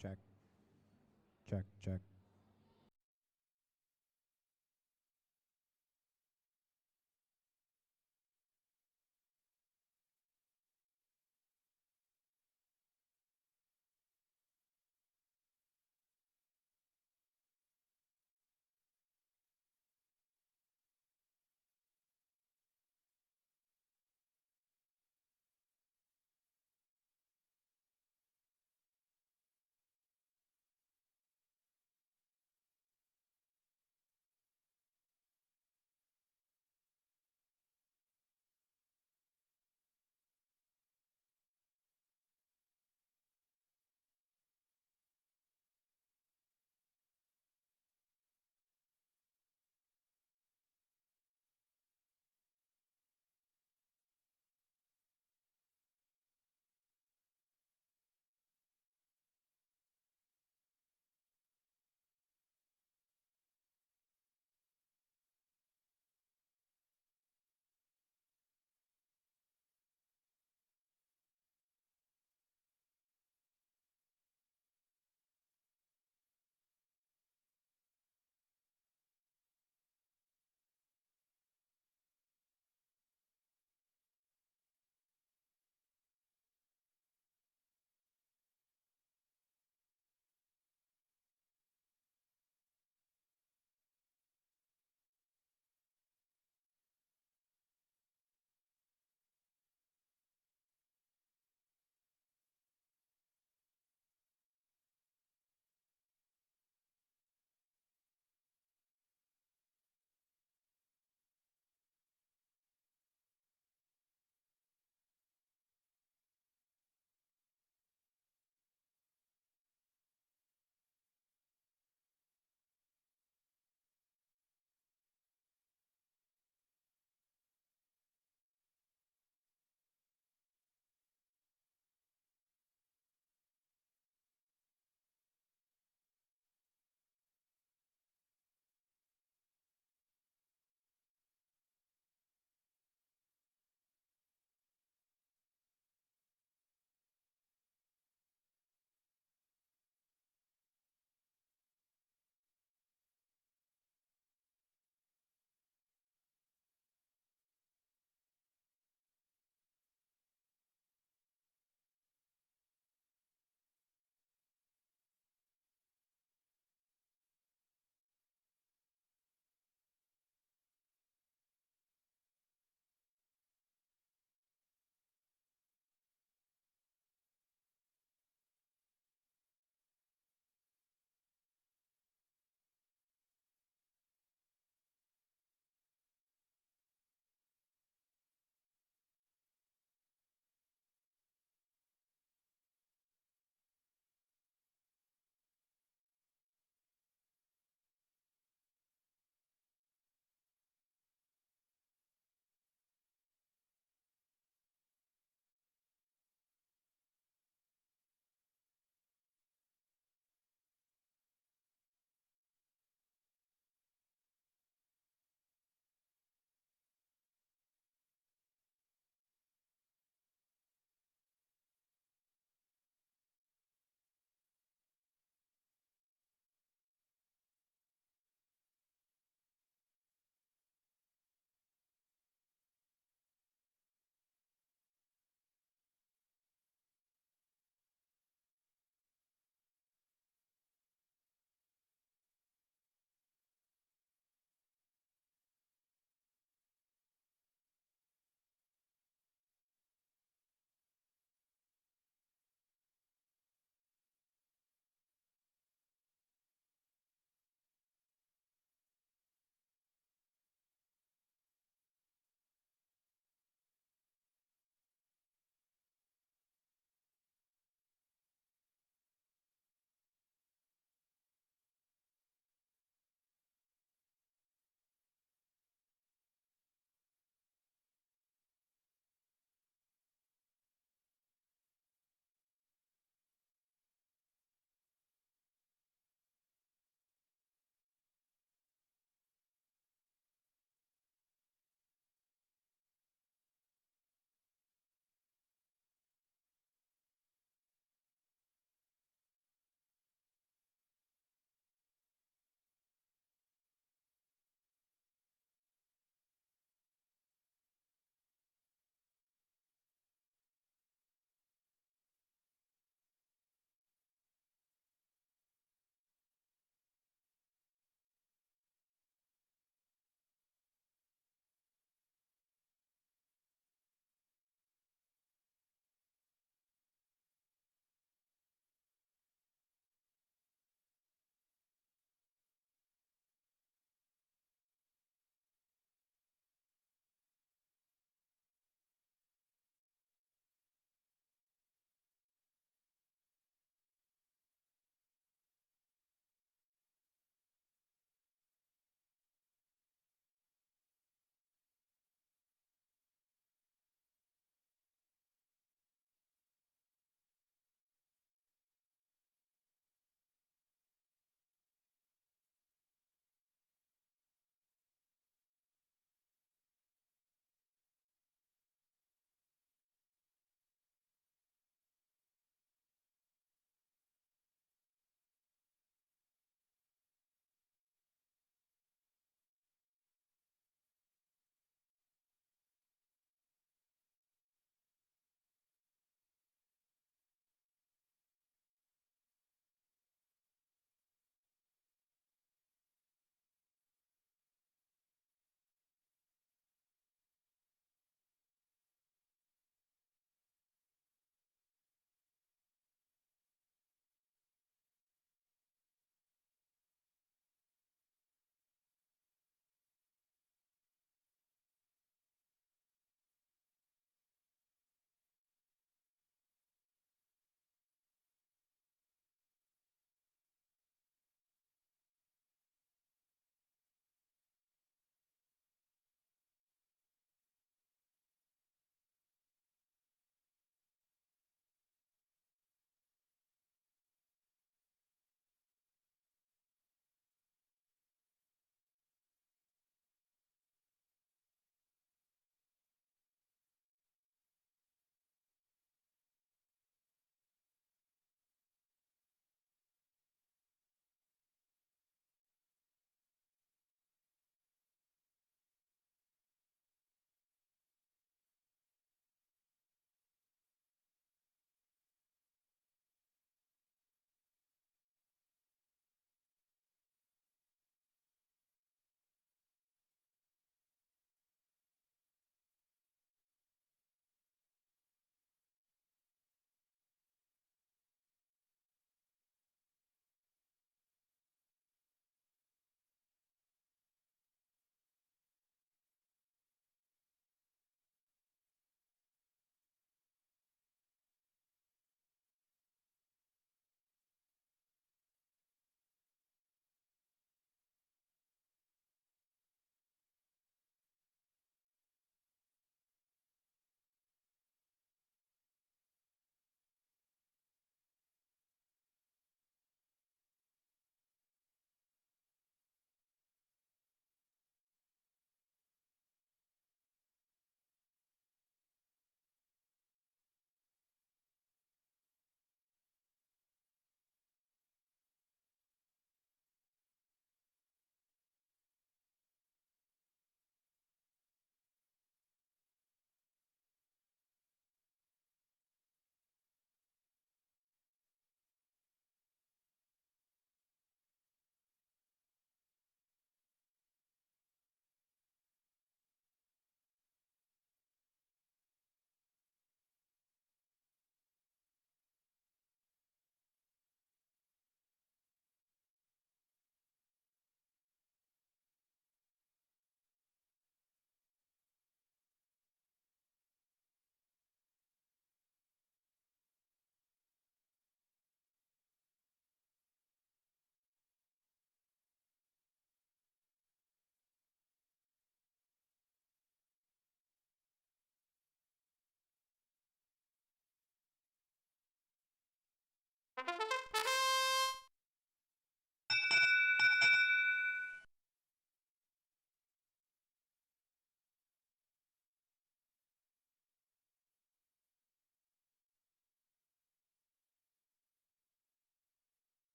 Check, check, check.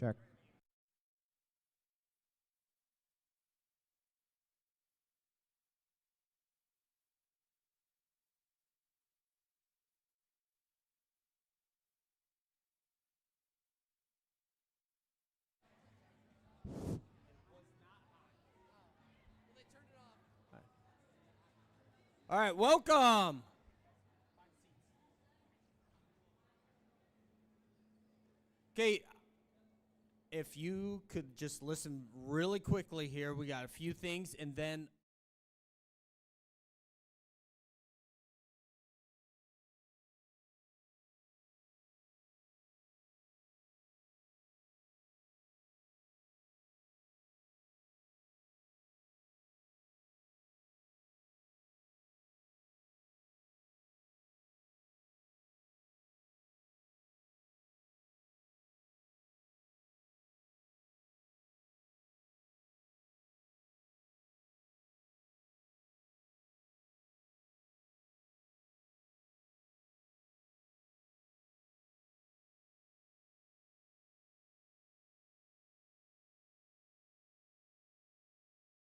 Check. All right, welcome. Okay, if you could just listen really quickly here, we got a few things, and then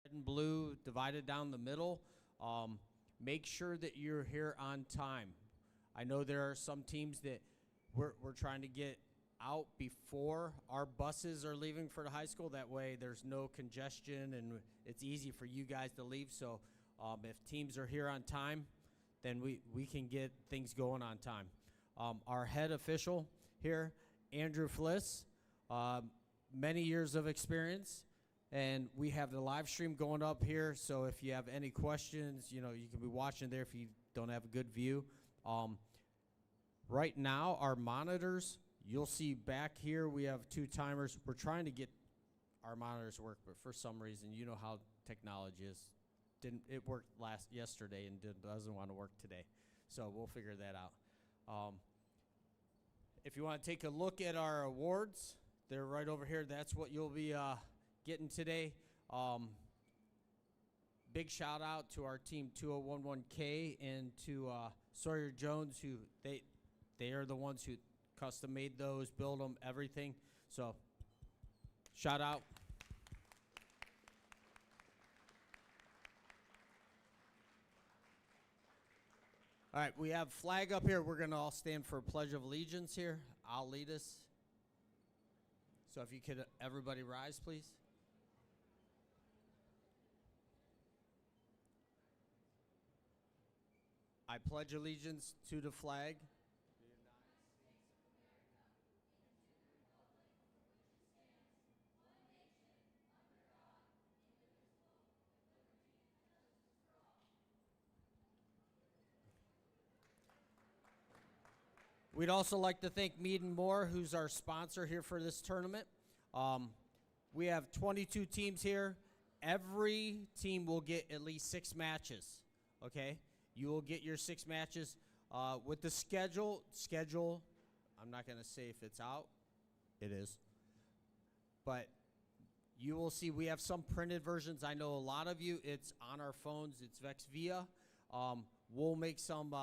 red and blue divided down the middle. make sure that you're here on time. I know there are some teams that we're trying to get out before our buses are leaving for the high school. That way there's no congestion and it's easy for you guys to leave. So if teams are here on time, then we can get things going on time. Our head official here, Andrew Fliss, many years of experience, and we have the live stream going up here. So if you have any questions, you can be watching there if you don't have a good view. Right now, our monitors, you'll see back here we have 2 timers. We're trying to get our monitors to work, but for some reason, you know how technology is. It worked yesterday and doesn't want to work today. So we'll figure that out. If you want to take a look at our awards, they're right over here. That's what you'll be getting today. Big shout out to our team 2011K and to Sawyer Jones, who they are the ones who custom made those, build them, everything. So shout out. All right, we have flag up here. We're going to all stand for a Pledge of Allegiance here. I'll lead us. So if you could, everybody rise, please. I pledge allegiance to the flag We'd also like to thank Meaden Moore, who's our sponsor here for this tournament. We have 22 teams here. Every team will get at least 6 matches, okay? You will get your 6 matches. With the schedule, I'm not going to say if it's out. It is. But you will see we have some printed versions. I know a lot of you, it's on our phones. It's Vexvia. We'll make some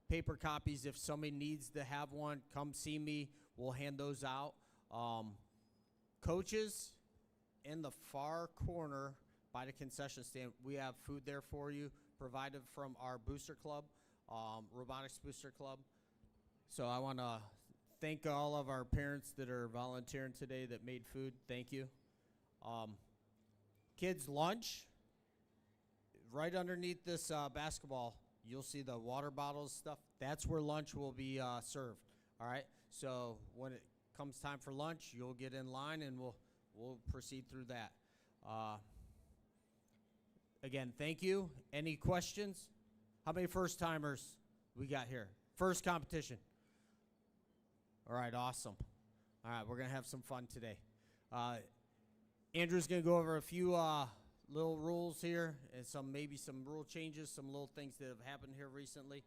paper copies. If somebody needs to have one, come see me. We'll hand those out. Coaches, in the far corner by the concession stand, we have food there for you, provided from our booster club, Robotics Booster Club. So I want to thank all of our parents that are volunteering today that made food. Thank you. Kids' lunch, right underneath this basketball, you'll see the water bottles stuff. That's where lunch will be served. All right. So when it comes time for lunch, you'll get in line and we'll proceed through that. Again, thank you. Any questions? How many first timers we got here? First competition. All right, awesome. All right, we're gonna have some fun today. Andrew's gonna go over a few little rules here and maybe some rule changes, some little things that have happened here recently.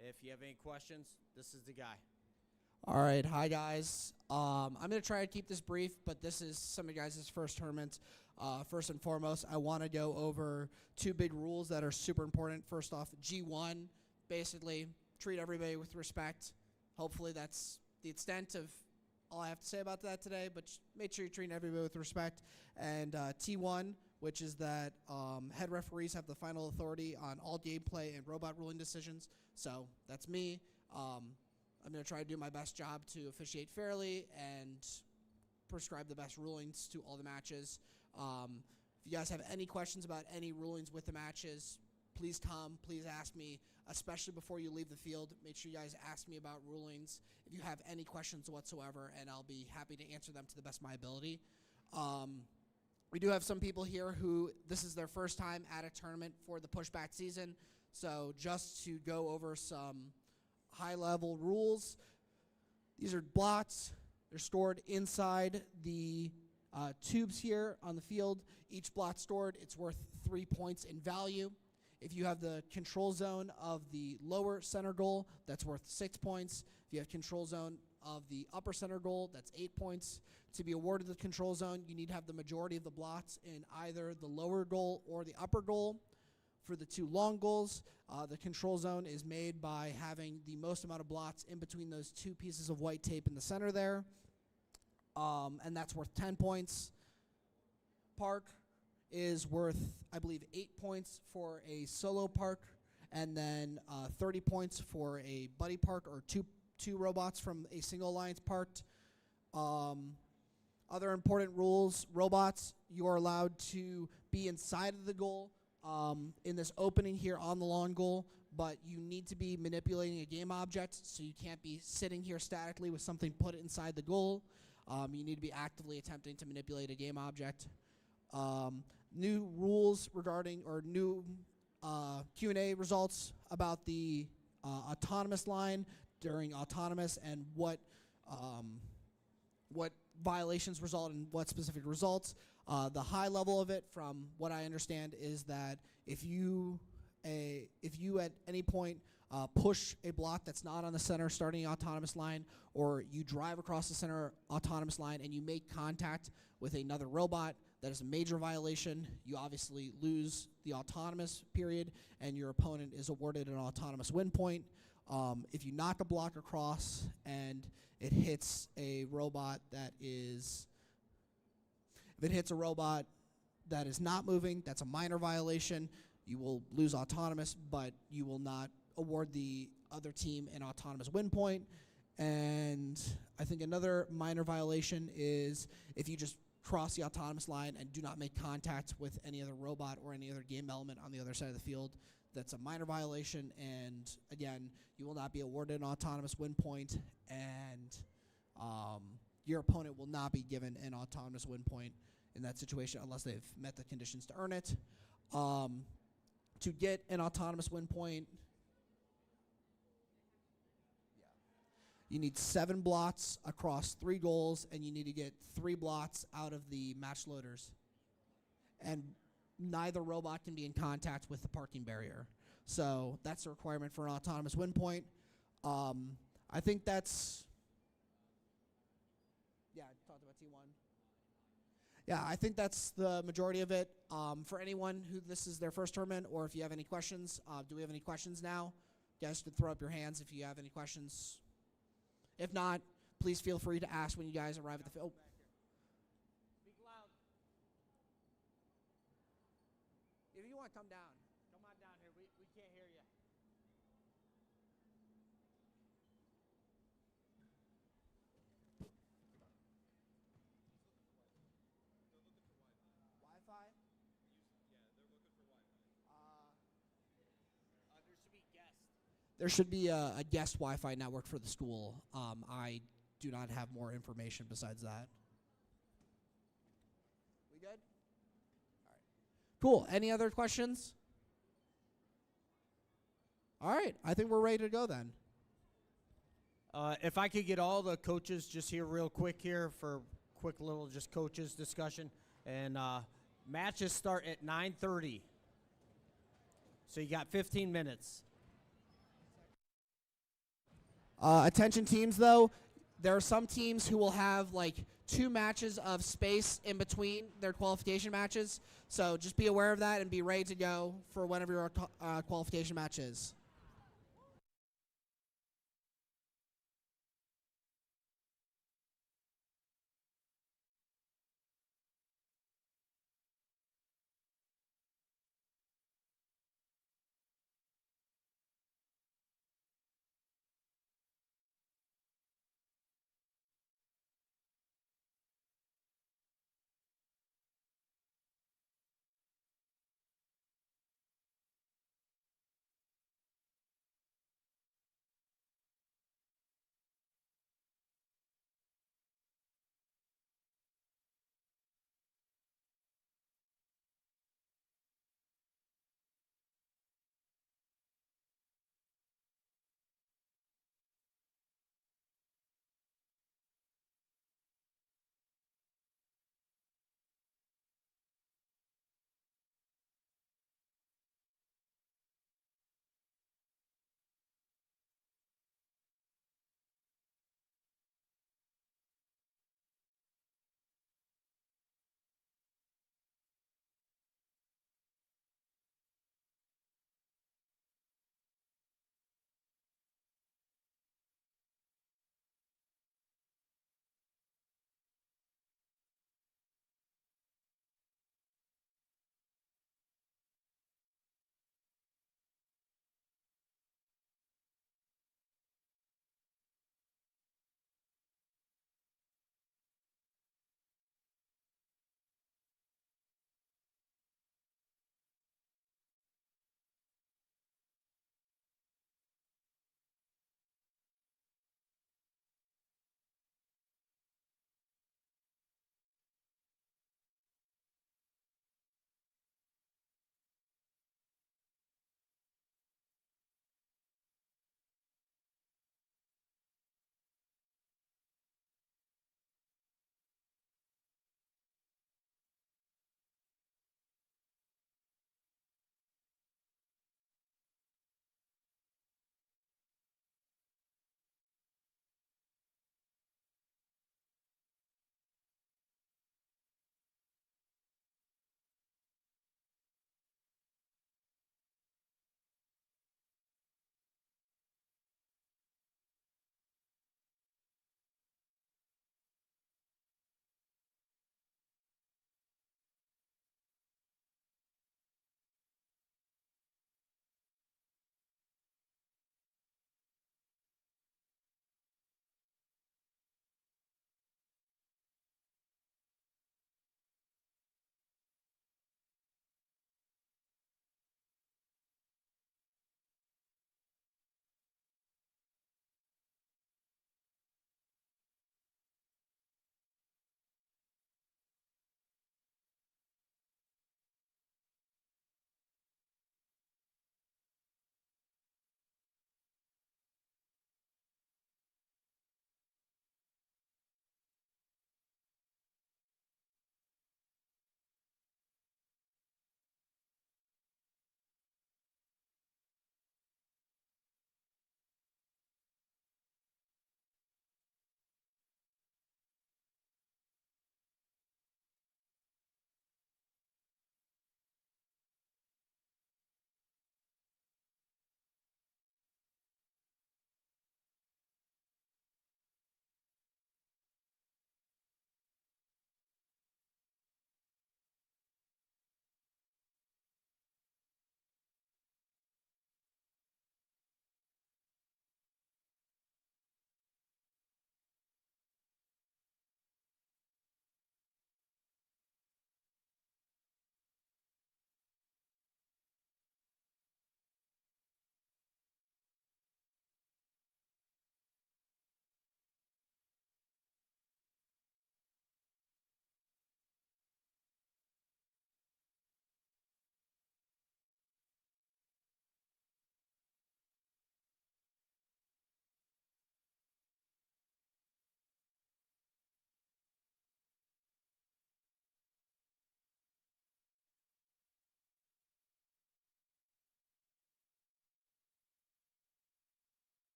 If you have any questions, this is the guy. All right, hi guys. I'm going to try to keep this brief, but this is some of you guys' first tournament. First and foremost, I want to go over 2 big rules that are super important. First off, G1, basically treat everybody with respect. Hopefully that's the extent of all I have to say about that today, but make sure you're treating everybody with respect. And T1, which is that head referees have the final authority on all gameplay and robot ruling decisions. So that's me. I'm going to try to do my best job to officiate fairly and prescribe the best rulings to all the matches. If you guys have any questions about any rulings with the matches, please come, please ask me, especially before you leave the field. Make sure you guys ask me about rulings if you have any questions whatsoever, and I'll be happy to answer them to the best of my ability. We do have some people here who this is their first time at a tournament for the pushback season. So just to go over some high-level rules, these are blocks. They're stored inside the tubes here on the field. Each block stored, it's worth 3 points in value. If you have the control zone of the lower center goal, that's worth 6 points. If you have control zone of the upper center goal, that's 8 points. To be awarded the control zone, you need to have the majority of the blocks in either the lower goal or the upper goal. For the 2 long goals, the control zone is made by having the most amount of blots in between those 2 pieces of white tape in the center there. And that's worth 10 points. Park is worth, I believe, 8 points for a solo park. and then 30 points for a buddy part or two robots from a single alliance part. Other important rules: robots, you are allowed to be inside of the goal in this opening here on the lawn goal, but you need to be manipulating a game object, so you can't be sitting here statically with something put inside the goal. You need to be actively attempting to manipulate a game object. New rules regarding, or new Q&A results about the autonomous line during autonomous, and what violations result in what specific results. The high level of it, from what I understand, is that if you at any point push a block that's not on the center starting autonomous line, or you drive across the center autonomous line and you make contact with another robot, that is a major violation. You obviously lose the autonomous period, and your opponent is awarded an autonomous win point. If you knock a block across and it hits a robot that is, if it hits a robot that is not moving, that's a minor violation. You will lose autonomous, but you will not award the other team an autonomous win point. And I think another minor violation is if you just cross the autonomous line and do not make contact with any other robot or any other game element on the other side of the field. That's a minor violation, and again, you will not be awarded an autonomous win point, and your opponent will not be given an autonomous win point in that situation unless they've met the conditions to earn it. To get an autonomous win point, you need 7 blots across 3 goals, and you need to get 3 blots out of the match loaders. And neither robot can be in contact with the parking barrier. So that's the requirement for an autonomous win point. I think that's, yeah, I talked about T1. Yeah, I think that's the majority of it. For anyone who this is their first tournament, or if you have any questions, do we have any questions now? You guys could throw up your hands if you have any questions. If not, please feel free to ask when you guys arrive at the field. Speak loud. If you want to come down. Come on down here. We can't hear you. Wi-Fi? There should be guests. There should be a guest Wi-Fi network for the school. I do not have more information besides that. We good? All right. Cool. Any other questions? All right. I think we're ready to go then. If I could get all the coaches just here real quick here for quick little just coaches discussion. And matches start at 9:30. So you got 15 minutes. Attention teams, though. There are some teams who will have like 2 matches of space in between their qualification matches. So just be aware of that and be ready to go for whenever your qualification match is.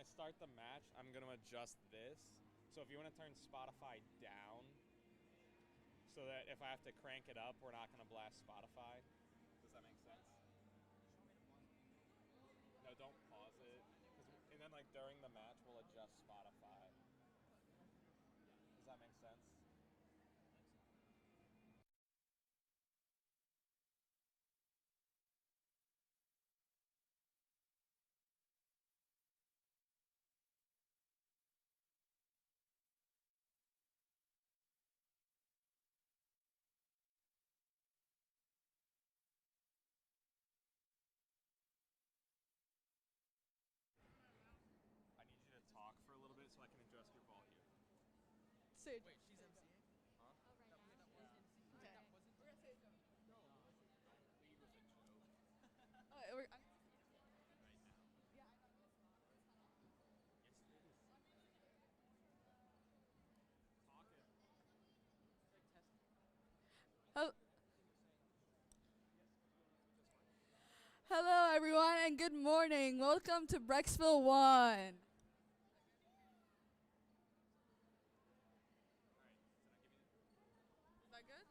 I start the match, I'm going to adjust this. So if you want to turn Spotify down so that if I have to crank it up, we're not going to blast Spotify. Does that make sense? No, don't pause it. And then like during the match, we'll adjust Spotify. Does that make sense? I need you to talk for a little bit so I can adjust your ball here. Sage. Wait, she's MCing? Huh? Okay. Lead with a joke. Oh, we're, I'm, Hel- Hello, everyone, and good morning. Welcome to Brecksville 1. Is that good?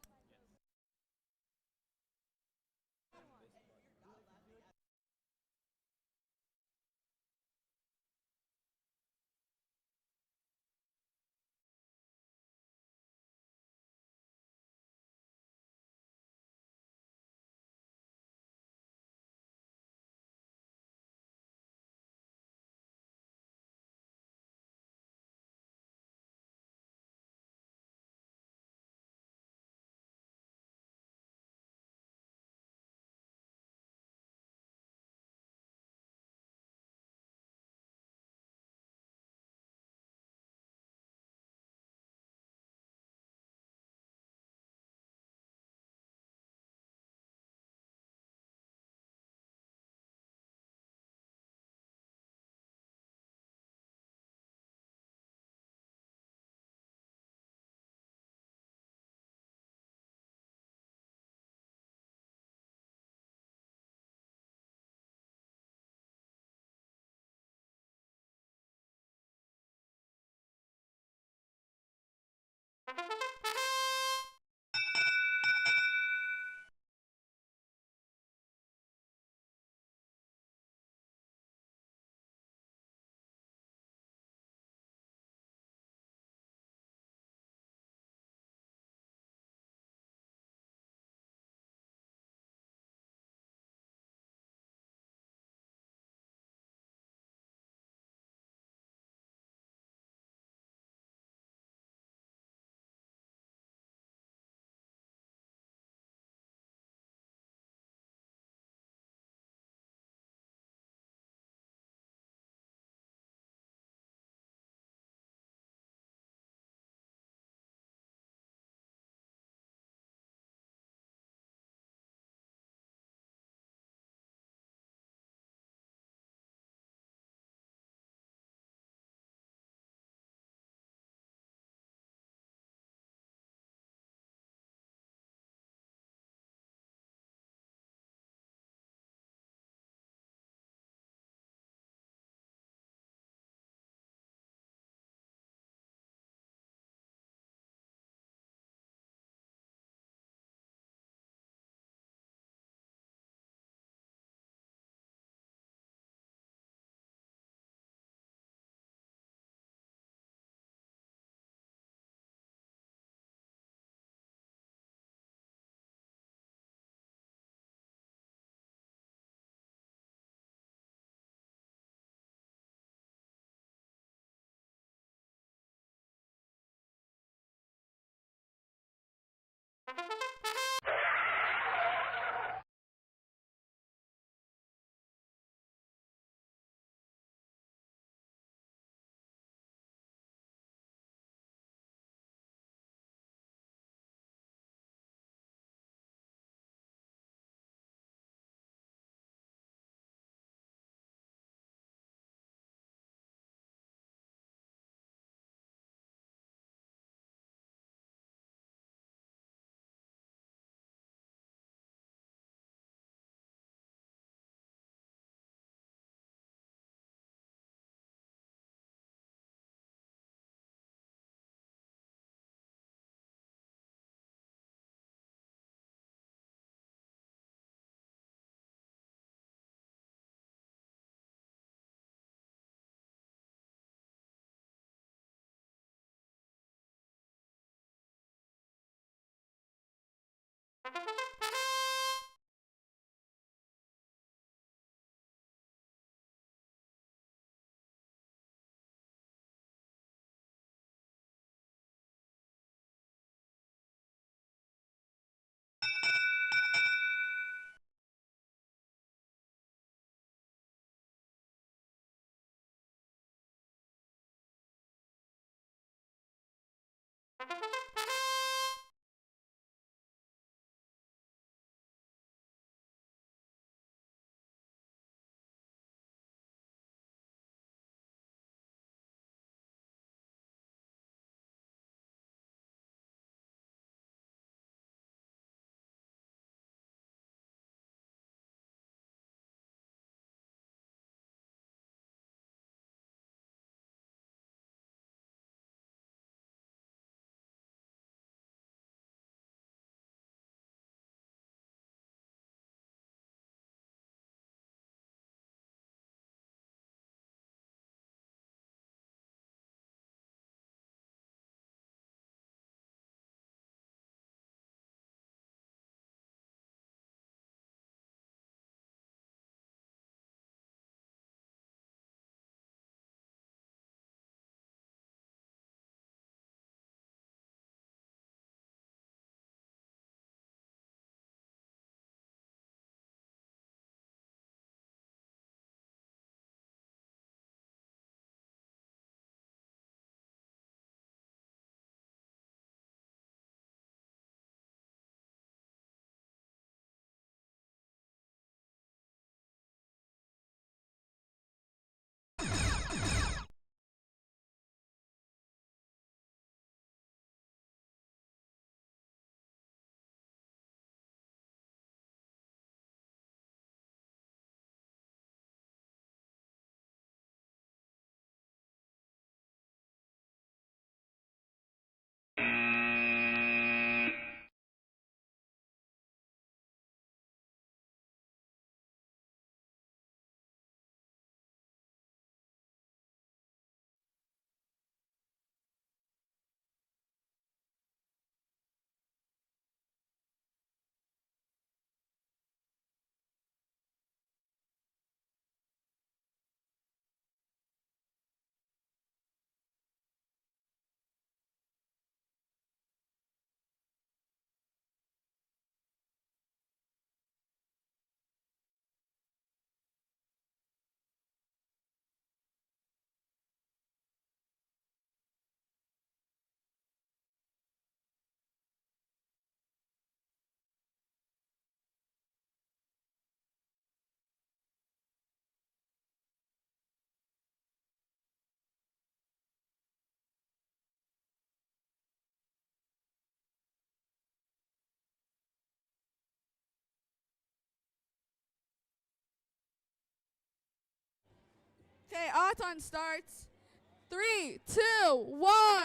Okay, Auton starts. 3, 2, 1.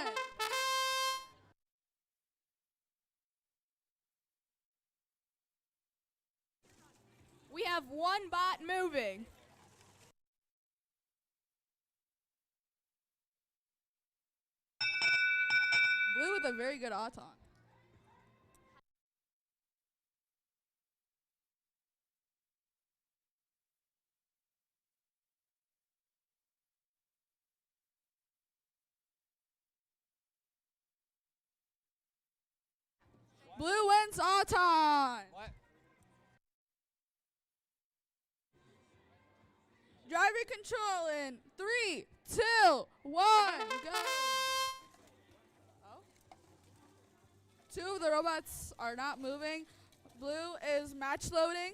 We have one bot moving. Blue with a very good Auton. Blue wins Auton. What? Driver control in 3, 2, 1, go. Oh. Two of the robots are not moving. Blue is match loading.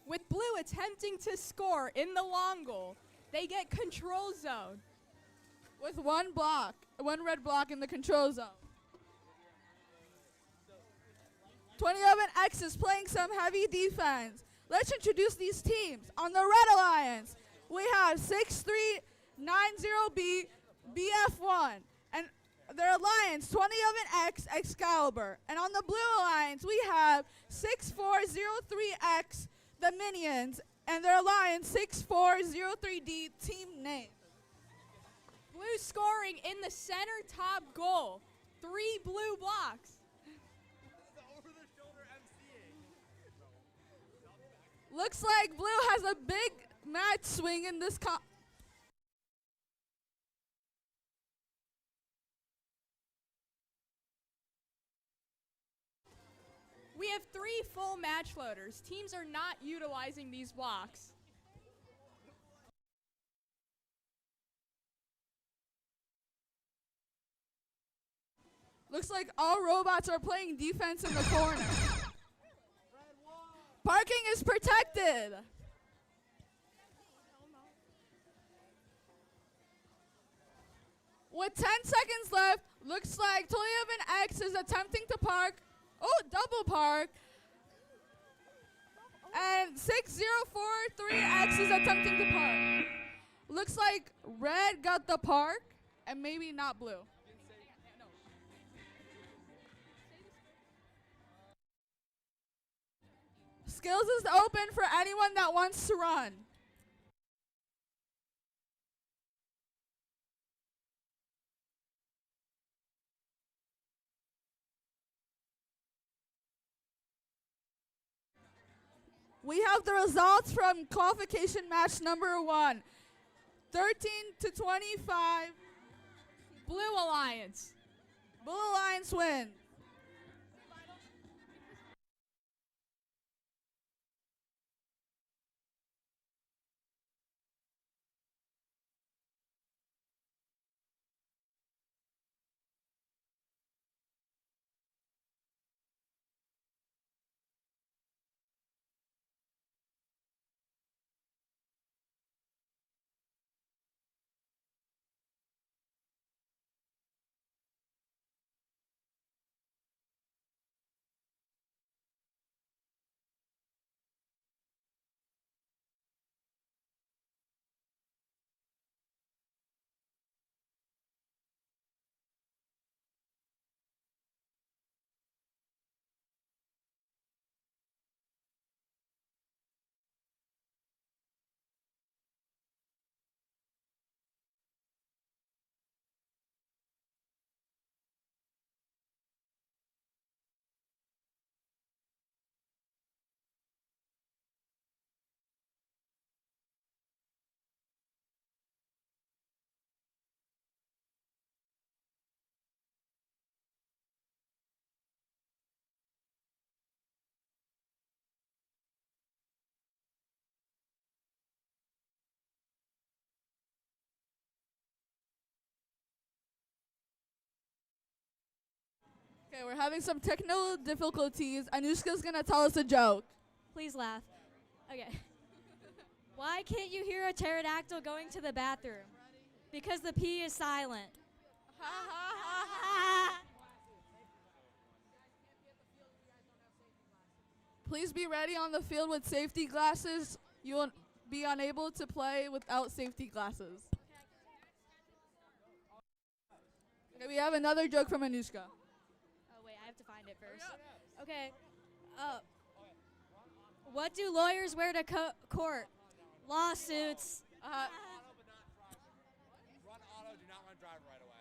With blue attempting to score in the long goal, they get control zone. With one red block in the control zone. 2011X is playing some heavy defense. Let's introduce these teams. On the Red Alliance, we have 6390B BF1 and their alliance 2011X Excalibur. And on the Blue Alliance, we have 6403X the Minions and their alliance 6403D Team Name. Blue scoring in the center top goal. 3 blue blocks. Looks like Blue has a big match swing in this We have 3 full match floaters. Teams are not utilizing these blocks. Looks like all robots are playing defense in the corner. Parking is protected. With 10 seconds left, looks like Toledo X is attempting to park. Oh, double park. And 6043X is attempting to park. Looks like red got the park and maybe not blue. Skills is open for anyone that wants to run. We have the results from qualification match number 1. 13-25. Blue Alliance. Blue Alliance win. Okay, we're having some technical difficulties. Anushka's gonna tell us a joke. Please laugh. Okay. Why can't you hear a pterodactyl going to the bathroom? Because the P is silent. Please be ready on the field with safety glasses. You will be unable to play without safety glasses. Okay, we have another joke from Anushka. Oh, wait, I have to find it first. Okay. What do lawyers wear to court? Lawsuits. Run auto, do not run drive right away.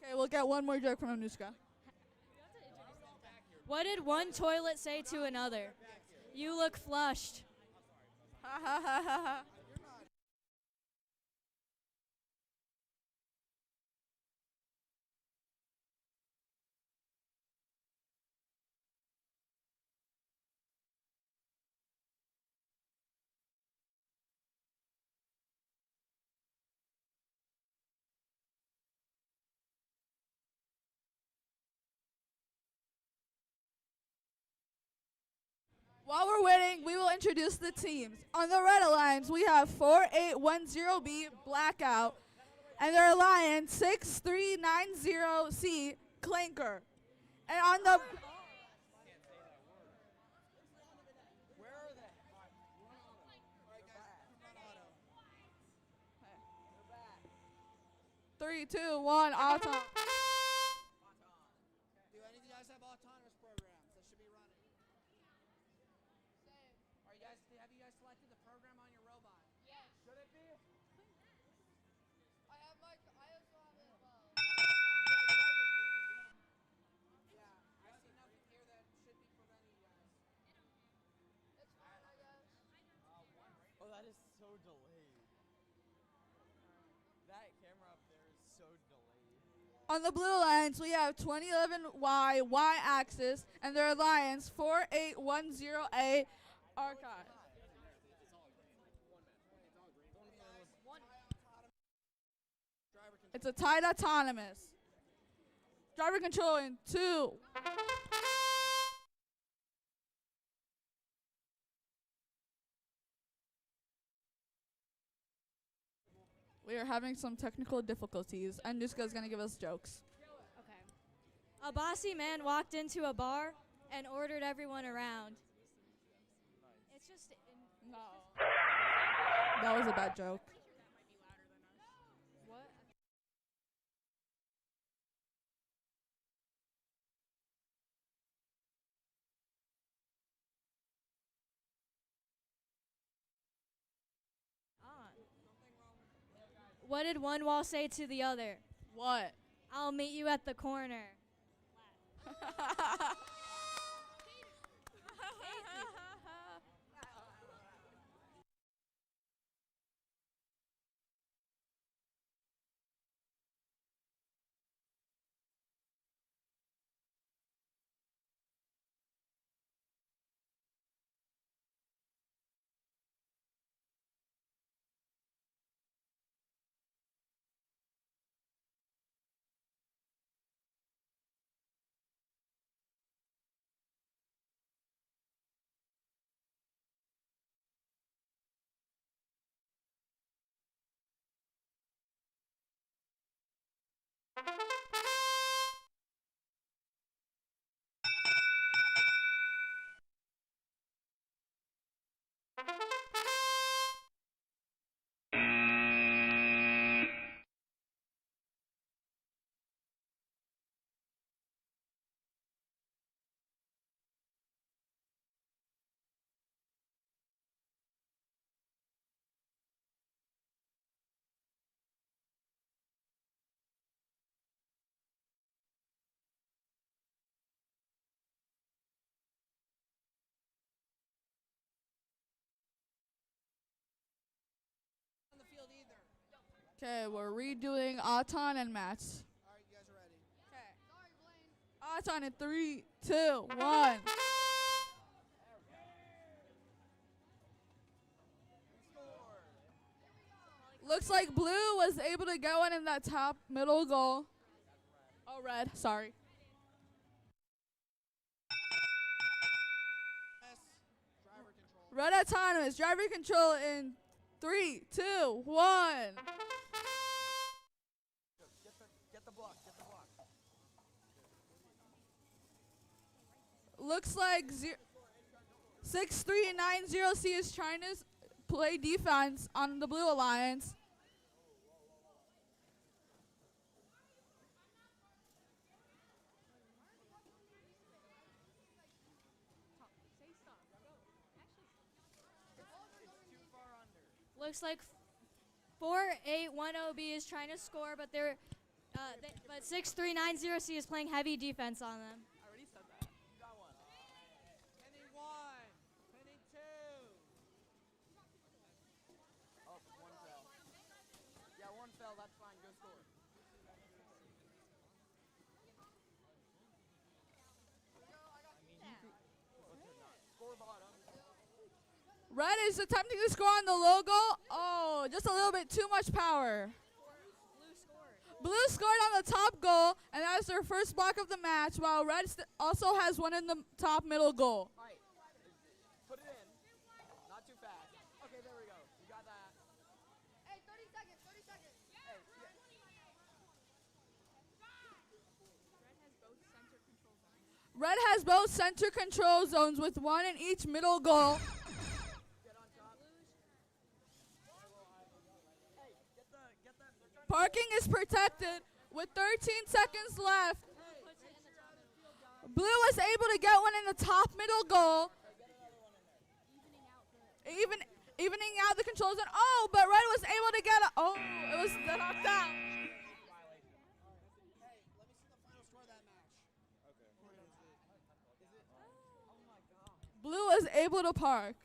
Okay, we'll get one more joke from Anushka. What did one toilet say to another? You look flushed. Ha ha ha ha ha. While we're waiting, we will introduce the teams. On the Red Alliance, we have 4810B Blackout, and their Alliance 6390C Clanker. And on the 3, 2, 1, auto. Do any of you guys have autonomous programs that should be running? Are you guys? Have you guys selected the program on your robot? Yes. Should it be? I also have it as well. Yeah, I see nothing here that should be preventing you guys. It's fine, I guess. Oh, that is so delayed. That camera up there is so delayed. On the blue lines, we have 2011Y Y-axis, and their alliance 4810A archive. It's a tied autonomous. Driver control in 2. We are having some technical difficulties, and Nuska's gonna give us jokes. Okay. A bossy man walked into a bar and ordered everyone around. It's just. No. That was a bad joke. What? On. What did one wall say to the other? What? I'll meet you at the corner. On the field either. Okay, we're redoing Auton and Mats. All right, you guys are ready. Okay. Auton in 3, 2, 1. Looks like blue was able to go in that top middle goal. Oh, red. Sorry. Yes. Driver control. Red autonomous. Driver control in 3, 2, 1. Get the block. Get the block. Looks like 6390C is trying to play defense on the blue alliance. Looks like 4810B is trying to score, but but 6390C is playing heavy defense on them. I already said that. You got one. Penny 1. Penny 2. Oh, one fell. Yeah, one fell. That's fine. Go score. Score bottom. Red is attempting to score on the logo. Oh, just a little bit too much power. Blue scored on the top goal, and that is their first block of the match, while Red also has one in the top middle goal. All right. Put it in. Not too fast. Okay, there we go. You got that. Hey, 30 seconds, 30 seconds. Hey, yeah. Red has both center control zones with one in each middle goal. Get on top. Hey, get that. Parking is protected with 13 seconds left. Blue was able to get one in the top middle goal. Evening out the control zone. Oh, but Red was able to get it was knocked out. Blue was able to park.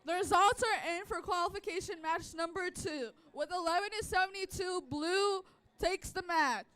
The results are in for qualification match number 2. With 11-72, Blue takes the match.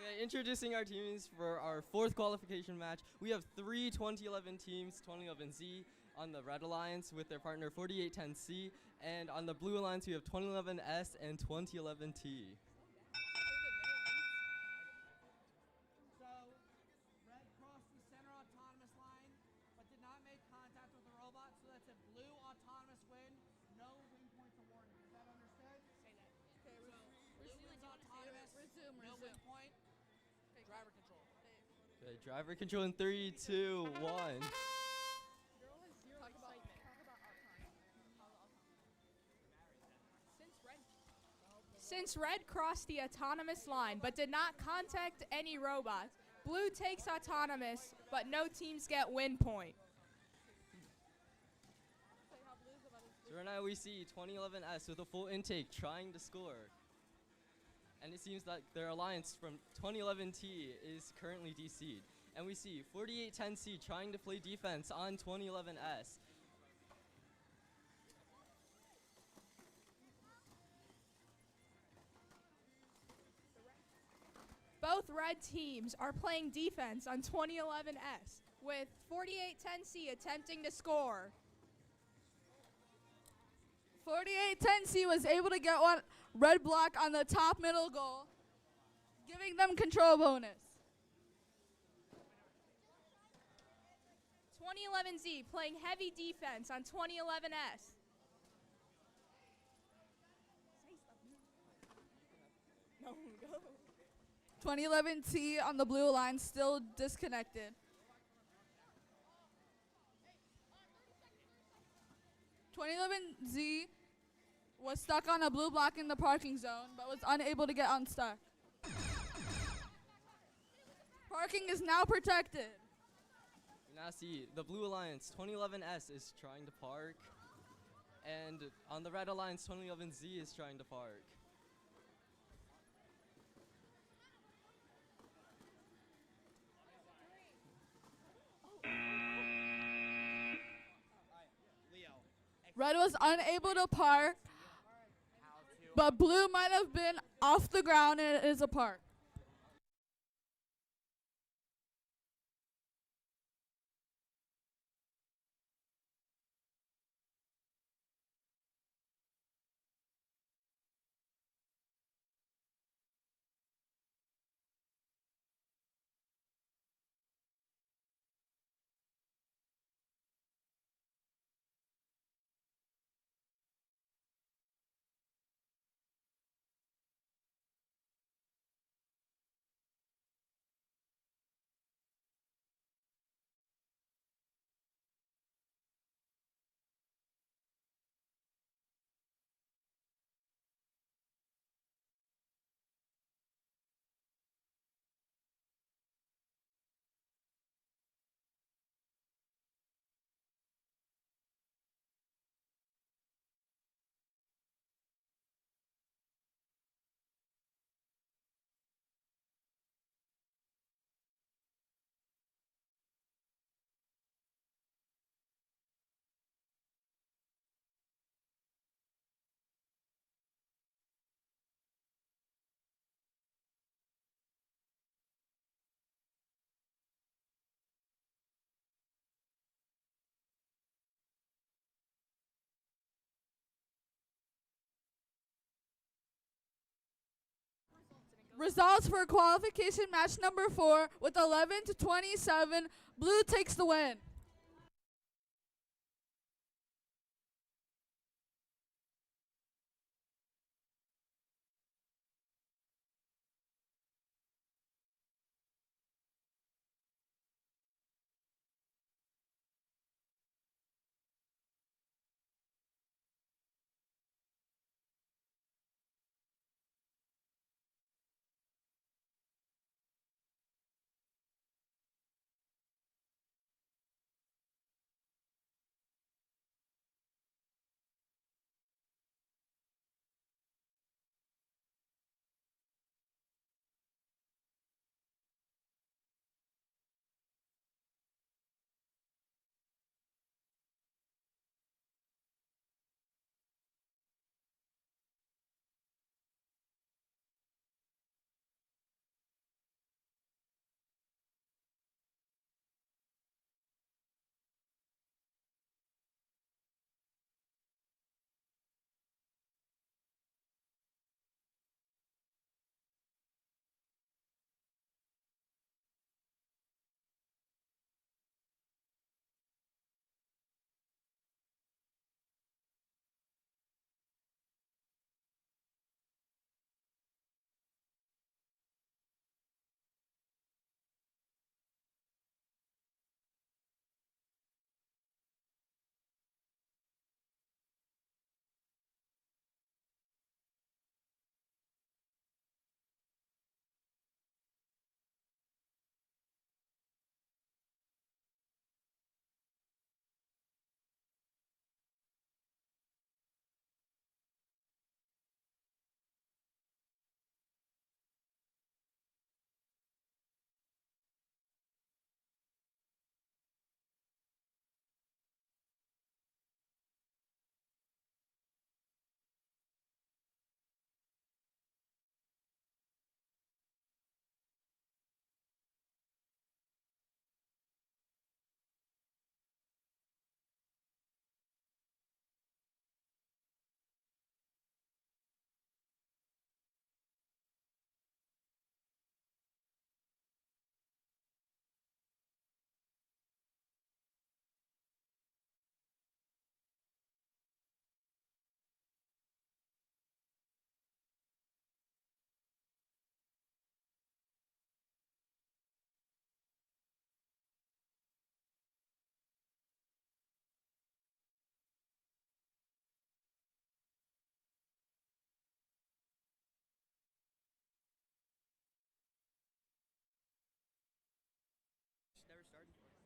Okay, introducing our teams for our 4th qualification match. We have 3 2011 teams, 2011Z on the Red Alliance with their partner 4810C, and on the Blue Alliance we have 2011S and 2011T. So, Red crossed the center autonomous line, but did not make contact with the robot, so that's a Blue autonomous win. No win points awarded. Is that understood? Say that. Okay, Blue wins autonomous. Resume. No win point. Driver control. Okay, driver control in 3, 2, 1. Since Red crossed the autonomous line but did not contact any robots, Blue takes autonomous, but no teams get win point. So right now we see 2011S with a full intake trying to score. And it seems like their alliance from 2011T is currently DC'd. And we see 4810C trying to play defense on 2011S. Both red teams are playing defense on 2011S, with 4810C attempting to score. 4810C was able to get one red block on the top middle goal, giving them control bonus. 2011Z playing heavy defense on 2011S. 2011T on the blue line still disconnected. 2011Z was stuck on a blue block in the parking zone, but was unable to get unstuck. Parking is now protected. We now see the Blue Alliance 2011S is trying to park, and on the Red Alliance 2011Z is trying to park. Red was unable to park, but blue might have been off the ground and it is a park. Results for qualification match number 4 with 11 to 27. Blue takes the win.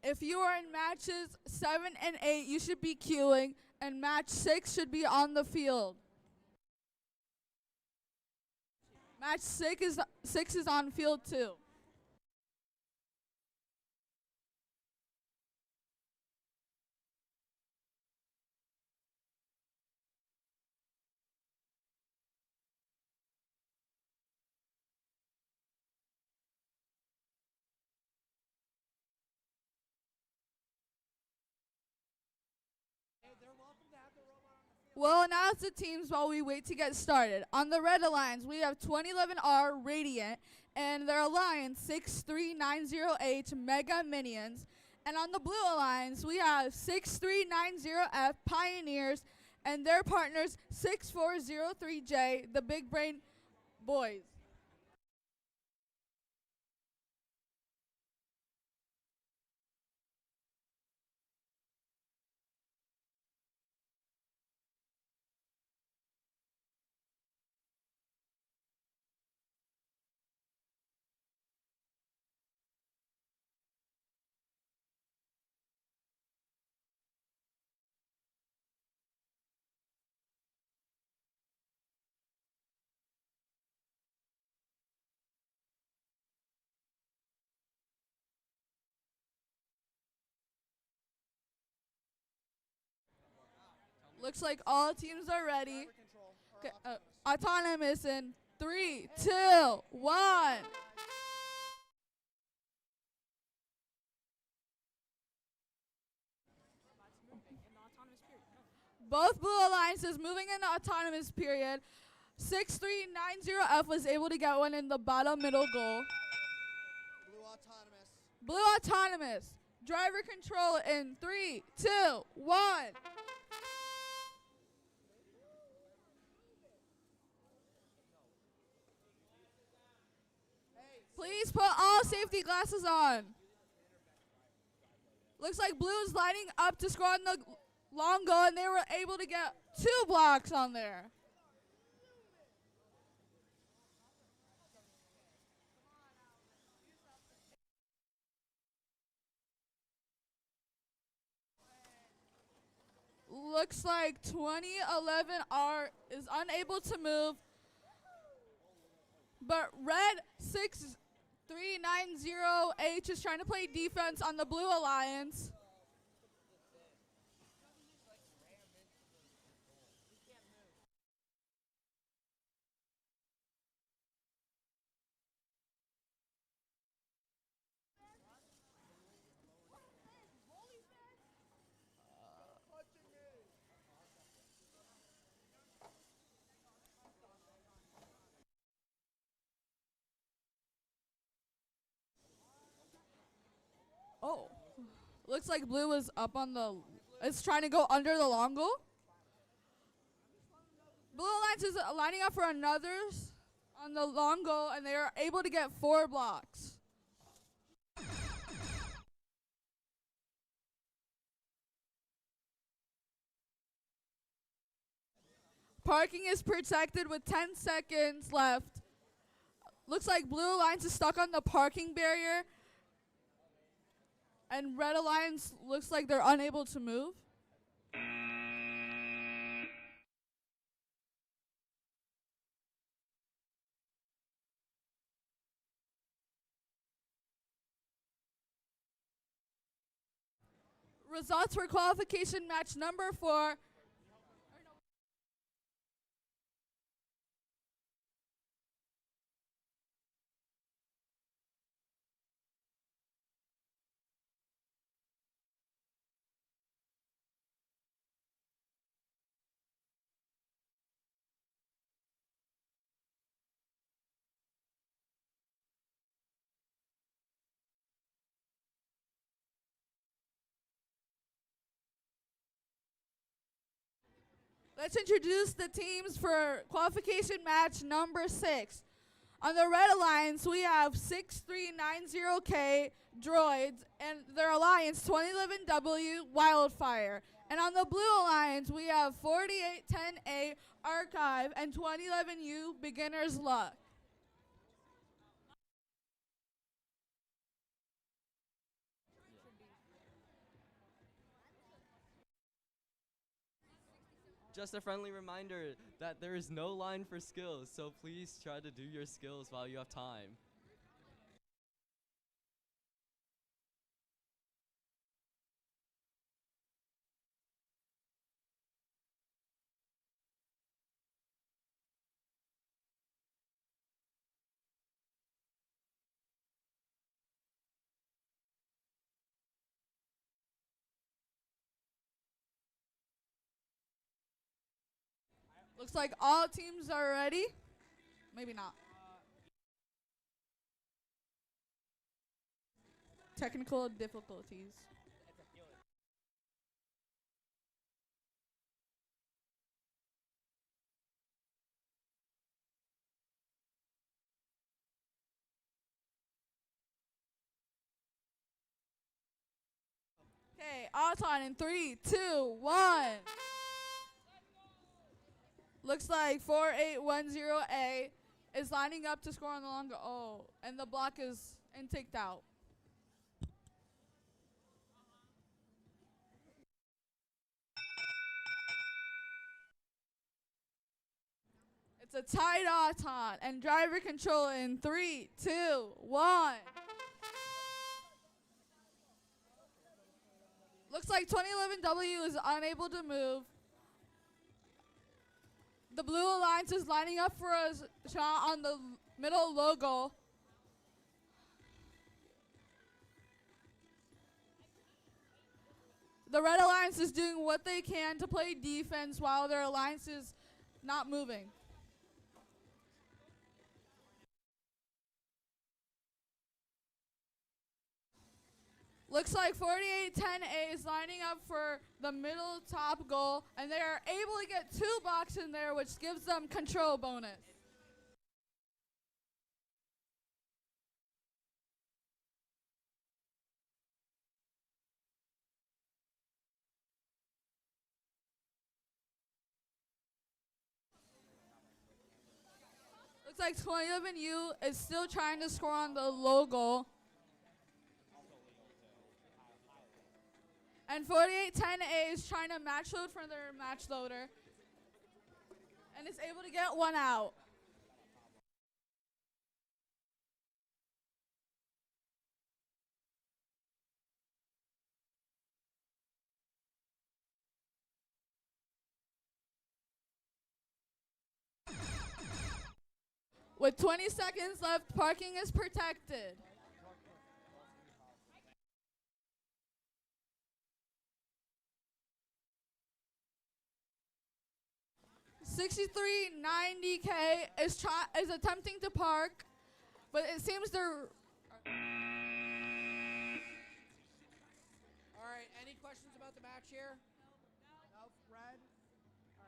If you are in matches 7 and 8, you should be queuing, and match 6 should be on the field. Match 6 is on field 2. We'll announce the teams while we wait to get started. On the red alliance, we have 2011R Radiant and their alliance 6390H Mega Minions. And on the blue alliance, we have 6390F Pioneers and their partners 6403J, the Big Brain Boys. Looks like all teams are ready. Okay, autonomous in 3, 2, 1. Both blue alliances moving in the autonomous period. 6390F was able to get one in the bottom middle goal. Blue autonomous. Blue autonomous. Driver control in 3, 2, 1. Please put all safety glasses on. Looks like Blue is lining up to score on the long goal, and they were able to get 2 blocks on there. Looks like 2011R is unable to move, but red 6390H is trying to play defense on the Blue Alliance. Oh, looks like Blue is up on the, it's trying to go under the long goal. Blue Alliance is lining up for another's on the long goal, and they are able to get 4 blocks. Parking is protected with 10 seconds left. Looks like Blue Alliance is stuck on the parking barrier, and Red Alliance looks like they're unable to move. Results for qualification match number 4. Let's introduce the teams for qualification match number 6. On the Red Alliance, we have 6390K Droids and their Alliance 2011W Wildfire. And on the Blue Alliance, we have 4810A Archive and 2011U Beginner's Luck. Just a friendly reminder that there is no line for skills, so please try to do your skills while you have time. Looks like all teams are ready. Maybe not. Technical difficulties. Okay, Auton in 3, 2, 1. Looks like 4810A is lining up to score on the long goal. Oh, and the block is intaked out. It's a tight Auton and driver control in 3, 2, 1. Looks like 2011W is unable to move. The Blue Alliance is lining up for a shot on the middle logo. The Red Alliance is doing what they can to play defense while their alliance is not moving. Looks like 4810A is lining up for the middle top goal, and they are able to get 2 blocks in there, which gives them control bonus. Looks like 2011U is still trying to score on the low goal. And 4810A is trying to match load for their match loader and is able to get 1 out. With 20 seconds left, parking is protected. $63.90K is attempting to park, but it seems they're. All right, any questions about the match here? No. Red? All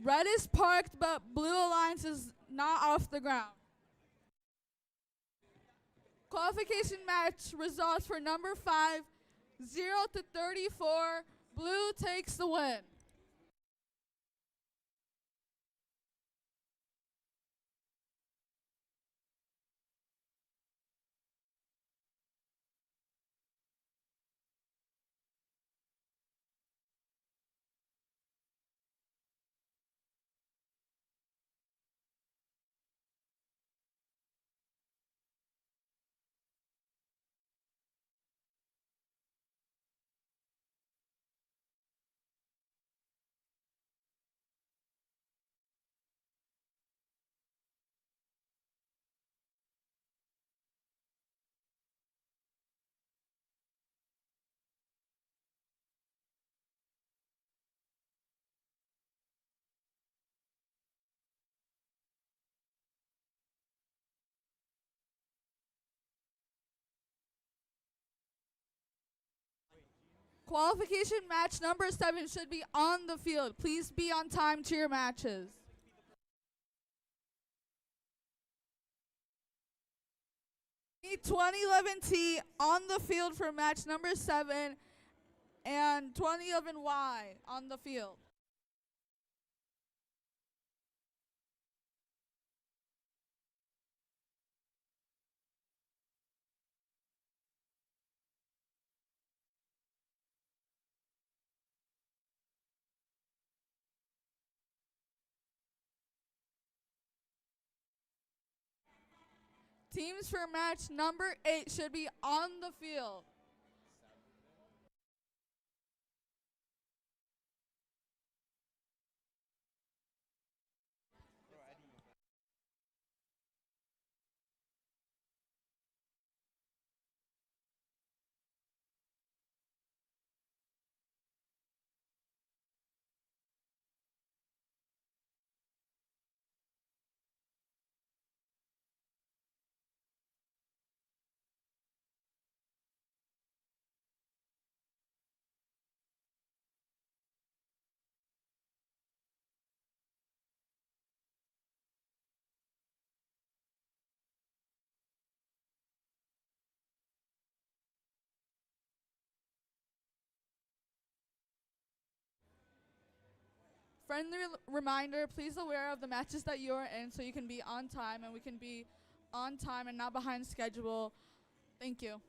right. Red is parked, but Blue Alliance is not off the ground. Qualification match results for number 5, 0-34. Blue takes the win. Qualification match number 7 should be on the field. Please be on time to your matches. Need 2011T on the field for match number 7 and 2011Y on the field. Teams for match number 8 should be on the field. Friendly reminder, please aware of the matches that you are in so you can be on time and we can be on time and not behind schedule. Thank you.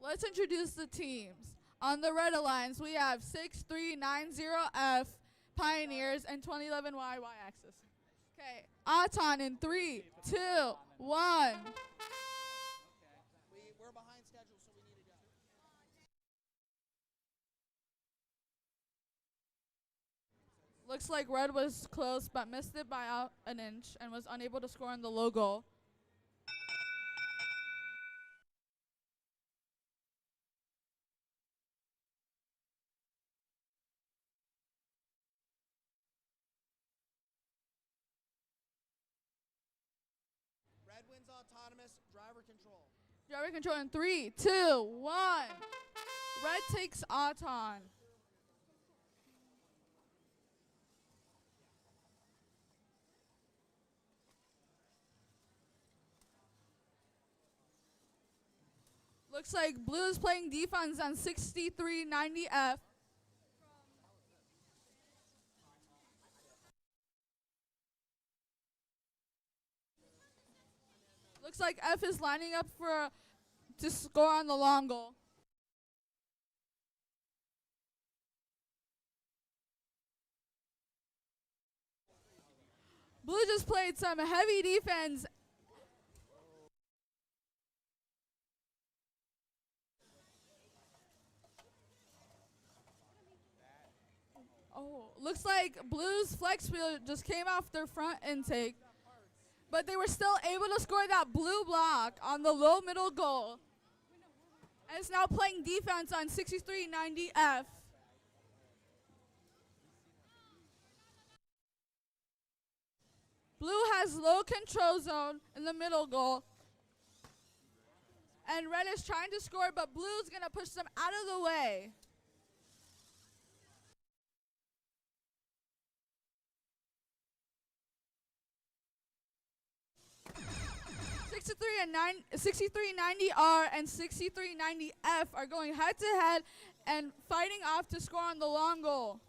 Let's introduce the teams. On the Red Alliance, we have 6390F Pioneers and 2011Y Y-axis. Okay, Aton in 3, 2, 1. We're behind schedule, so we need to go. Looks like Red was close but missed it by out an inch and was unable to score on the low goal. Red wins autonomous, driver control. Driver control in 3, 2, 1. Red takes Aton. Looks like Blue is playing defense on 6390F. Looks like F is lining up to score on the long goal. Blue just played some heavy defense. Oh, looks like Blue's flex wheel just came off their front intake, but they were still able to score that blue block on the low middle goal. And it's now playing defense on 6390F. Blue has low control zone in the middle goal. And Red is trying to score, but Blue's going to push them out of the way. And 6390R and 6390F are going head to head and fighting off to score on the long goal.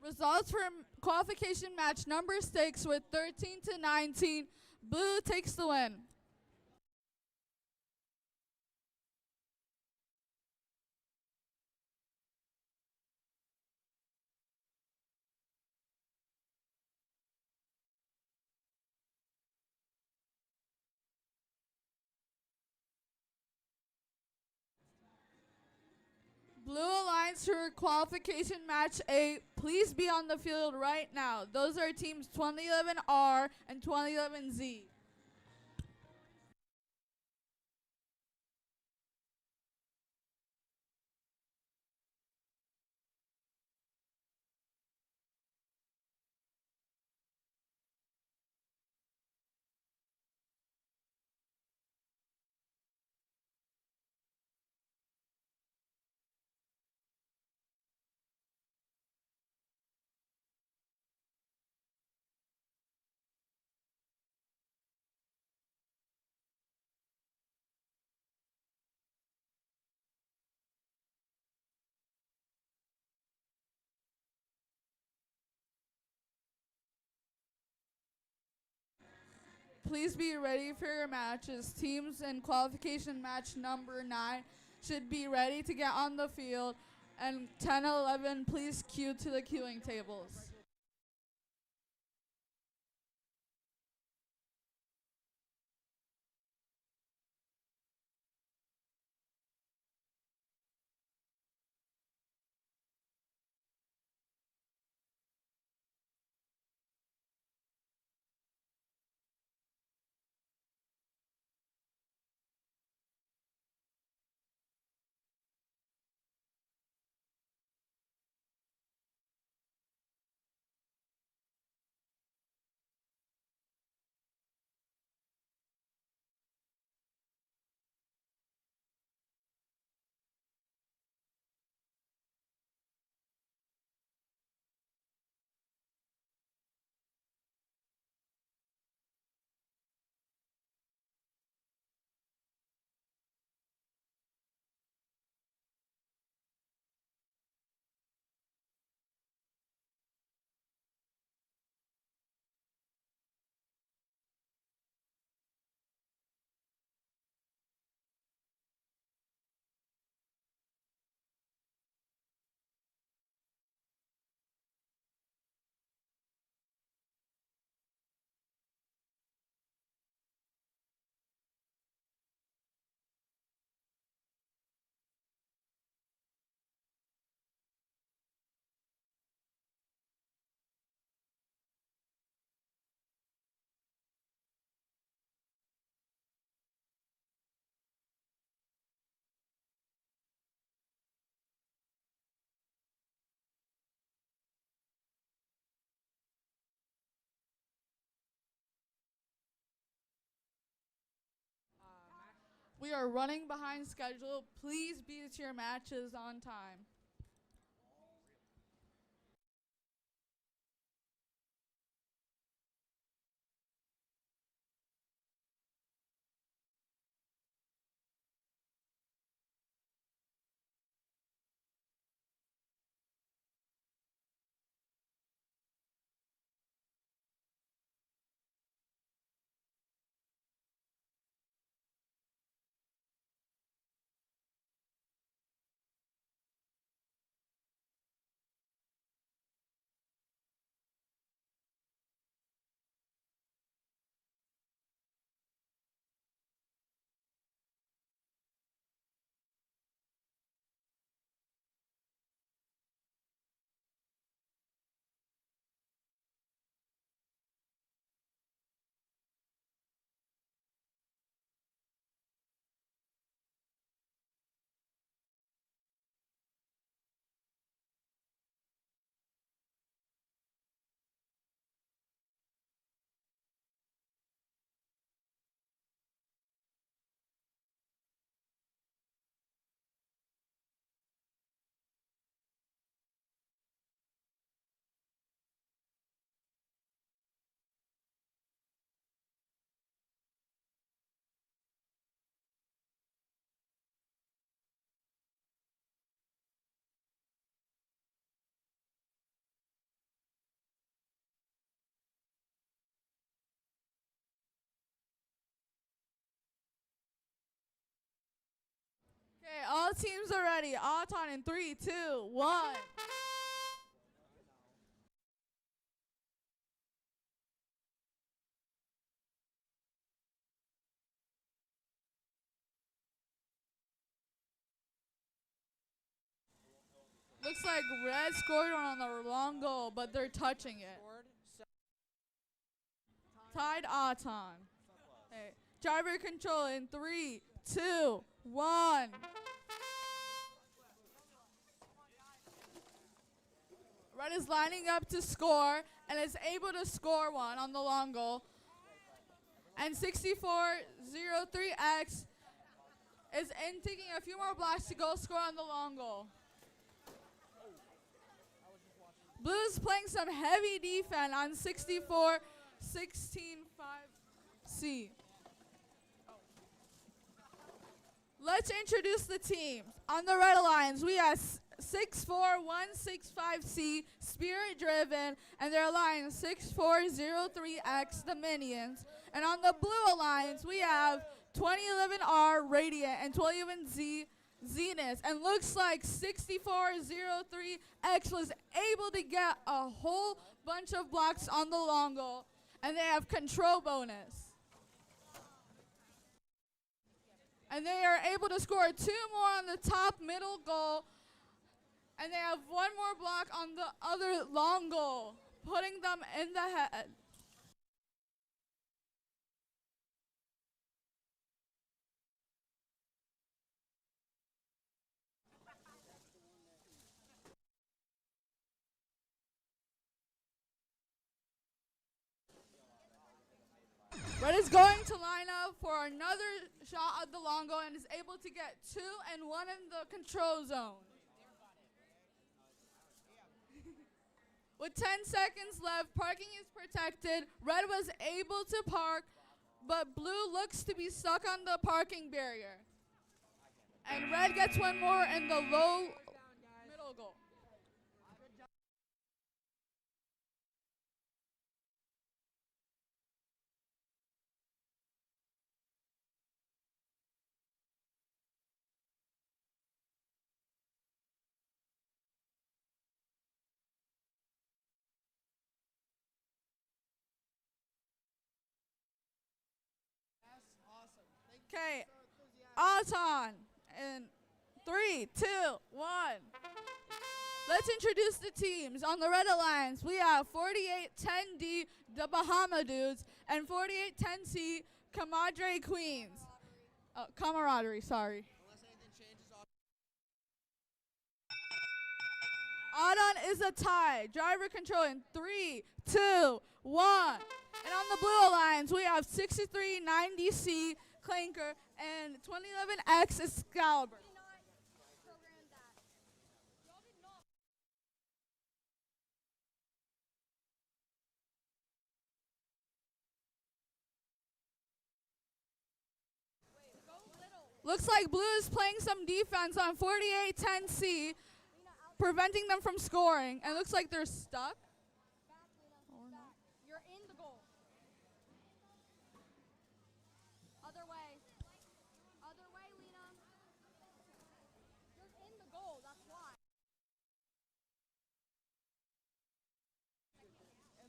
Results from qualification match number 6 with 13-19. Blue takes the win. Blue Alliance for qualification match 8, please be on the field right now. Those are teams 2011R and 2011Z. Please be ready for your matches. Teams in qualification match number 9 should be ready to get on the field. And 10 and 11, please queue to the queuing tables. We are running behind schedule. Please be to your matches on time. Okay, all teams are ready. Auton in 3, 2, 1. Looks like Red scored on the long goal, but they're touching it. Tied Auton. Okay, driver control in 3, 2, 1. Red is lining up to score and is able to score one on the long goal. And 6403X is in taking a few more blocks to go score on the long goal. Blues playing some heavy defense on 64-16-5C. Let's introduce the teams. On the Red Alliance, we have 64165C, Spirit Driven, and their alliance 6403X, the Minions. And on the Blue Alliance, we have 2011R, Radiant, and 2011Z, Zenith. And looks like 6403X was able to get a whole bunch of blocks on the long goal, and they have control bonus. And they are able to score 2 more on the top middle goal, and they have 1 more block on the other long goal, putting them in the head. Red is going to line up for another shot at the long goal and is able to get 2 and 1 in the control zone. With 10 seconds left, parking is protected. Red was able to park, but Blue looks to be stuck on the parking barrier. And Red gets 1 more in the low middle goal. Okay, Auton in 3, 2, 1. Let's introduce the teams. On the Red Alliance, we have 4810D, the Bahama Dudes, and 4810C, Camadre Queens. Camaraderie, sorry. Auton is a tie. Driver control in 3, 2, 1. And on the Blue Alliance, we have 6390C, Clanker, and 2011X Excalibur. Looks like Blue is playing some defense on 4810C, preventing them from scoring. And looks like they're stuck. You're in the goal. Other way. Other way, Lena. You're in the goal, that's why.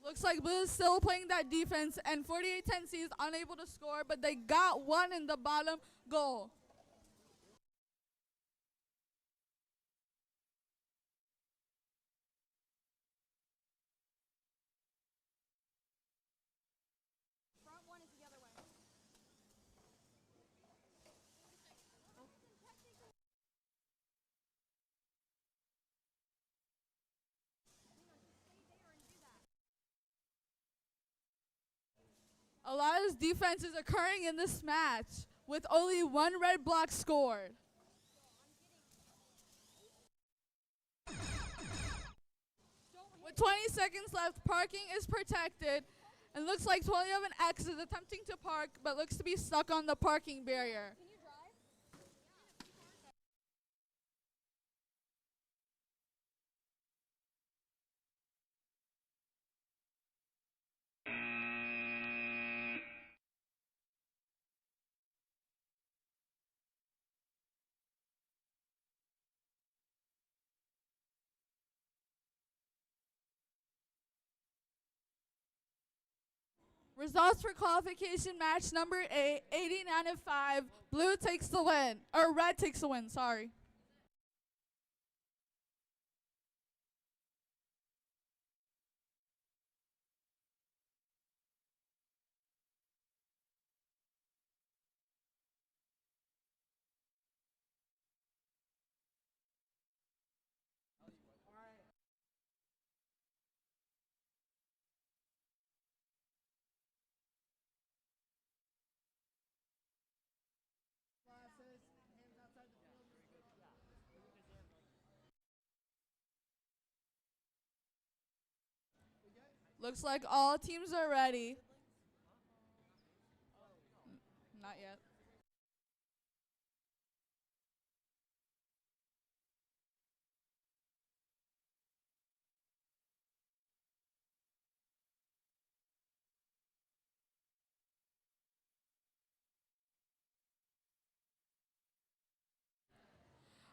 Looks like Blue is still playing that defense, and 4810C is unable to score, but they got one in the bottom goal. Front one is the other way. A lot of defense is occurring in this match, with only one red block scored. With 20 seconds left, parking is protected, and looks like 2011X is attempting to park, but looks to be stuck on the parking barrier. Can you drive? Results for qualification match number 8, 89-5. Blue takes the win, or red takes the win, sorry. Looks like all teams are ready. Not yet.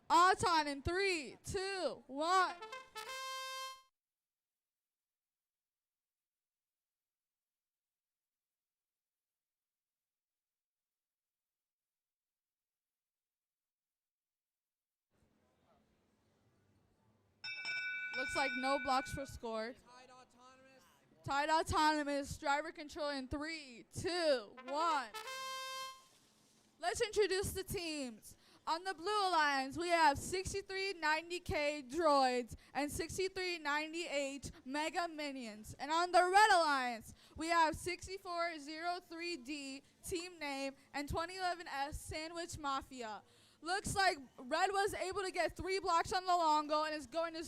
Odds on in 3, 2, 1. Looks like no blocks were scored. Tied autonomous. Driver control in 3, 2, 1. Let's introduce the teams. On the Blue Alliance, we have 6390K droids and 6398 Mega Minions. And on the Red Alliance, we have 6403D Team Name and 2011S Sandwich Mafia. Looks like Red was able to get 3 blocks on the long goal and is going to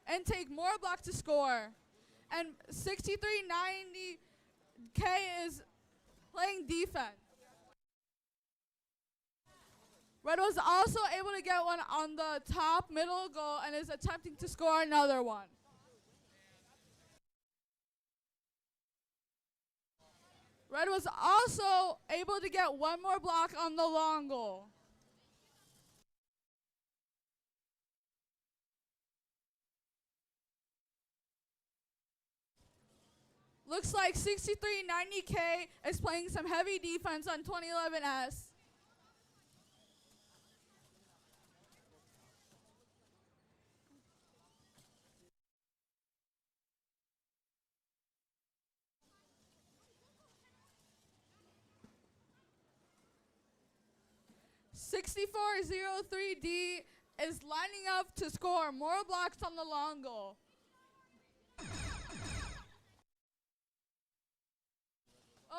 and take more blocks to score. And 6390K is playing defense. Red was also able to get one on the top middle goal and is attempting to score another one. Red was also able to get one more block on the long goal. Looks like 6390K is playing some heavy defense on 2011S. (6403D) is lining up to score more blocks on the long goal.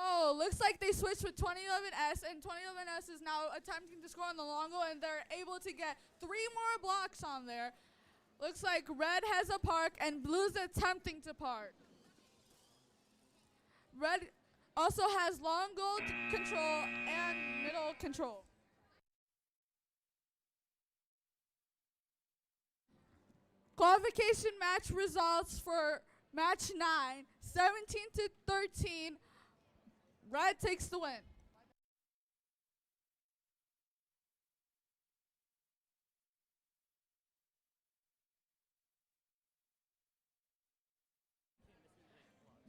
Oh, Looks like they switched with 2011S, and 2011S is now attempting to score on the long goal, and they're able to get 3 more blocks on there. Looks like red has a park, and blue's attempting to park. Red also has long goal control and middle control. Qualification match results for match 9, 17-13. Red takes the win.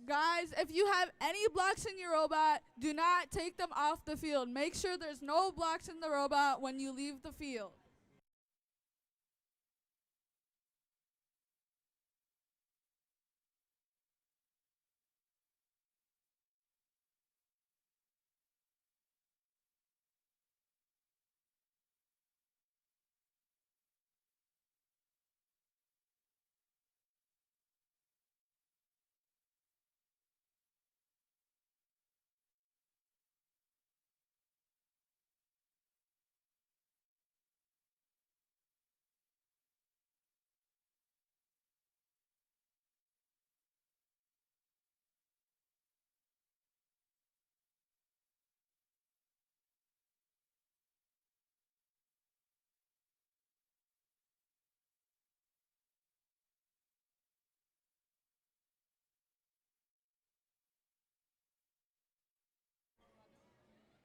Guys, if you have any blocks in your robot, do not take them off the field. Make sure there's no blocks in the robot when you leave the field.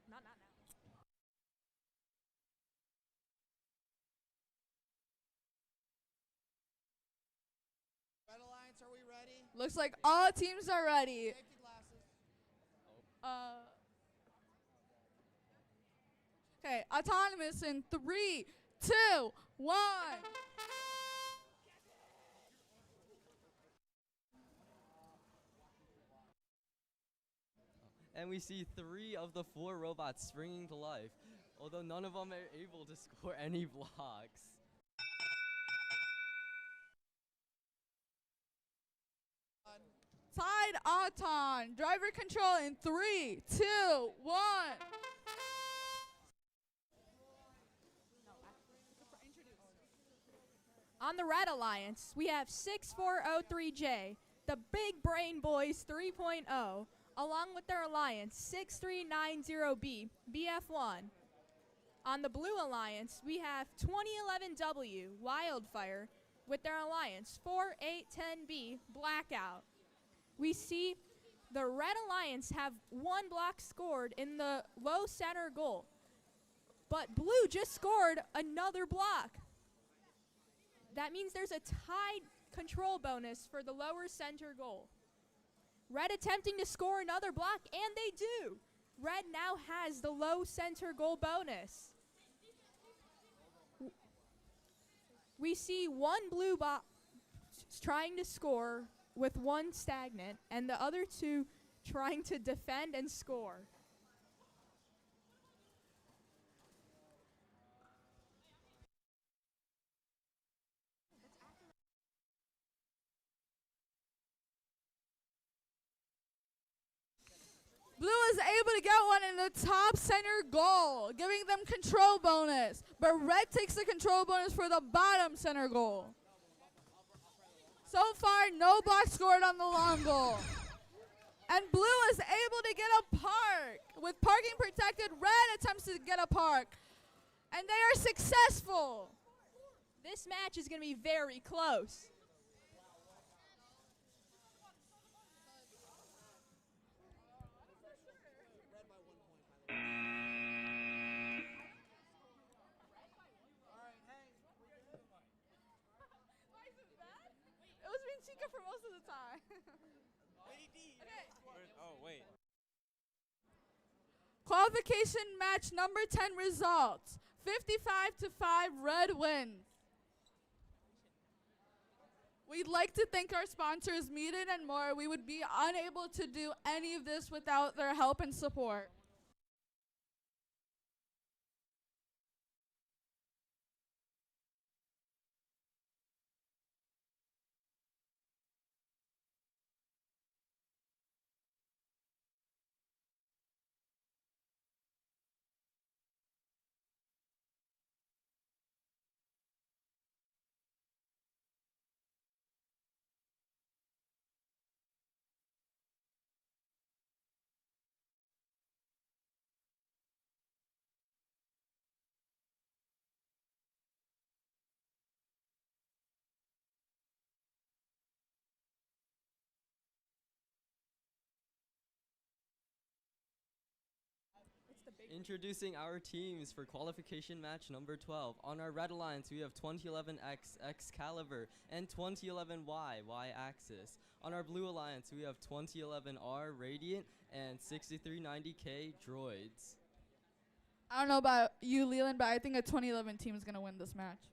Not now. Red Alliance, are we ready? Looks like all teams are ready. Safety glasses. Okay, autonomous in 3, 2, 1. And we see 3 of the 4 robots springing to life, although none of them are able to score any blocks. Side Auton, driver control in 3, 2, 1. On the Red Alliance, we have 6403J, the Big Brain Boys 3.0, along with their alliance 6390B, BF1. On the Blue Alliance, we have 2011W, Wildfire, with their alliance 4810B, Blackout. We see the Red Alliance have 1 block scored in the low center goal, but Blue just scored another block. That means there's a tied control bonus for the lower center goal. Red attempting to score another block, and they do. Red now has the low center goal bonus. We see 1 blue box trying to score with 1 stagnant, and the other 2 trying to defend and score. Blue is able to get one in the top center goal, giving them control bonus. But red takes the control bonus for the bottom center goal. So far, no block scored on the long goal. And blue is able to get a park. With parking protected, red attempts to get a park. And they are successful. This match is going to be very close. It was being Chica for most of the time. Oh, wait. Qualification match number 10 results. 55-5, red wins. We'd like to thank our sponsors, Meaden and more. We would be unable to do any of this without their help and support. Introducing our teams for qualification match number 12. On our red alliance, we have 2011X Excalibur and 2011Y Y-Axis. On our blue alliance, we have 2011R Radiant and 6390K Droids. I don't know about you, Leland, but I think a 2011 team is going to win this match.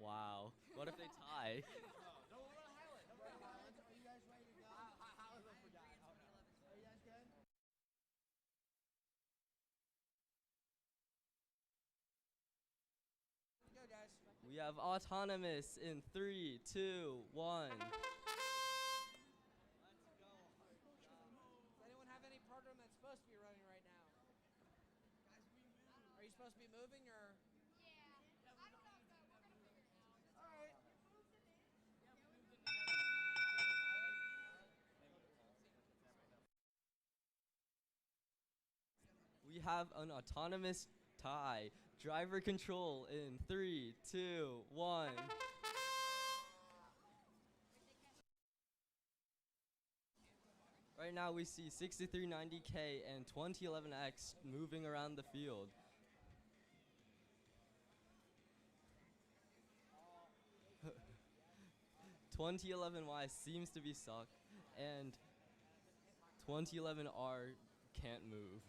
Wow. What if they tie? We have Autonomous in 3, 2, 1. Does anyone have any program that's supposed to be running right now? Are you supposed to be moving or? We have an autonomous tie. Driver control in 3, 2, 1. Right now we see 6390K and 2011X moving around the field. Oh. 2011Y seems to be stuck, and 2011R can't move.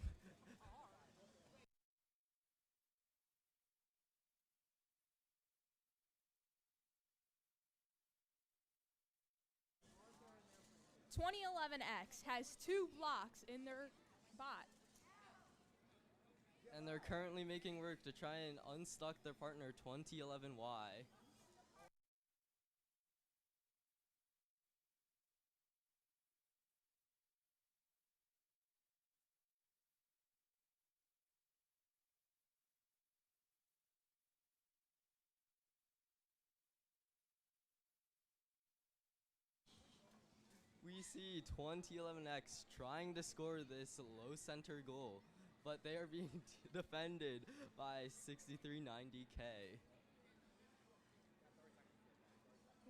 $2011X has 2 blocks in their bot. And they're currently making work to try and unstuck their partner 2011Y. We see 2011X trying to score this low center goal, but they are being defended by 6390K.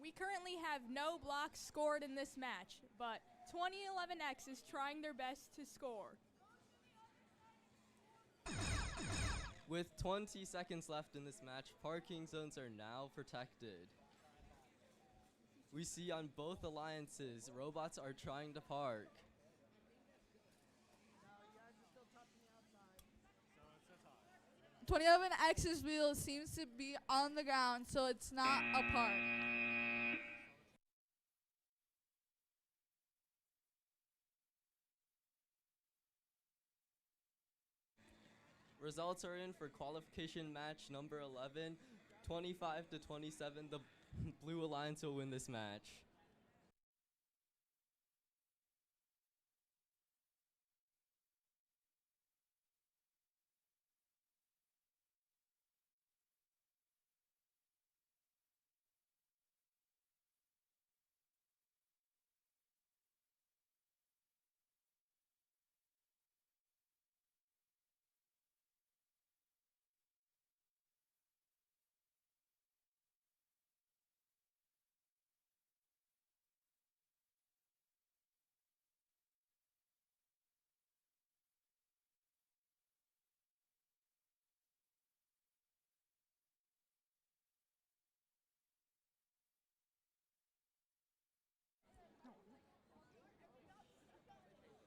We currently have no blocks scored in this match, but 2011X is trying their best to score. With 20 seconds left in this match, parking zones are now protected. We see on both alliances, robots are trying to park. 2011X's wheel seems to be on the ground, so it's not apart. Results are in for qualification match number 11. 25 to 27, the Blue Alliance will win this match.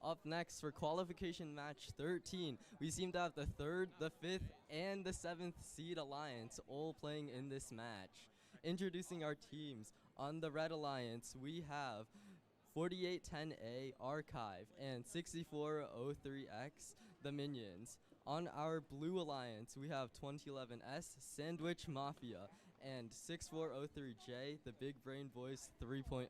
Up next for qualification match 13, we seem to have the 3rd, the 5th, and the 7th seed alliance all playing in this match. Introducing our teams, on the red alliance, we have 4810A Archive and 6403X, the Minions. On our blue alliance, we have 2011S Sandwich Mafia and 6403J, the Big Brain Boys 3.0.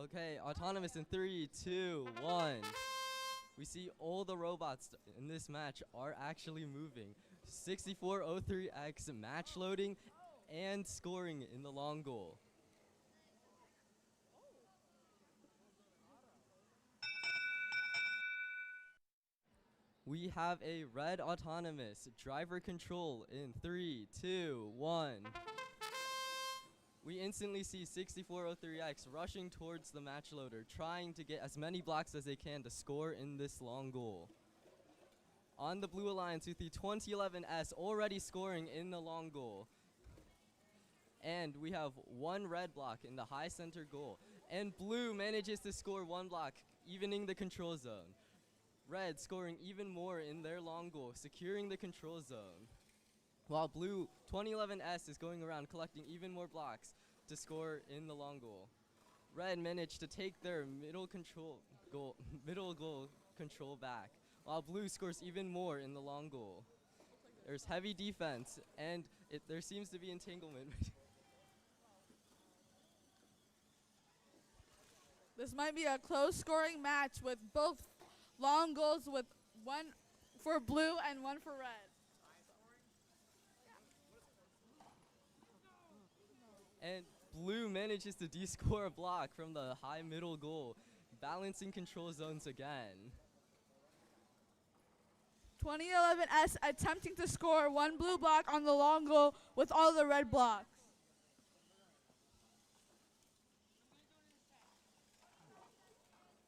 Okay, autonomous in 3, 2, 1. We see all the robots in this match are actually moving. 6403X match loading and scoring in the long goal. We have a red autonomous driver control in 3, 2, 1. We instantly see 6403X rushing towards the match loader, trying to get as many blocks as they can to score in this long goal. On the blue alliance with the 2011S already scoring in the long goal. And we have one red block in the high center goal. And blue manages to score one block, evening the control zone. Red scoring even more in their long goal, securing the control zone. While blue 2011S is going around collecting even more blocks to score in the long goal. Red managed to take their middle goal control back, while blue scores even more in the long goal. There's heavy defense, and there seems to be entanglement. This might be a close scoring match with both long goals, with one for blue and one for red. And blue manages to de-score a block from the high middle goal, balancing control zones again. 2011S attempting to score one blue block on the long goal with all the red blocks.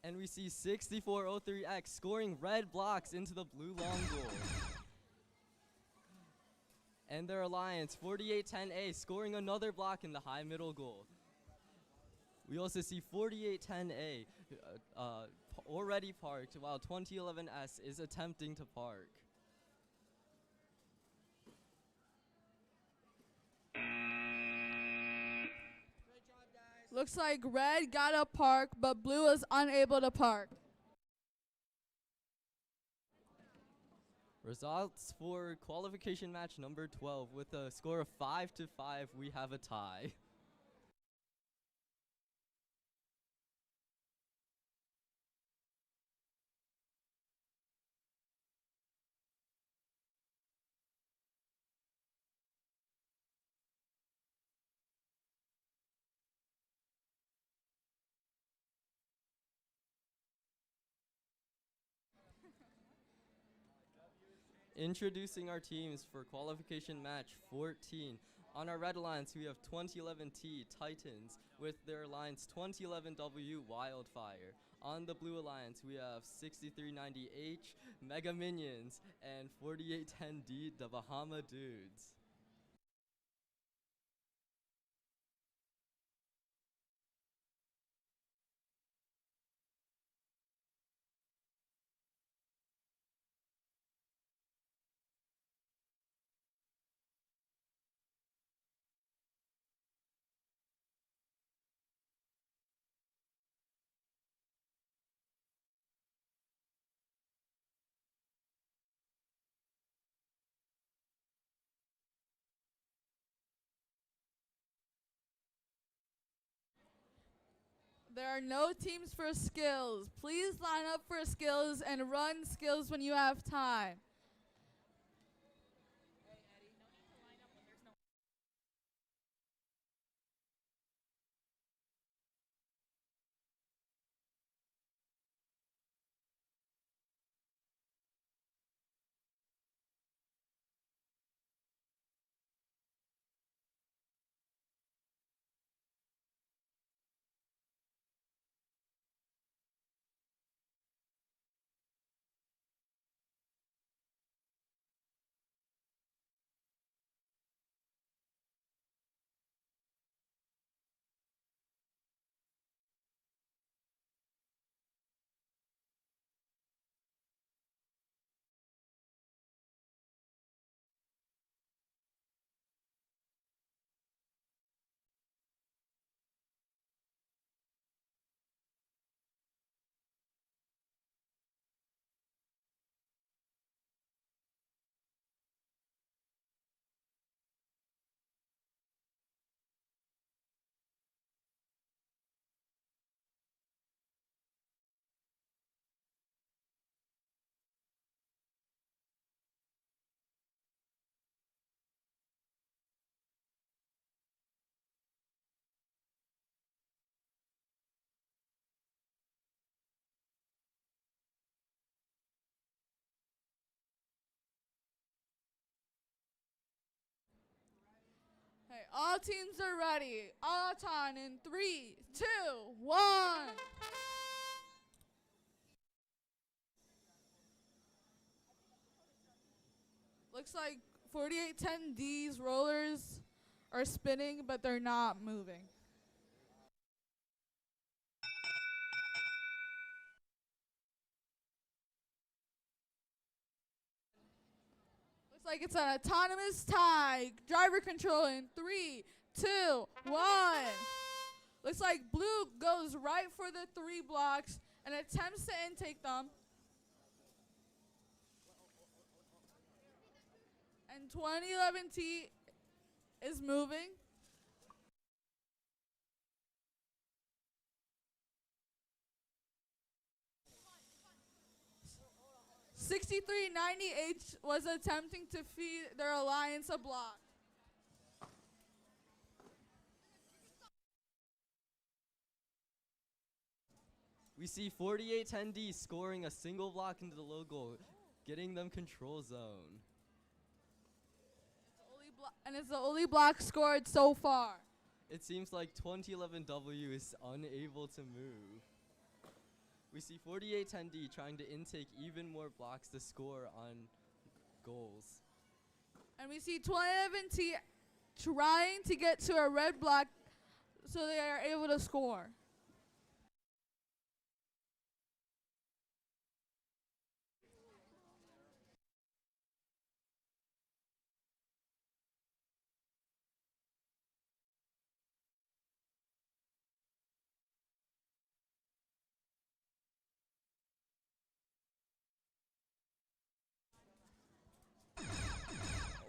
And we see 6403X scoring red blocks into the blue long goal. And their alliance, 4810A, scoring another block in the high middle goal. We also see 4810A already parked, while 2011S is attempting to park. Looks like red got a park, but blue is unable to park. Results for qualification match number 12. With a score of 5-5, we have a tie. Introducing our teams for qualification match 14. On our red alliance, we have 2011T Titans with their alliance 2011W Wildfire. On the blue alliance, we have 6390H Mega Minions and 4810D the Bahama Dudes. There are no teams for skills. Please line up for skills and run skills when you have time. All teams are ready. All time in 3, 2, 1. Looks like 4810D's rollers are spinning, but they're not moving. Looks like it's an autonomous tie. Driver control in 3, 2, 1. Looks like blue goes right for the 3 blocks and attempts to intake them. And 2011T is moving. $63.90H was attempting to feed their alliance a block. We see 4810D scoring a single block into the logo, getting them control zone. And it's the only block scored so far. It seems like 2011W is unable to move. We see 4810D trying to intake even more blocks to score on goals. And we see 2011T trying to get to a red block so they are able to score.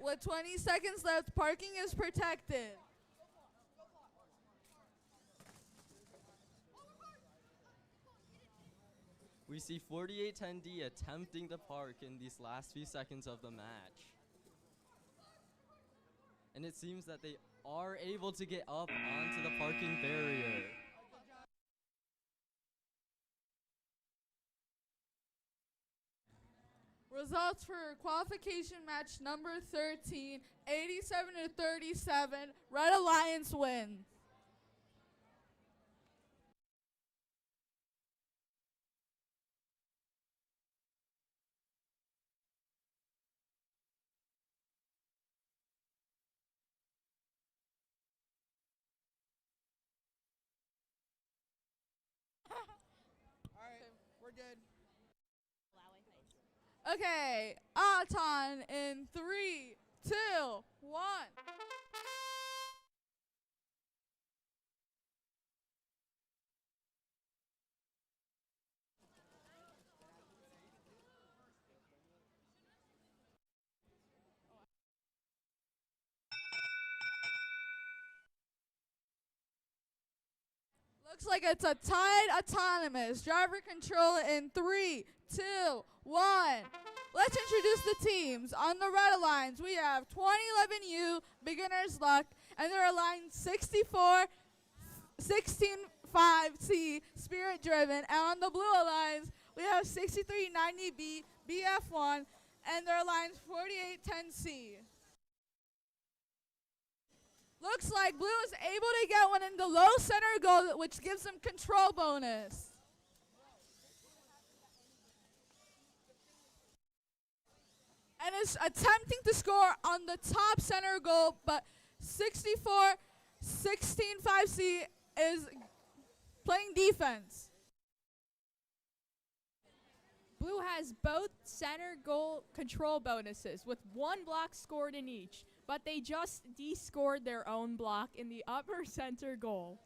With 20 seconds left, parking is protected. We see 4810D attempting to park in these last few seconds of the match. And it seems that they are able to get up onto the parking barrier. Results for qualification match number 13, 87-37, Red Alliance wins. All right, we're good. Okay, Aton in 3, 2, 1. Looks like it's a tied autonomous. Driver control in 3, 2, 1. Let's introduce the teams. On the Red Alliance, we have 2011U, Beginner's Luck, and their Alliance 64, 165C, Spirit Driven. And on the Blue Alliance, we have 6390B, BF1, and their Alliance 4810C. Looks like Blue is able to get one in the low center goal, which gives them control bonus. And is attempting to score on the top center goal, but 64, 165C is playing defense. Blue has both center goal control bonuses with 1 block scored in each, but they just de-scored their own block in the upper center goal.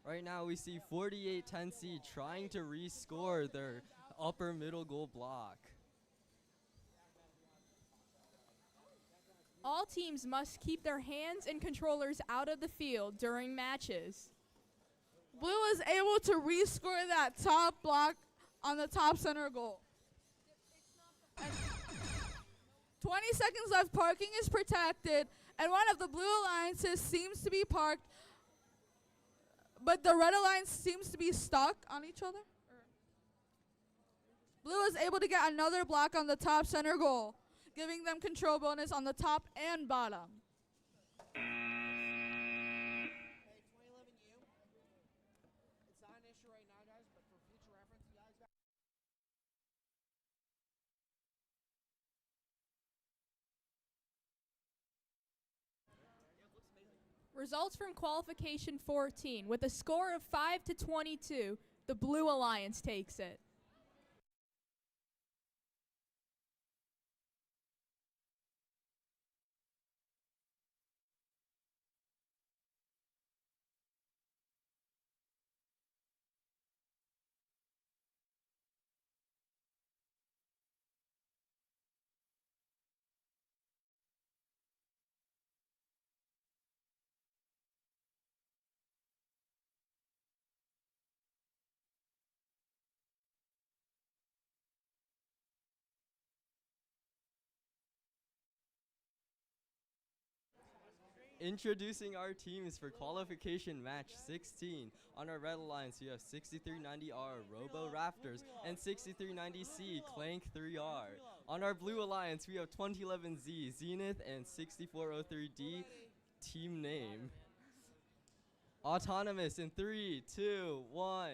Right now we see 4810C trying to rescore their upper middle goal block. All teams must keep their hands and controllers out of the field during matches. Blue is able to rescore that top block on the top center goal. And 20 seconds left, parking is protected, and one of the Blue Alliances seems to be parked but the Red Alliance seems to be stuck on each other. Blue is able to get another block on the top center goal, giving them control bonus on the top and bottom. Hey, 2011U. It's not an issue right now, guys, but for future reference, you guys got. Results from qualification 14. With a score of 5-22, the Blue Alliance takes it. Introducing our teams for qualification match 16. On our Red Alliance, we have 6390R Robo Raptors and 6390C Clank 3R. On our Blue Alliance, we have 2011Z Zenith and 6403D team name. Autonomous in 3, 2, 1.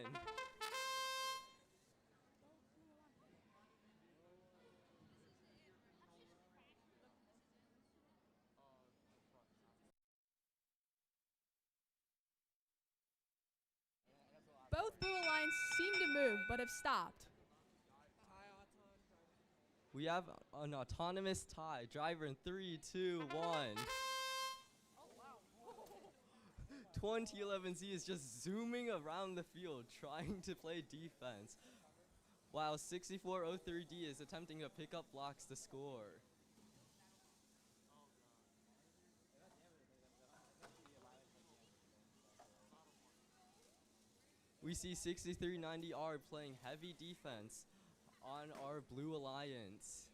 Both Blue Alliance seem to move, but have stopped. We have an autonomous tie driver in 3, 2, 1. 2011Z is just zooming around the field trying to play defense, while 6403D is attempting to pick up blocks to score. We see 6390R playing heavy defense on our Blue Alliance.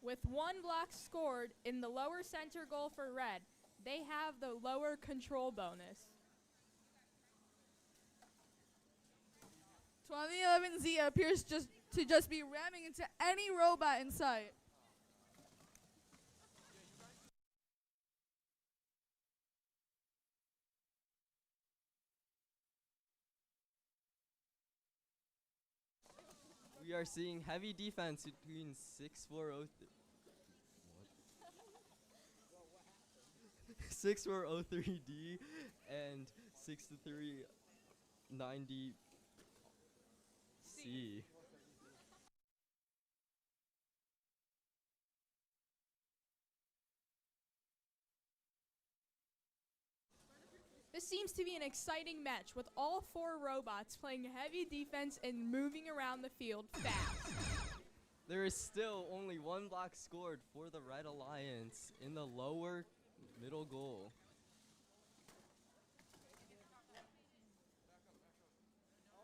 With one block scored in the lower center goal for Red, they have the lower control bonus. 2011Z appears to just be ramming into any robot in sight. We are seeing heavy defense between 6403D and 6390C. This seems to be an exciting match with all four robots playing heavy defense and moving around the field fast. There is still only one block scored for the Red Alliance in the lower middle goal.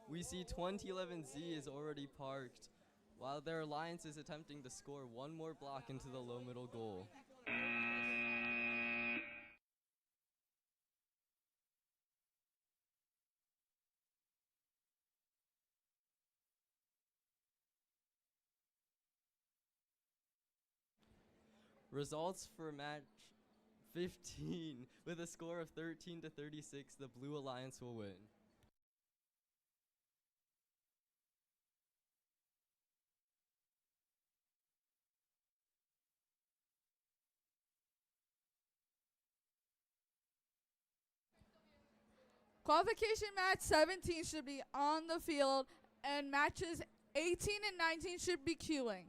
We see 2011Z is already parked, while their alliance is attempting to score one more block into the low middle goal. Results for match 15. With a score of 13-36, the Blue Alliance will win. Qualification match 17 should be on the field, and matches 18 and 19 should be queuing.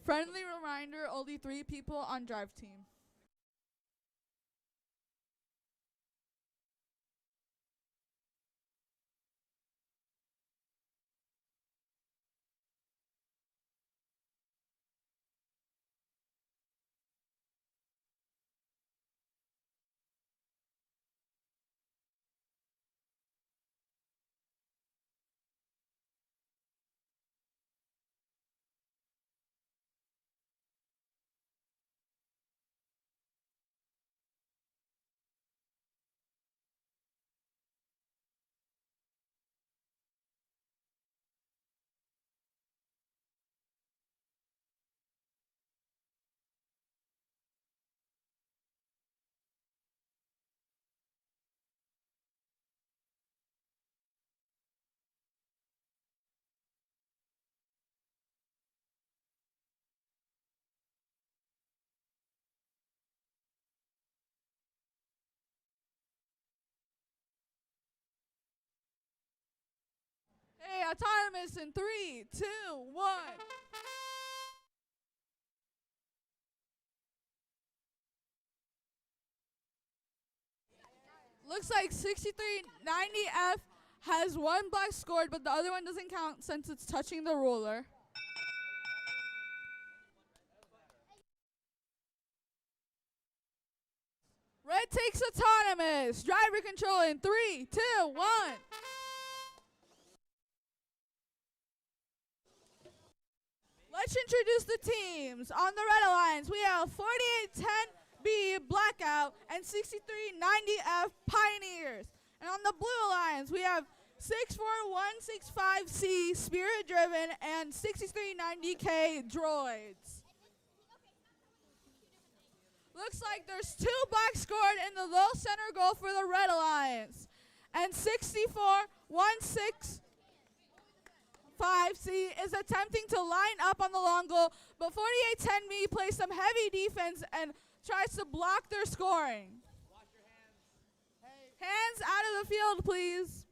Friendly reminder, only 3 people on drive team. autonomous in 3, 2, 1. Looks like 6390F has 1 block scored, but the other one doesn't count since it's touching the ruler. Red takes autonomous. Driver control in 3, 2, 1. Let's introduce the teams. On the Red Alliance, we have 4810B Blackout and 6390F Pioneers. And on the Blue Alliance, we have 64165C Spirit Driven and 6390K Droids. Looks like there's 2 blocks scored in the low center goal for the Red Alliance. And 641665C is attempting to line up on the long goal, but 4810B plays some heavy defense and tries to block their scoring. Hands out of the field, please.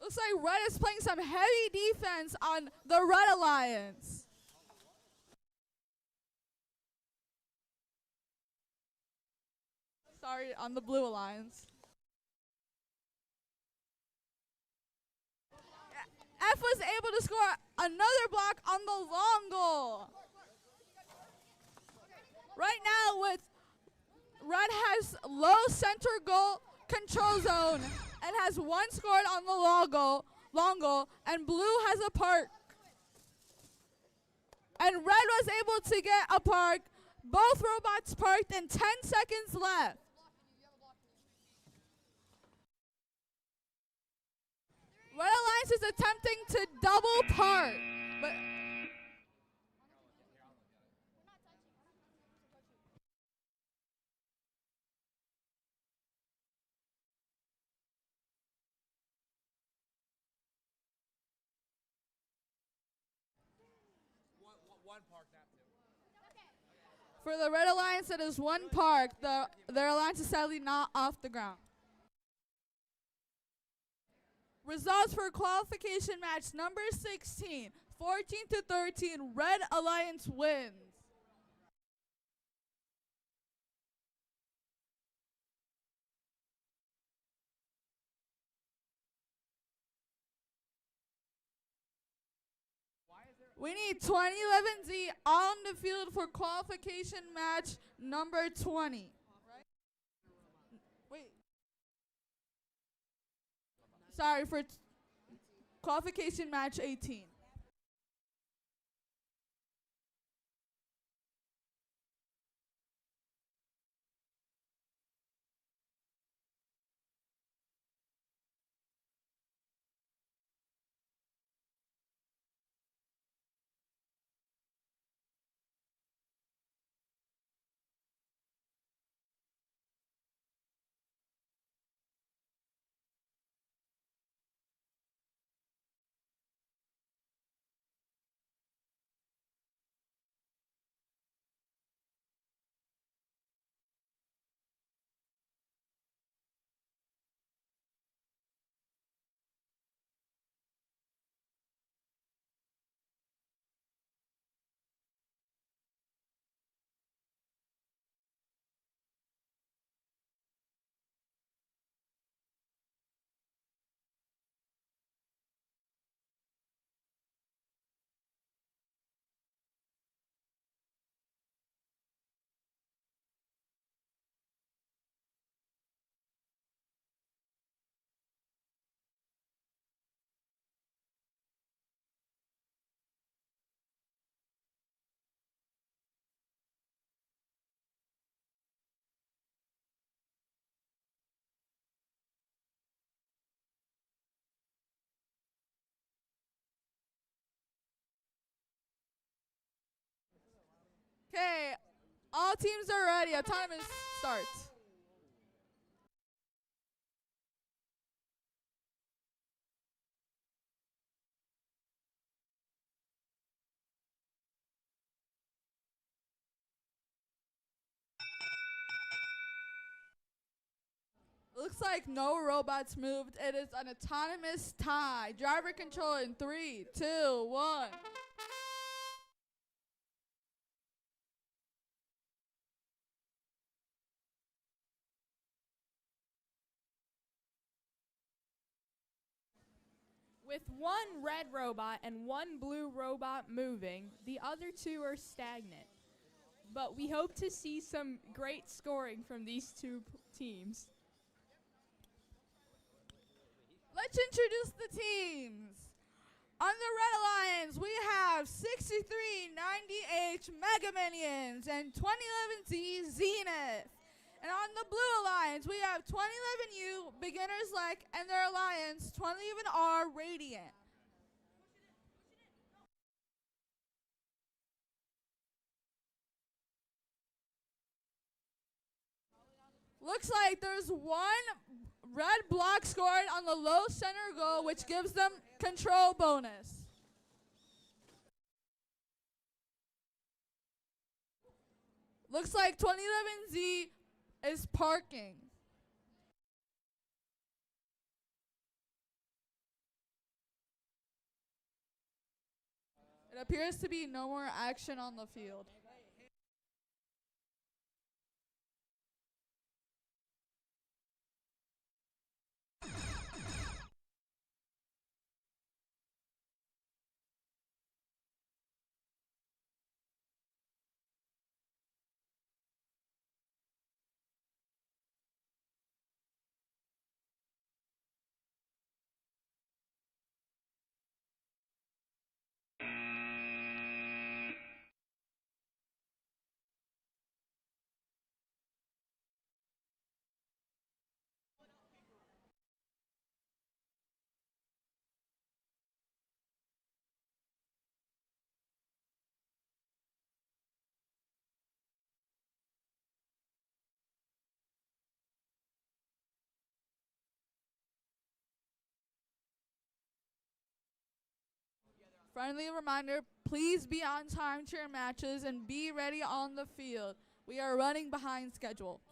Looks like Red is playing some heavy defense on the Red Alliance. Sorry, on the Blue Alliance. F was able to score another block on the long goal. Right now with Red has low center goal control zone and has 1 scored on the long goal, and Blue has a park. And Red was able to get a park. Both robots parked in 10 seconds left. Red Alliance is attempting to double park, but One park, not 2. for the Red Alliance, it is 1 park. Their alliance is sadly not off the ground. Results for qualification match number 16, 14-13, Red Alliance wins. We need 2011Z on the field for qualification match number 20. Wait. Sorry, for qualification match 18. Okay, all teams are ready. Autonomous starts. Looks like no robots moved. It is an autonomous tie. Driver control in 3, 2, 1. With one red robot and one blue robot moving, the other two are stagnant. But we hope to see some great scoring from these two teams. Let's introduce the teams. On the Red Alliance, we have 6390H Mega Minions and 2011Z Zenith. And on the Blue Alliance, we have 2011U Beginner's Lek and their Alliance 2011R Radiant. Looks like there's one red block scored on the low center goal, which gives them control bonus. Looks like 2011Z is parking. It appears to be no more action on the field. Friendly reminder, please be on time to your matches and be ready on the field. We are running behind schedule.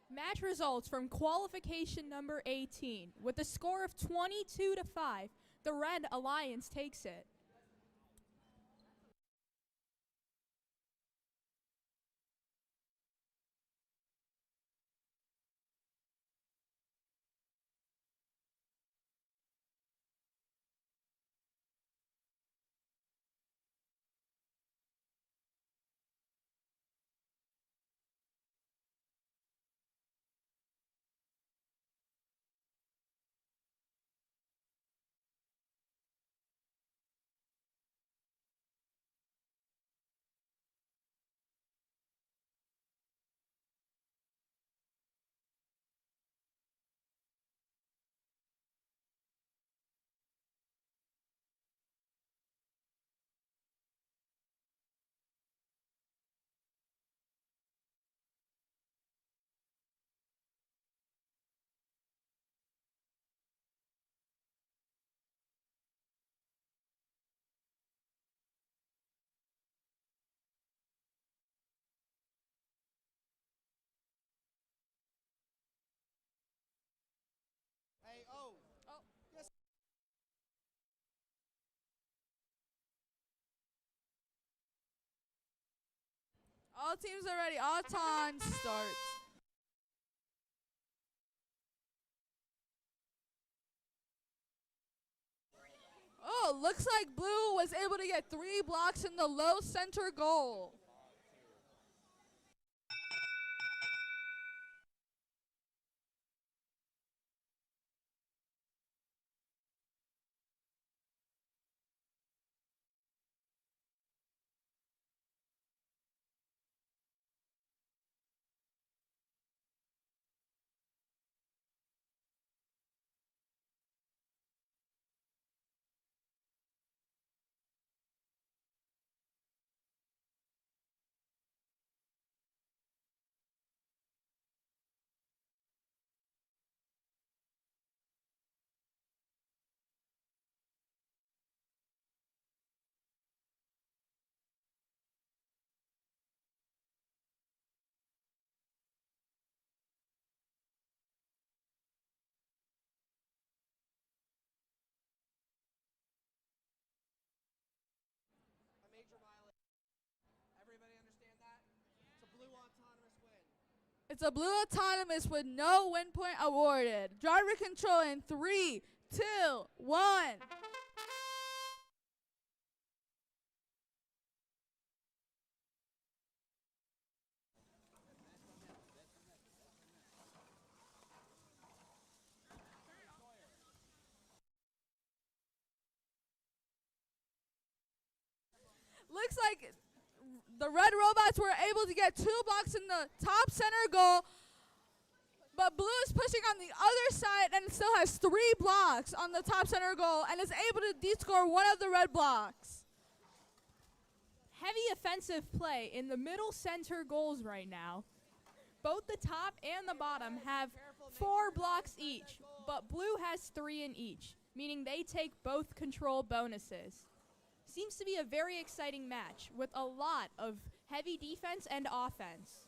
Match results from qualification number 18. With a score of 22-5, the Red Alliance takes it. Hey, oh. Yes. All teams are ready. Auton starts. Oh, looks like Blue was able to get 3 blocks in the low center goal. It's a blue autonomous with no win point awarded. Driver control in 3, 2, 1. Looks like the red robots were able to get 2 blocks in the top center goal, but blue is pushing on the other side and still has 3 blocks on the top center goal and is able to de-score one of the red blocks. Heavy offensive play in the middle center goals right now. Both the top and the bottom have 4 blocks each, but blue has 3 in each, meaning they take both control bonuses. Seems to be a very exciting match with a lot of heavy defense and offense.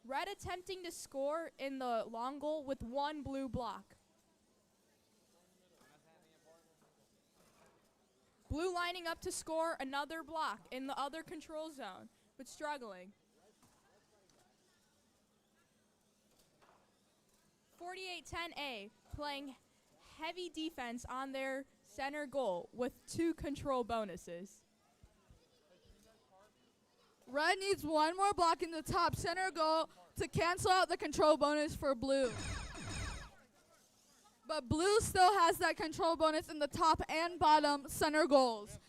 Red attempting to score in the long goal with 1 blue block. Blue lining up to score another block in the other control zone, but struggling. 48-10A playing heavy defense on their center goal with 2 control bonuses. Red needs 1 more block in the top center goal to cancel out the control bonus for blue. But blue still has that control bonus in the top and bottom center goals.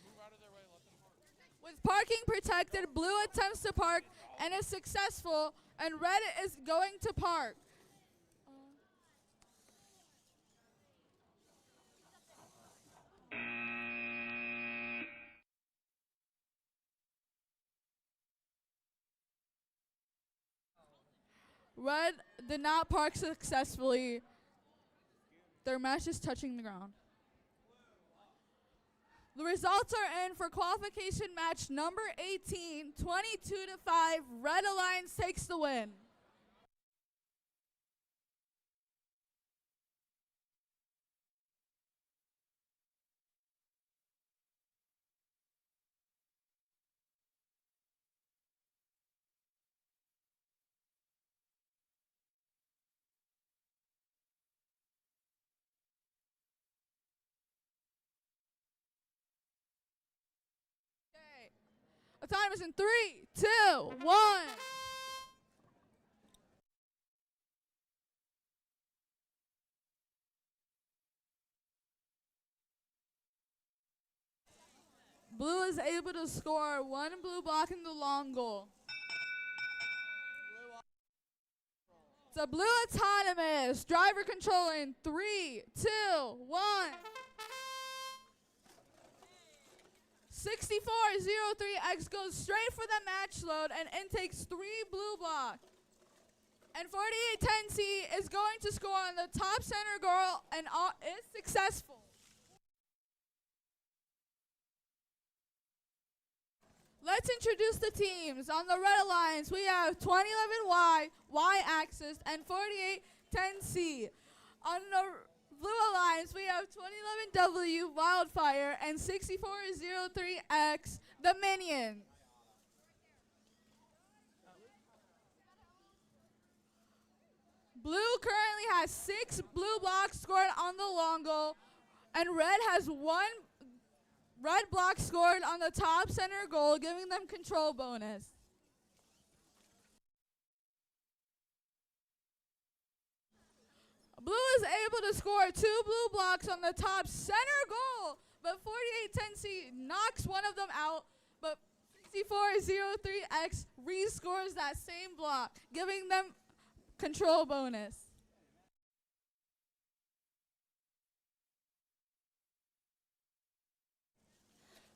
With parking protected, blue attempts to park and is successful, and red is going to park. Red did not park successfully. Their match is touching the ground. The results are in for qualification match number 18, 22-5. Red Alliance takes the win. A time is in 3, 2, 1. Blue is able to score 1 blue block in the long goal. It's a blue autonomous. Driver control in 3, 2, 1. 6403X goes straight for the match load and intakes 3 blue blocks. And 4810C is going to score on the top center goal and is successful. Let's introduce the teams. On the Red Alliance, we have 2011Y, Y-axis, and 4810C. On the Blue Alliance, we have 2011W, Wildfire, and 6403X, the Minion. Blue currently has 6 blue blocks scored on the long goal, and red has 1 red block scored on the top center goal, giving them control bonus. Blue is able to score 2 blue blocks on the top center goal, but 4810C knocks one of them out, but 6403X rescores that same block, giving them control bonus.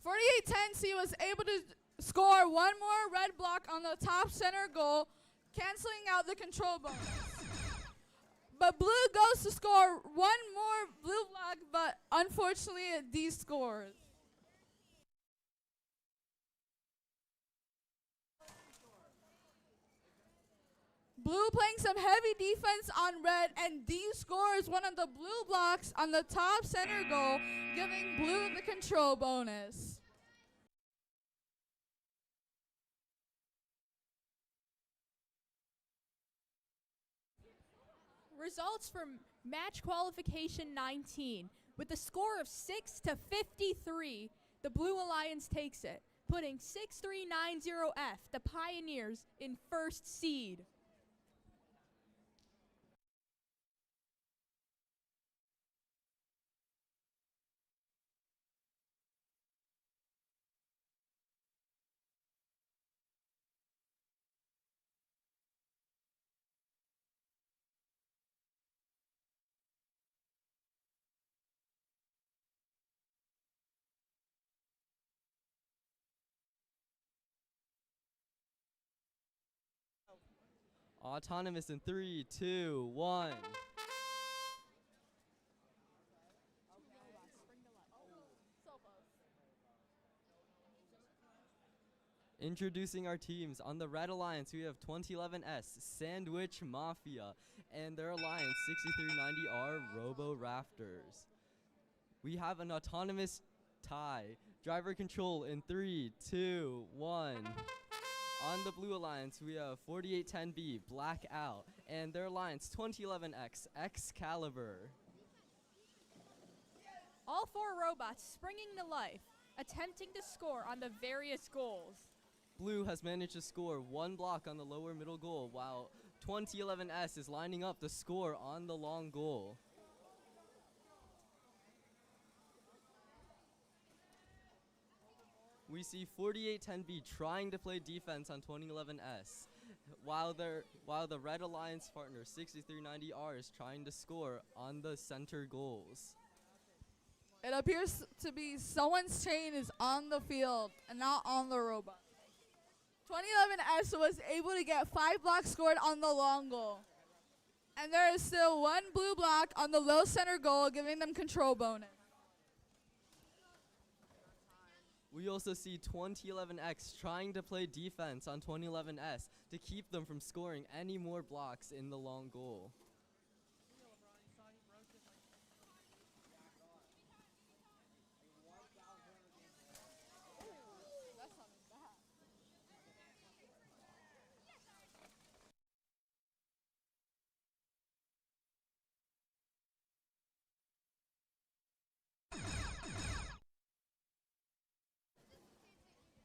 .4810C was able to score 1 more red block on the top center goal, canceling out the control bonus. But blue goes to score 1 more blue block, but unfortunately it de-scores. Blue playing some heavy defense on red and de-scores one of the blue blocks on the top center goal, giving blue the control bonus. Results from match qualification 19. With a score of 6-53, the Blue Alliance takes it, putting 6390F, the Pioneers, in first seed. Autonomous in 3, 2, 1. Introducing our teams. On the Red Alliance, we have 2011S Sandwich Mafia and their alliance 6390R Robo Rafters. We have an autonomous tie. Driver control in 3, 2, 1. On the Blue Alliance, we have 4810B Blackout and their alliance 2011X Excalibur. All four robots springing to life, attempting to score on the various goals. Blue has managed to score 1 block on the lower middle goal, while 2011S is lining up to score on the long goal. We see 4810B trying to play defense on 2011S, while the Red Alliance partner 6390R is trying to score on the center goals. It appears to be someone's chain is on the field and not on the robot. 2011S was able to get 5 blocks scored on the long goal. And there is still 1 blue block on the low center goal, giving them control bonus. We also see 2011X trying to play defense on 2011S to keep them from scoring any more blocks in the long goal.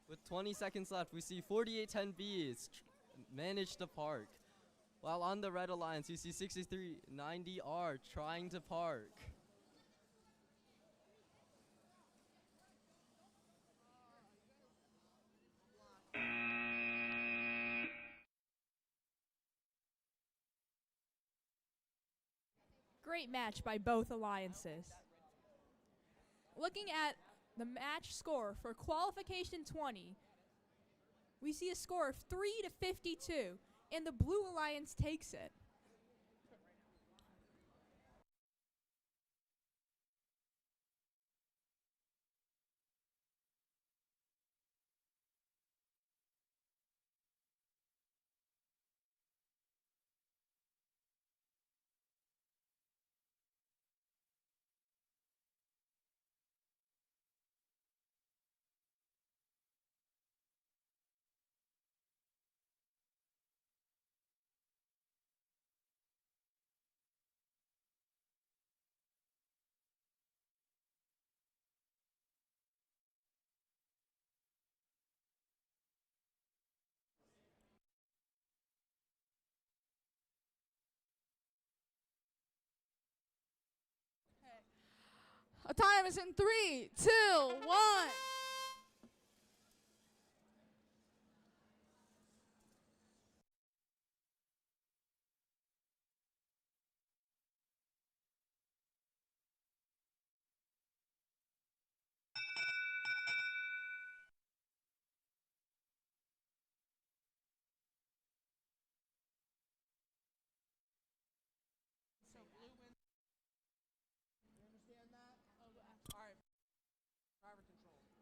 With 20 seconds left, we see 4810B's managed to park. While on the Red Alliance, you see 6390R trying to park. Great match by both alliances. Looking at the match score for qualification 20, we see a score of 3-52, and the Blue Alliance takes it. Autonomous in 3, 2, 1.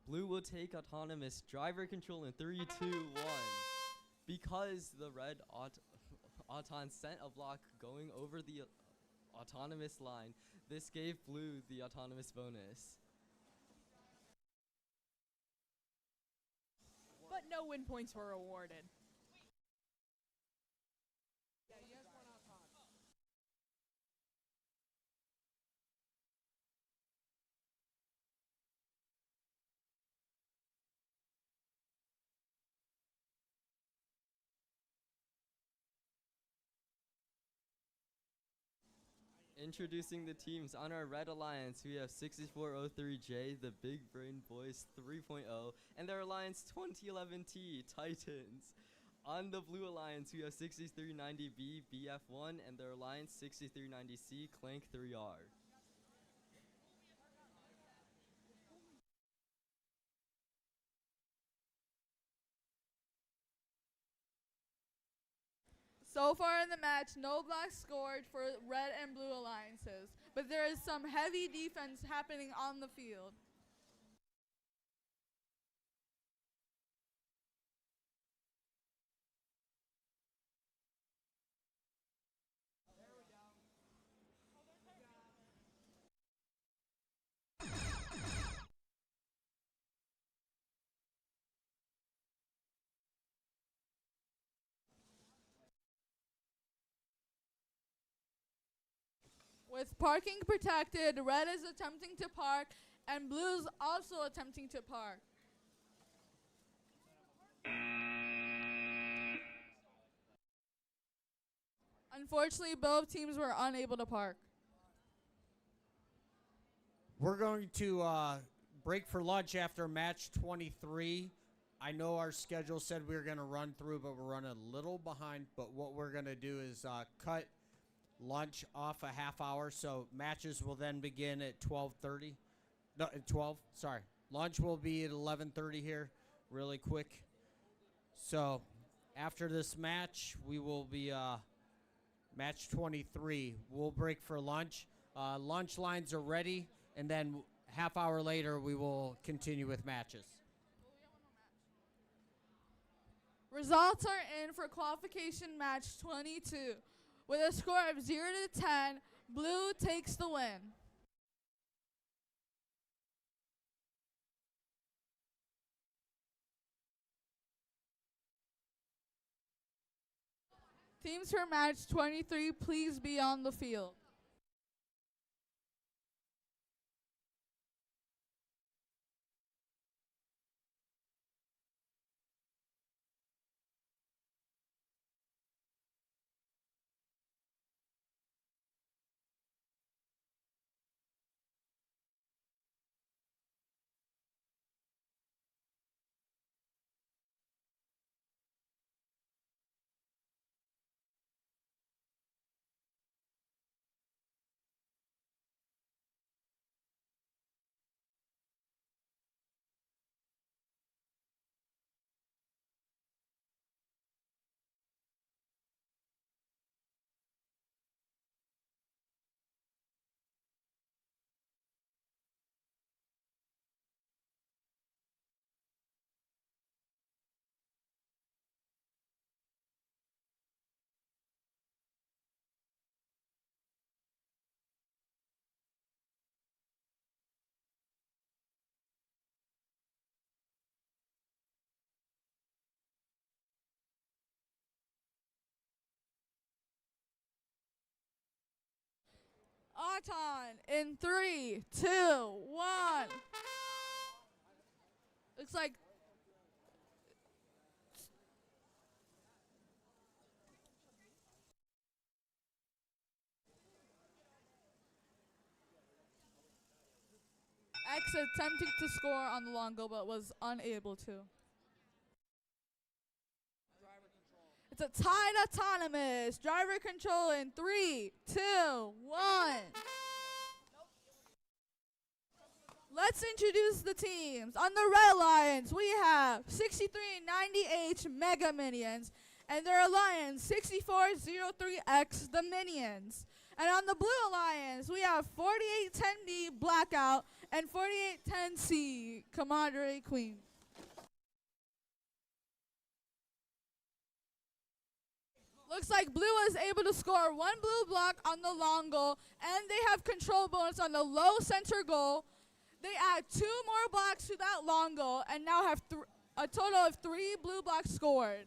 Blue will take autonomous driver control in 3, 2, 1. Because the red Auton sent a block going over the autonomous line, this gave Blue the autonomous bonus. But no win points were awarded. Introducing the teams on our Red Alliance, we have 6403J, the Big Brain Boys 3.0, and their Alliance 2011T, Titans. On the Blue Alliance, we have 6390B, BF1, and their Alliance 6390C, Clank 3R. So far in the match, no blocks scored for red and blue alliances, but there is some heavy defense happening on the field. With parking protected, red is attempting to park, and blue is also attempting to park. Unfortunately, both teams were unable to park. We're going to break for lunch after match 23. I know our schedule said we were going to run through, but we're running a little behind. But what we're going to do is cut lunch off a half hour, so matches will then begin at 12:30. No, at 12. Sorry, lunch will be at 11:30 here, really quick. So after this match, we will be match 23. We'll break for lunch. Lunch lines are ready, and then half hour later, we will continue with matches. Results are in for qualification match 22. With a score of 0 to 10, blue takes the win. Teams for match 23, please be on the field. Auton in 3, 2, 1. Looks like X attempting to score on the long goal but was unable to. It's a tied autonomous. Driver control in 3, 2, 1. Let's introduce the teams. On the Red Alliance, we have 6390H Mega Minions and their Alliance 6403X the Minions. And on the Blue Alliance, we have 4810B Blackout and 4810C Commander Queen. Looks like blue is able to score 1 blue block on the long goal, and they have control bonus on the low center goal. They add 2 more blocks to that long goal and now have a total of 3 blue blocks scored.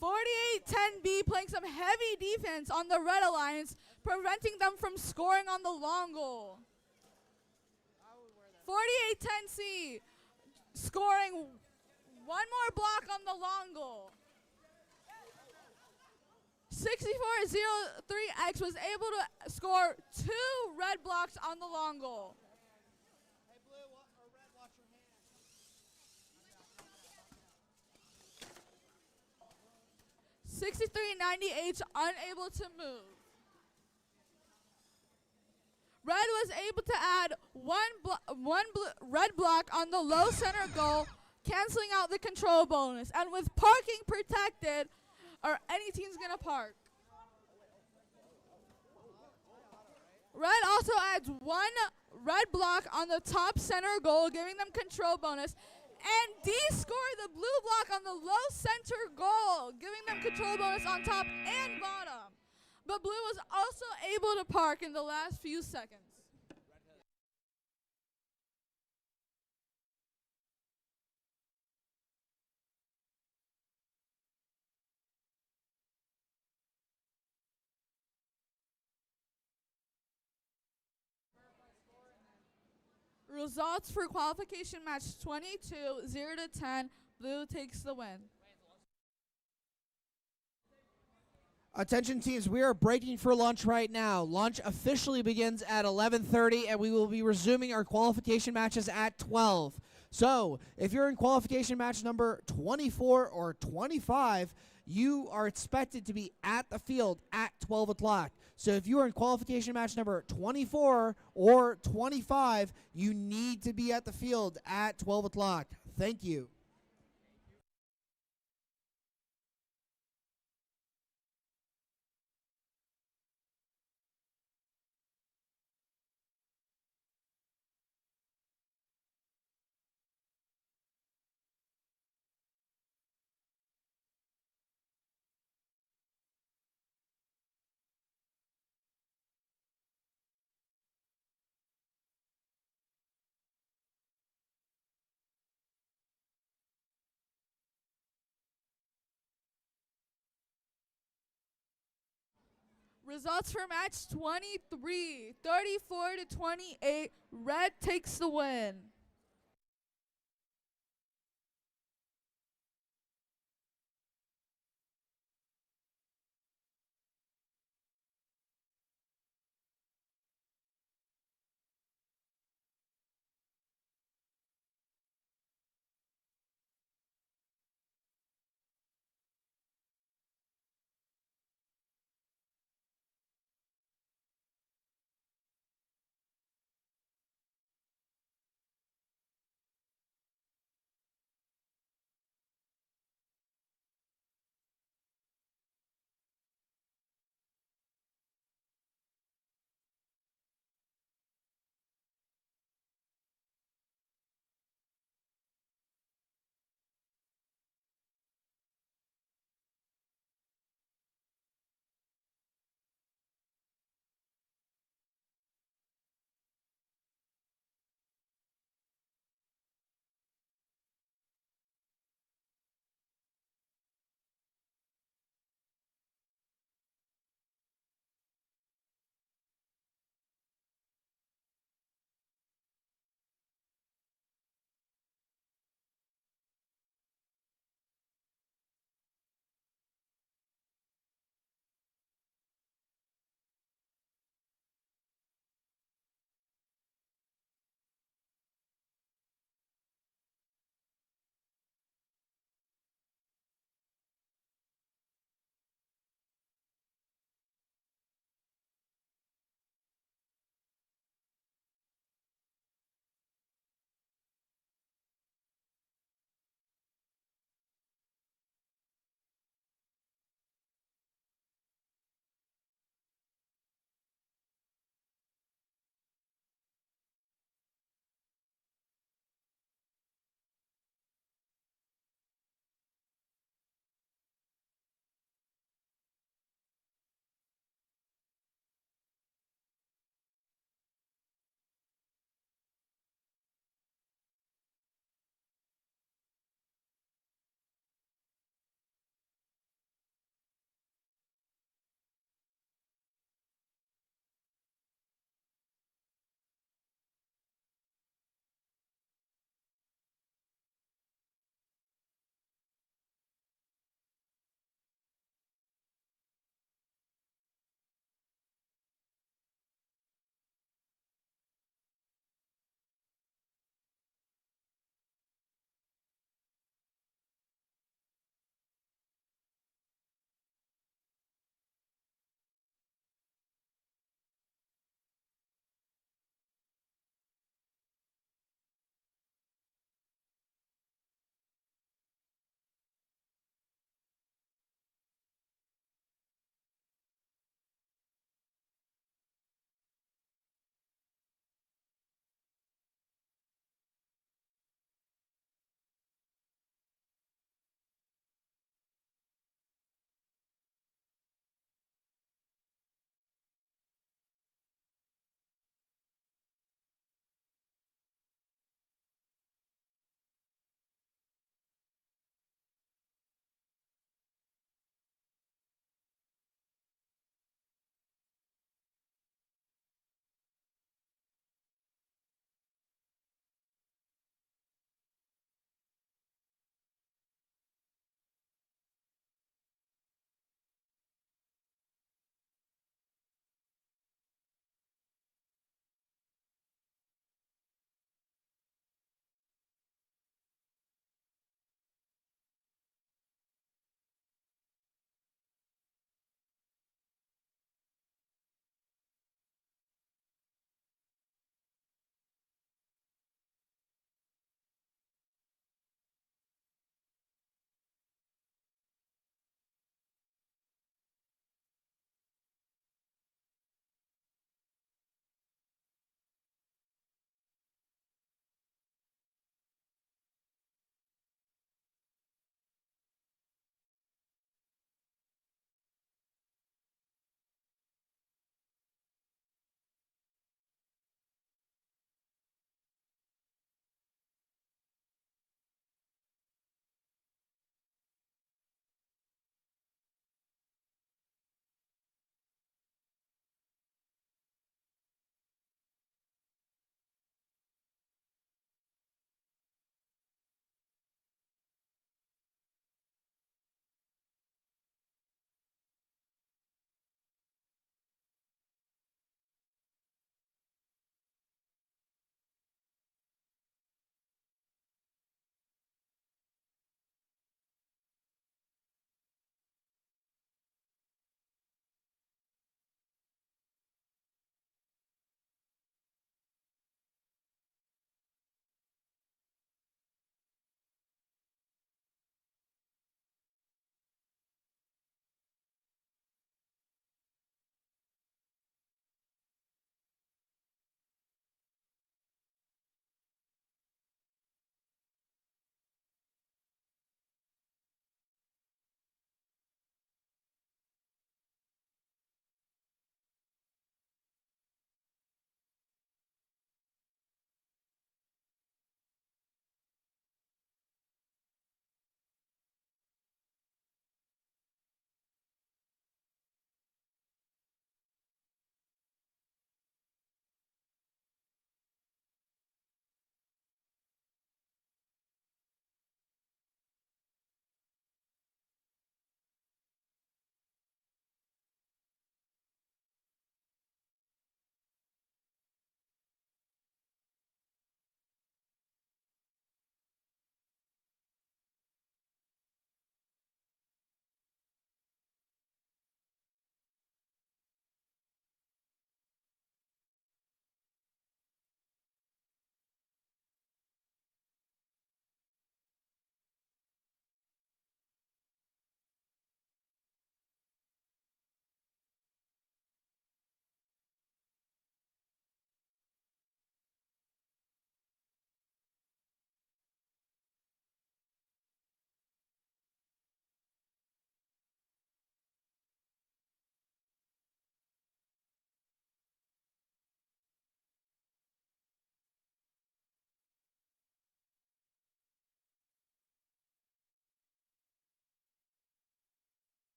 .4810B playing some heavy defense on the Red Alliance, preventing them from scoring on the long goal. 4810C scoring 1 more block on the long goal. 6403X was able to score 2 red blocks on the long goal. Hey, blue or red, watch your hand. 6398 unable to move. Red was able to add one red block on the low center goal, canceling out the control bonus. And with parking protected, or any team's gonna park. Red also adds 1 red block on the top center goal, giving them control bonus. And D scored the blue block on the low center goal, giving them control bonus on top and bottom. But blue was also able to park in the last few seconds. Results for qualification match 22, 0-10. Blue takes the win. Attention teams, we are breaking for lunch right now. Lunch officially begins at 11:30, and we will be resuming our qualification matches at 12. So, if you're in qualification match number 24 or 25, you are expected to be at the field at 12 o'clock. So if you are in qualification match number 24 or 25, you need to be at the field at 12 o'clock. Thank you. Results for match 23, 34-28. Red takes the win.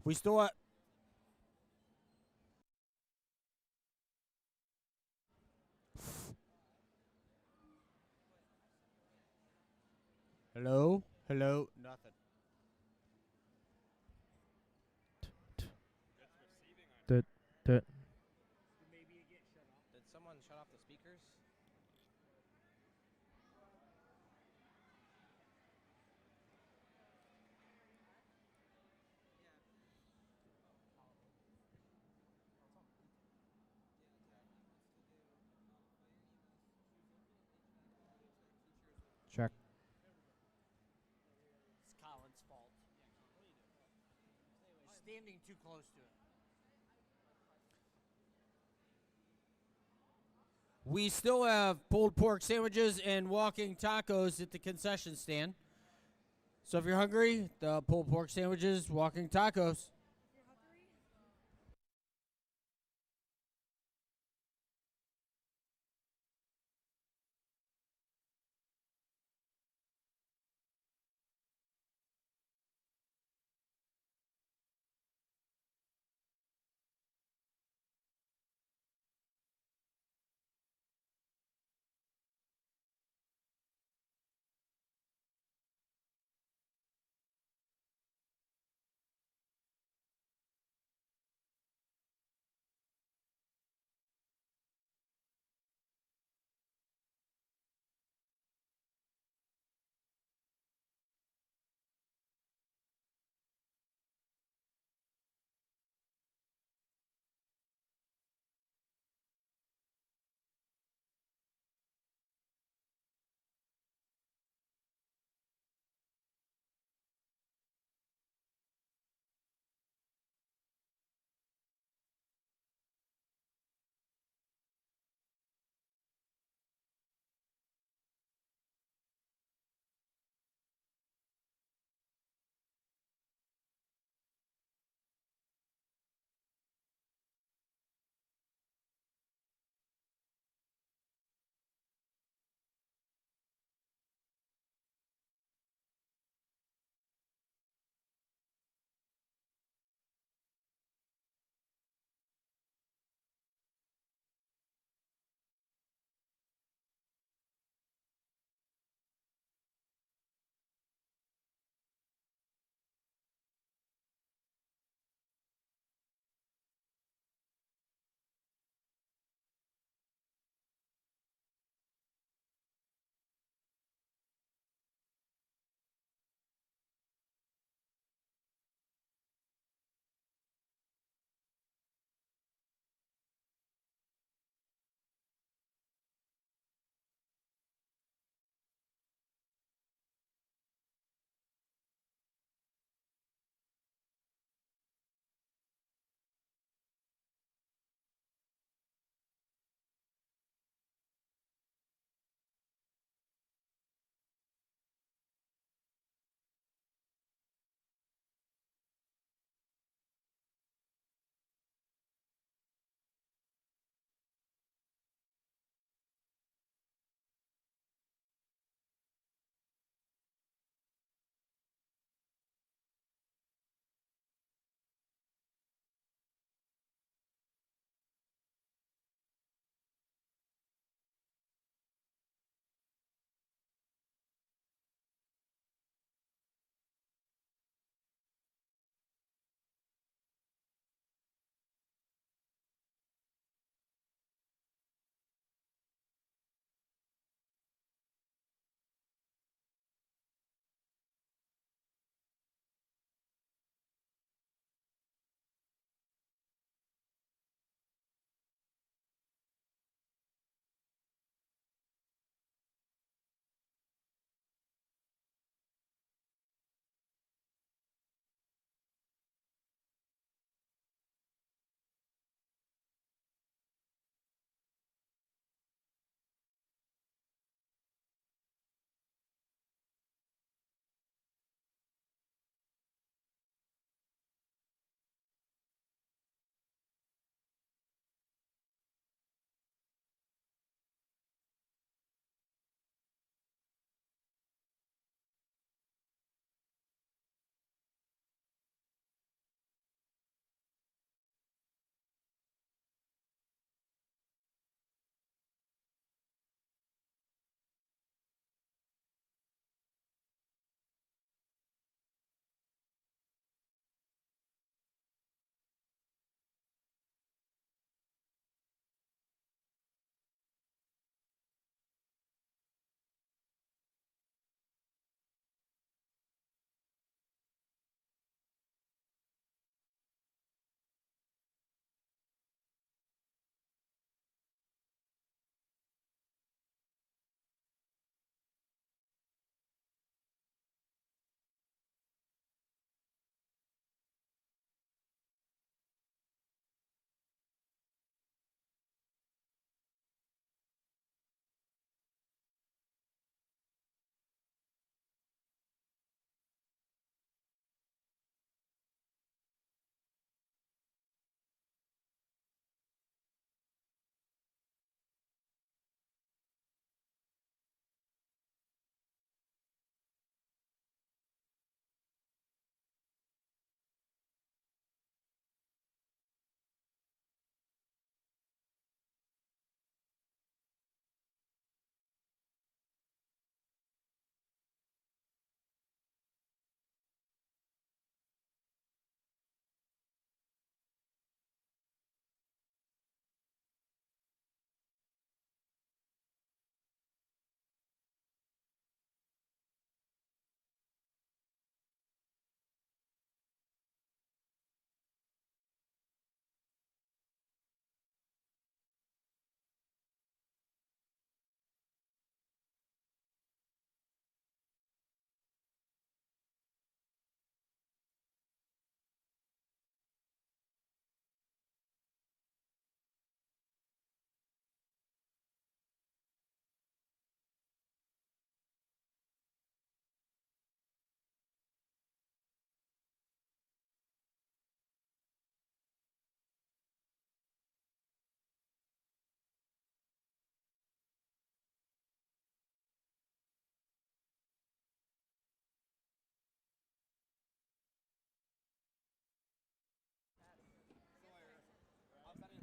We still have. Hello? Hello? Nothing. Did Did someone shut off the speakers? check. It's Colin's fault. You're standing too close to it. We still have pulled pork sandwiches and walking tacos at the concession stand. So if you're hungry, the pulled pork sandwiches, walking tacos.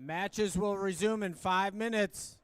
Matches will resume in 5 minutes.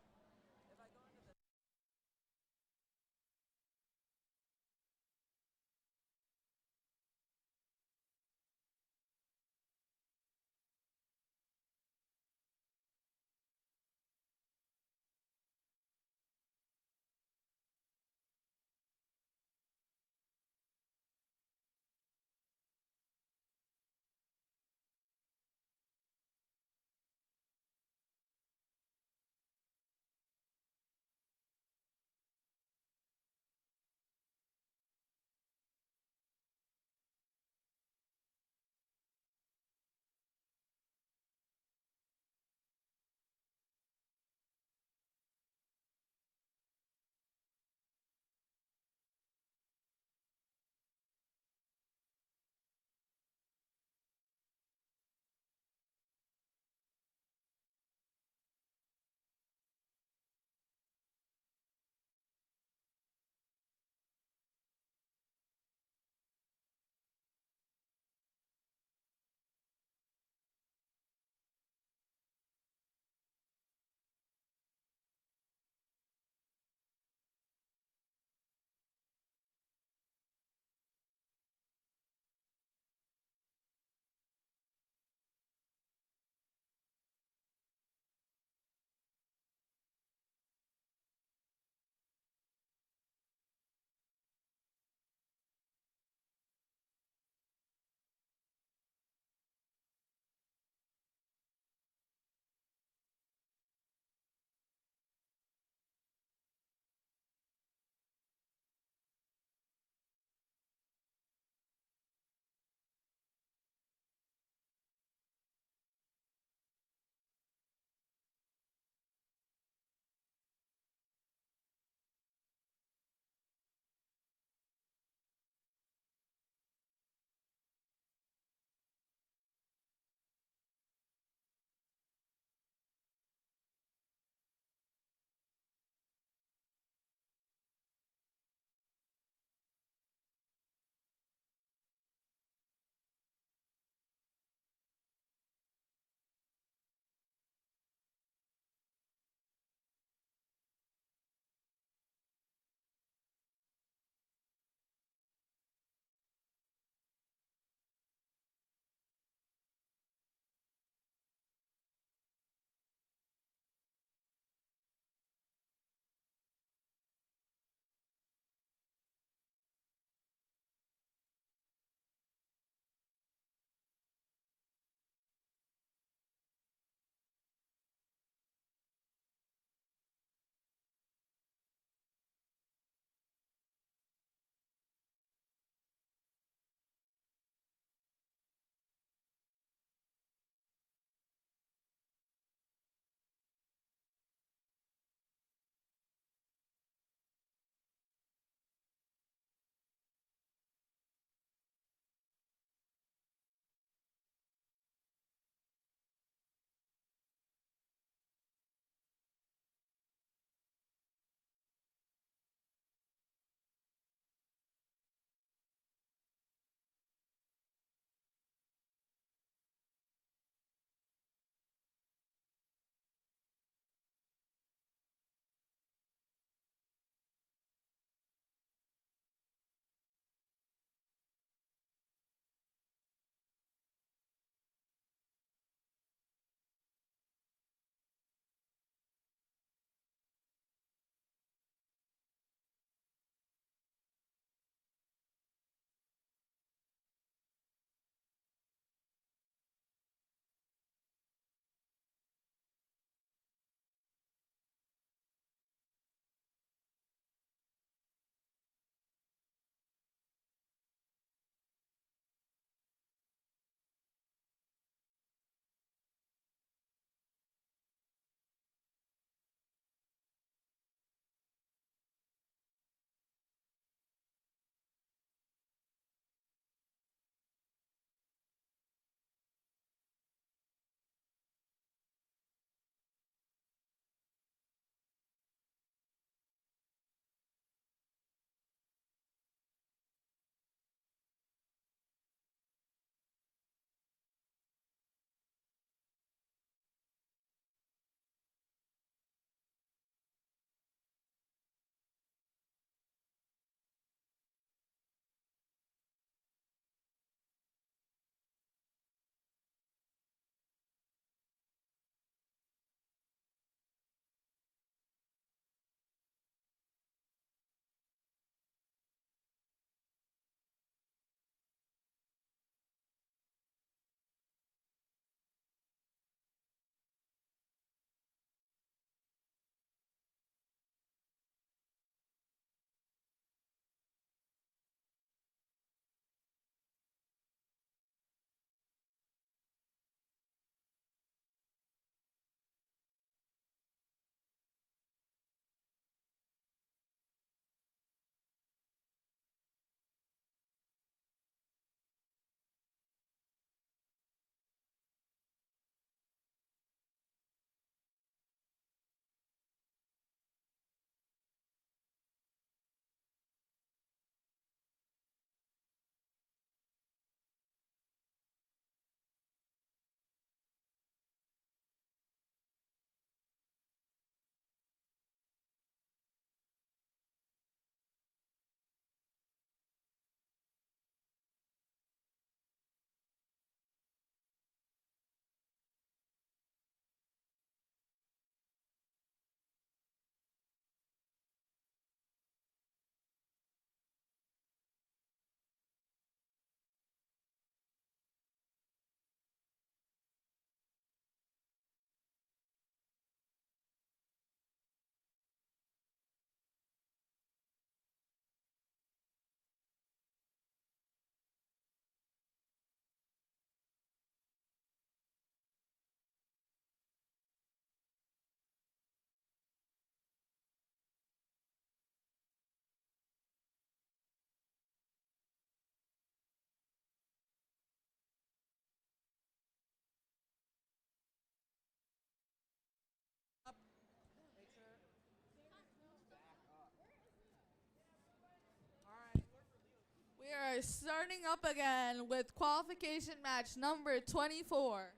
are starting up again with qualification match number 24.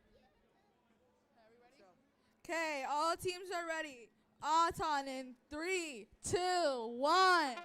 Okay, all teams are ready. Auton in 3, 2, 1.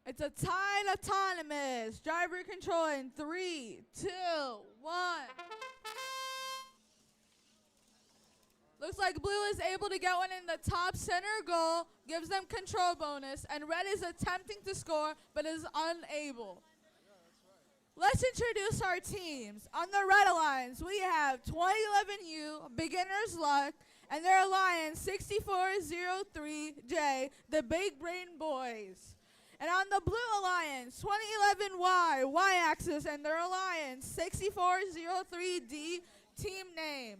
It's a tied autonomous. Driver control in 3, 2, 1. Looks like blue is able to get one in the top center goal, gives them control bonus, and red is attempting to score but is unable. Let's introduce our teams. On the red alliance, we have 2011U, Beginner's Luck, and their alliance 6403J, the Big Brain Boys. And on the blue alliance, 2011Y, Y-Axis, and their alliance 6403D, team name.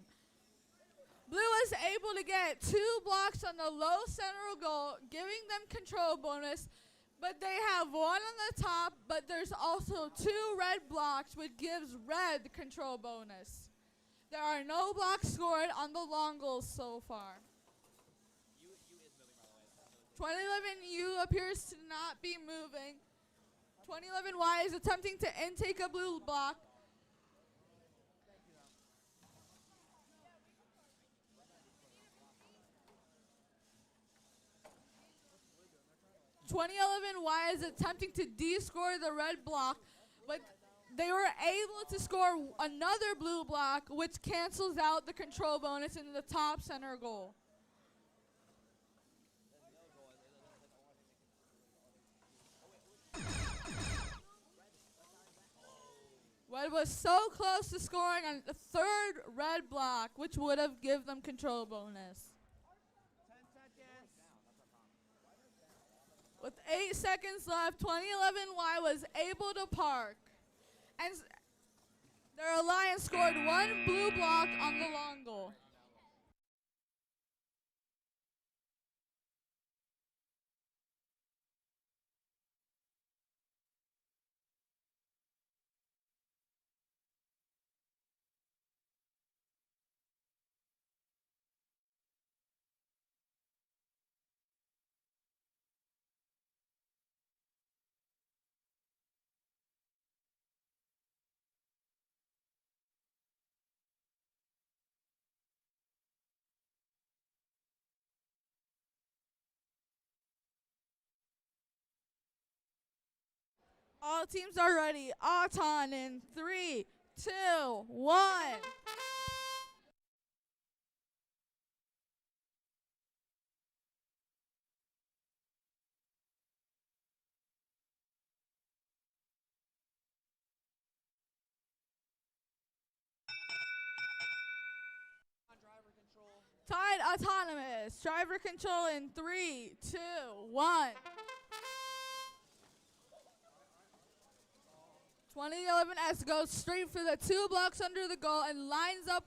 Blue is able to get 2 blocks on the low center goal, giving them control bonus, but they have 1 on the top, but there's also 2 red blocks, which gives red the control bonus. There are no blocks scored on the long goals so far. 2011U appears to not be moving. 2011Y is attempting to intake a blue block. 2011Y is attempting to de-score the red block, but they were able to score another blue block, which cancels out the control bonus in the top center goal. Red was so close to scoring on the 3rd red block, which would have given them control bonus. 10 seconds. With 8 seconds left, 2011Y was able to park. And their alliance scored 1 blue block on the long goal. All teams are ready. Auton in 3, 2, 1. Driver control. Tied autonomous. Driver control in 3, 2, 1. 2011S goes straight for the 2 blocks under the goal and lines up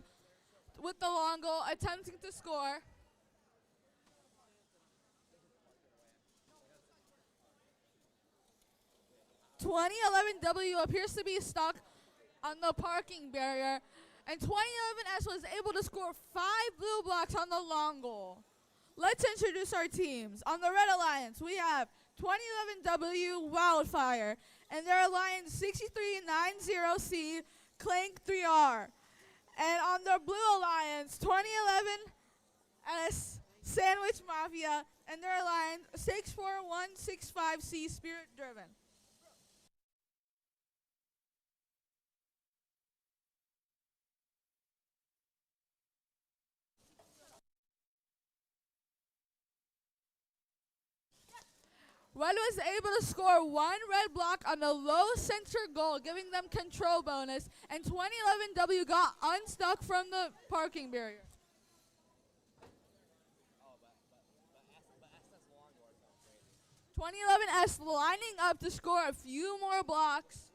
with the long goal, attempting to score. (2011W appears to be stuck on the parking barrier, and 2011S was able to score 5 blue blocks on the long goal. Let's introduce our teams. On the red alliance, we have 2011W Wildfire, and their alliance 6390C Clank 3R. And on the blue alliance, 2011S Sandwich Mafia, and their alliance 64165C Spirit Driven. Red was able to score 1 red block on the low center goal, giving them control bonus, and 2011W got unstuck from the parking barrier. 2011S lining up to score a few more blocks,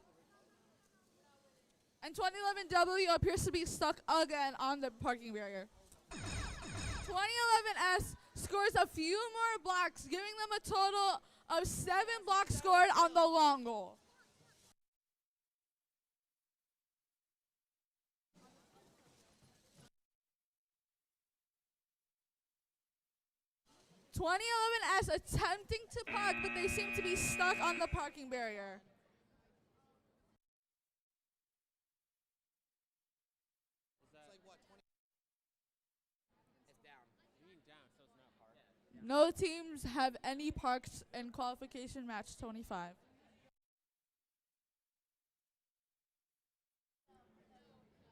and 2011W appears to be stuck again on the parking barrier. 2011S scores a few more blocks, giving them a total of 7 blocks scored on the long goal. 2011S attempting to park, but they seem to be stuck on the parking barrier. No teams have any parks in qualification match 25.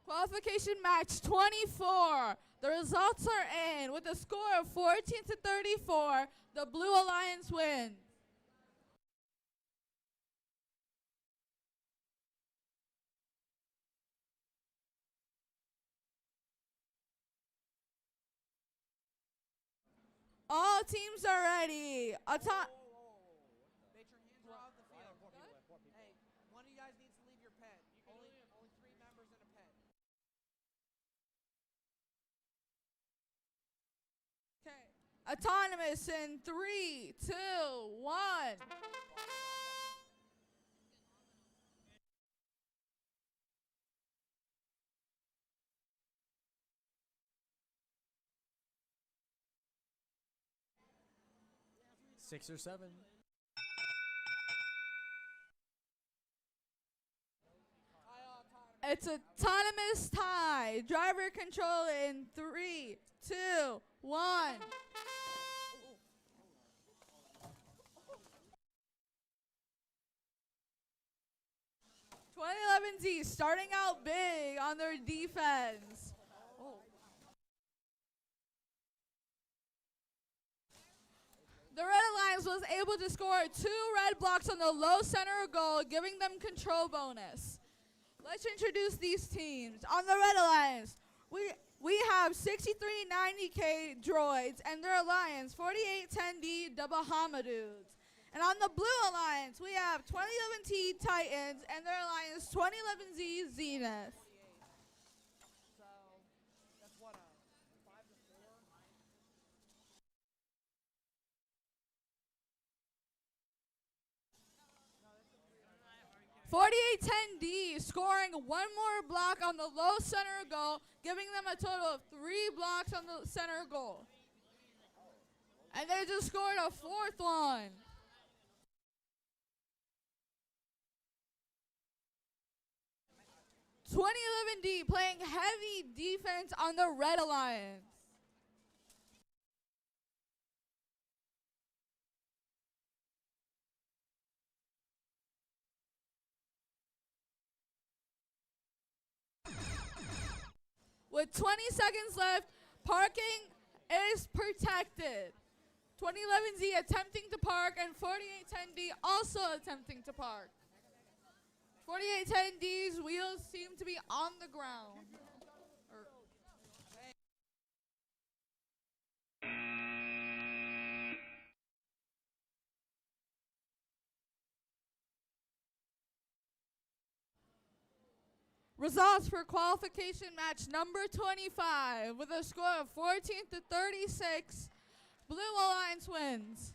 Qualification match 24. The results are in with a score of 14-34. The Blue Alliance wins. All teams are ready. Make sure hands are off the field. Hey, one of you guys needs to leave your pet. Only 3 members in a pet. Okay. Autonomous in 3, 2, 1. Six or seven. It's autonomous tie. Driver control in 3, 2, 1. 2011Z starting out big on their defense. The Red Alliance was able to score 2 red blocks on the low center goal, giving them control bonus. Let's introduce these teams. On the Red Alliance, we have 6390K droids and their alliance, 4810D the Bahamadudes. And on the Blue Alliance, we have 2011T Titans and their alliance, 2011Z Zenith. So, that's what, 5-4? 4810D scoring 1 more block on the low center goal, giving them a total of 3 blocks on the center goal. And they just scored a 4th one. (2011D) playing heavy defense on the Red Alliance. With 20 seconds left, parking is protected. 2011Z attempting to park and 4810D also attempting to park. 4810D's wheels seem to be on the ground. Results for qualification match number 25 with a score of 14-36. Blue Alliance wins.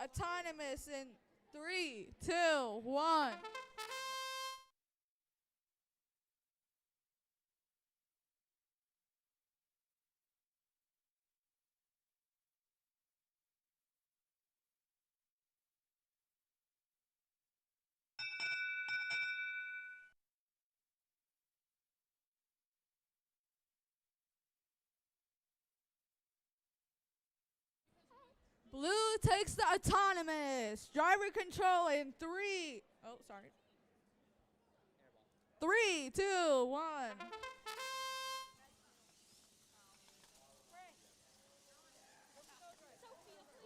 autonomous in 3, 2, 1. Blue takes the autonomous. Driver control in 3. Oh, sorry. 3, 2, 1.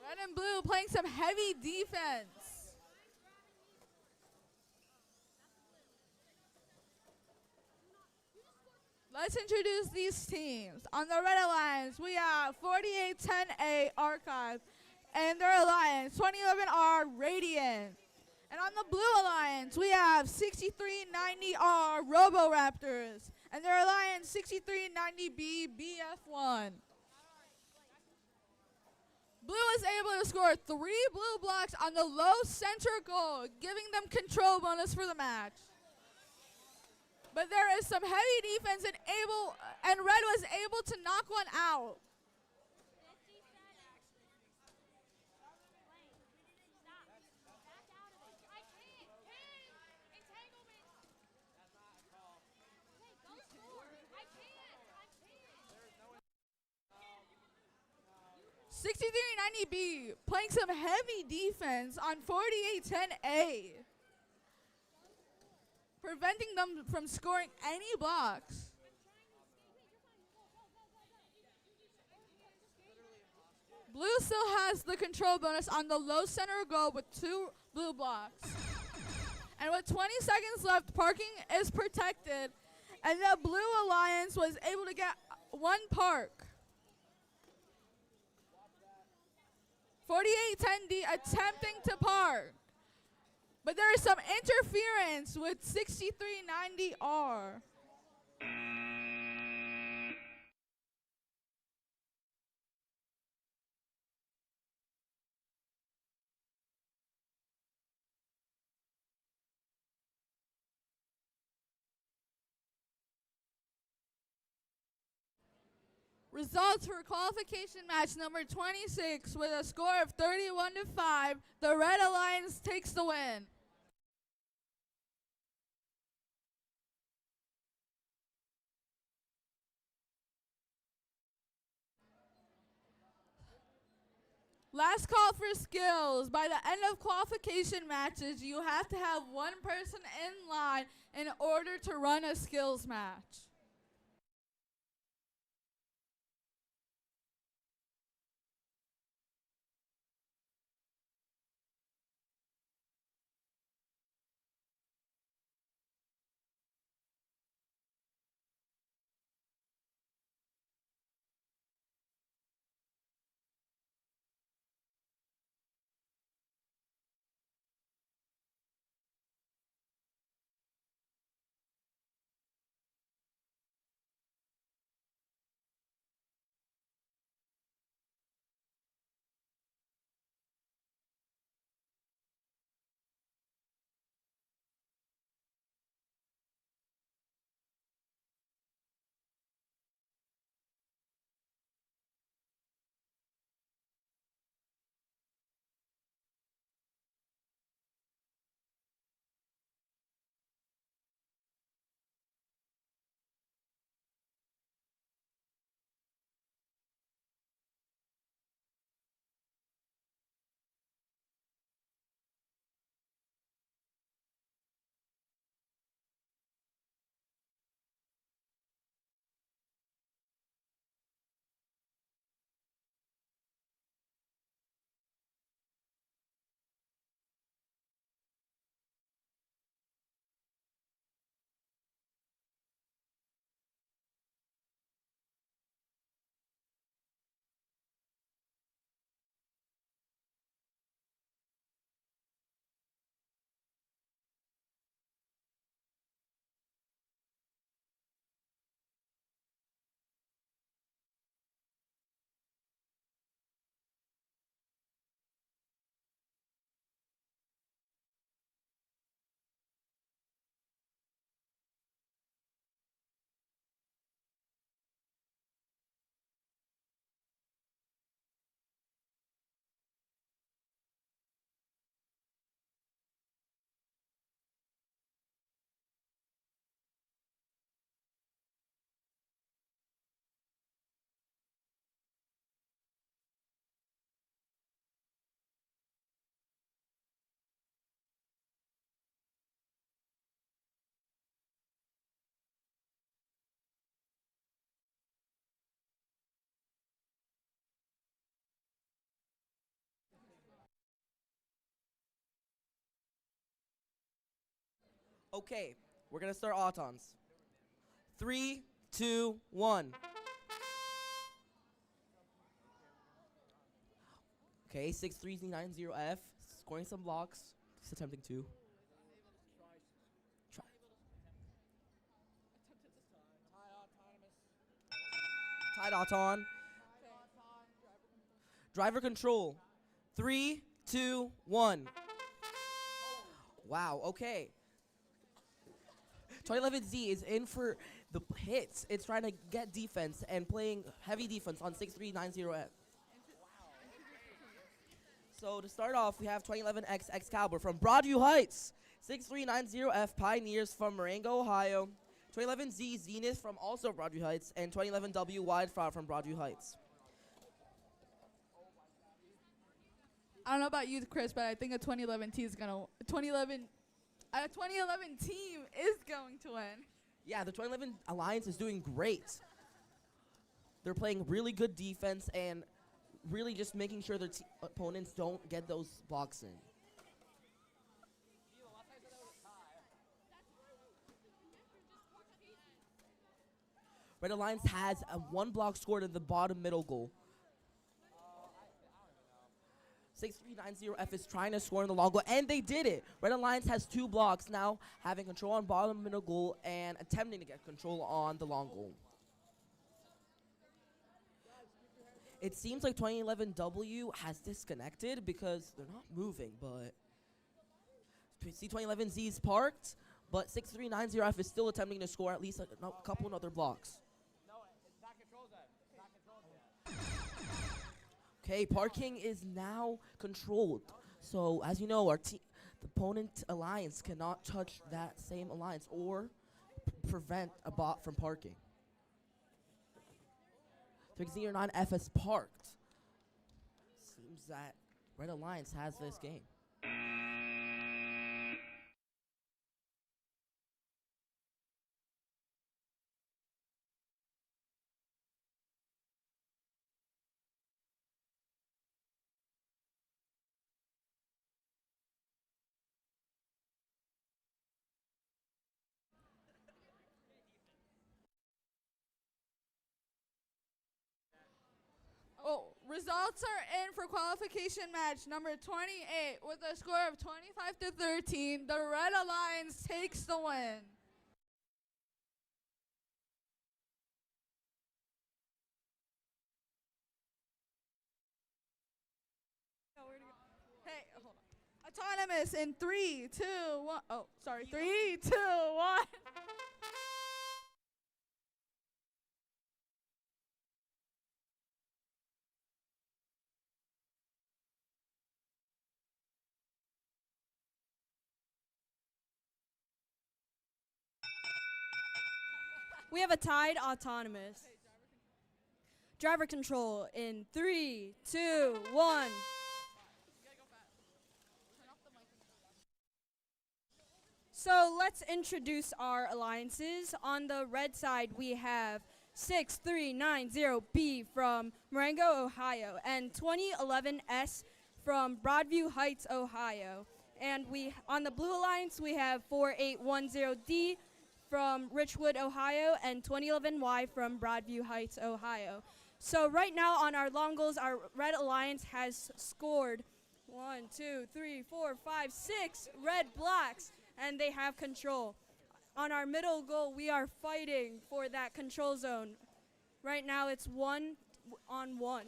Red and blue playing some heavy defense. Let's introduce these teams. On the red alliance, we have 4810A Archive and their alliance, 2011R Radiant. And on the blue alliance, we have 6390R Roboraptors and their alliance, 6390B BF1. Blue was able to score 3 blue blocks on the low center goal, giving them control bonus for the match. But there is some heavy defense and red was able to knock one out. $63.90B playing some heavy defense on 4810A, preventing them from scoring any blocks. Blue still has the control bonus on the low center goal with 2 blue blocks. And with 20 seconds left, parking is protected, and the blue alliance was able to get 1 park. 4810D attempting to park, but there is some interference with 6390R. Results for qualification match number 26 with a score of 31-5. The Red Alliance takes the win. Last call for skills. By the end of qualification matches, you have to have 1 person in line in order to run a skills match. Okay, we're gonna start autons. 3, 2, 1. Okay, 6-3-90F, scoring some blocks. Just attempting to. Try. Tied auton. Driver control. 3, 2, 1. Wow, okay. 2011Z is in for the hits. It's trying to get defense and playing heavy defense on 6390F. So to start off, we have 2011X Excalibur from Broadview Heights. 6390F Pioneers from Marengo, Ohio. 2011Z Zenith from also Broadview Heights. And 2011W Wildfire from Broadview Heights. I don't know about you, Chris, but I think a 2011 team is gonna 2011 team is going to win. Yeah, the 2011 Alliance is doing great. They're playing really good defense and really just making sure their opponents don't get those blocks in. Red Alliance has a 1 block scored in the bottom middle goal. 6390F is trying to score in the long goal, and they did it. Red Alliance has 2 blocks now, having control on bottom middle goal and attempting to get control on the long goal. It seems like 2011W has disconnected because they're not moving, but see 2011Z is parked, but 6390F is still attempting to score at least a couple of other blocks. Okay, parking is now controlled. So, as you know, the opponent alliance cannot touch that same alliance or prevent a bot from parking. 609F is parked. Seems that Red Alliance has this game. Oh, results are in for qualification match number 28 with a score of 25-13. The Red Alliance takes the win. Hey, hold on. Autonomous in 3, 2, 1. Oh, sorry. 3, 2, 1. We have a tied autonomous. Driver control in 3, 2, 1. So let's introduce our alliances. On the red side, we have 6390B from Marengo, Ohio, and 2011S from Broadview Heights, Ohio. And on the blue alliance, we have 4810D from Richwood, Ohio, and 2011Y from Broadview Heights, Ohio. So right now on our long goals, our Red Alliance has scored 1, 2, 3, 4, 5, 6 red blocks, and they have control. On our middle goal, we are fighting for that control zone. Right now it's 1-on-1.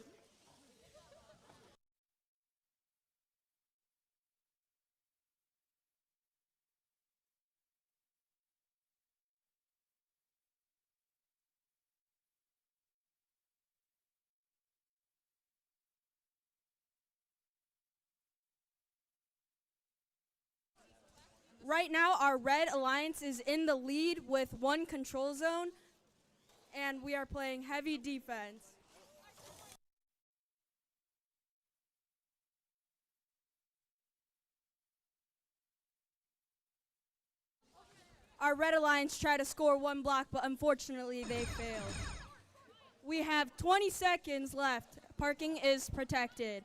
Right now, our Red Alliance is in the lead with 1 control zone, and we are playing heavy defense. Our Red Alliance tried to score 1 block, but unfortunately they failed. We have 20 seconds left. Parking is protected.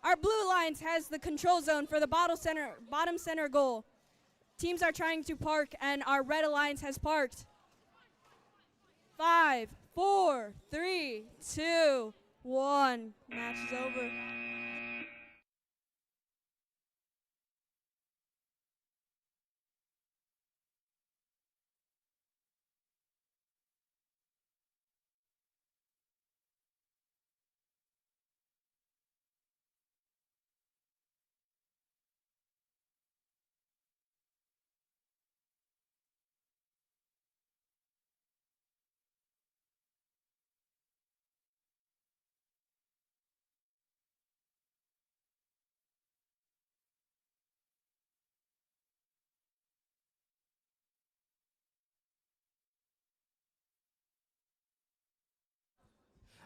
Our Blue Alliance has the control zone for the bottom center goal. Teams are trying to park, and our red alliance has parked. 5, 4, 3, 2, 1. Match is over.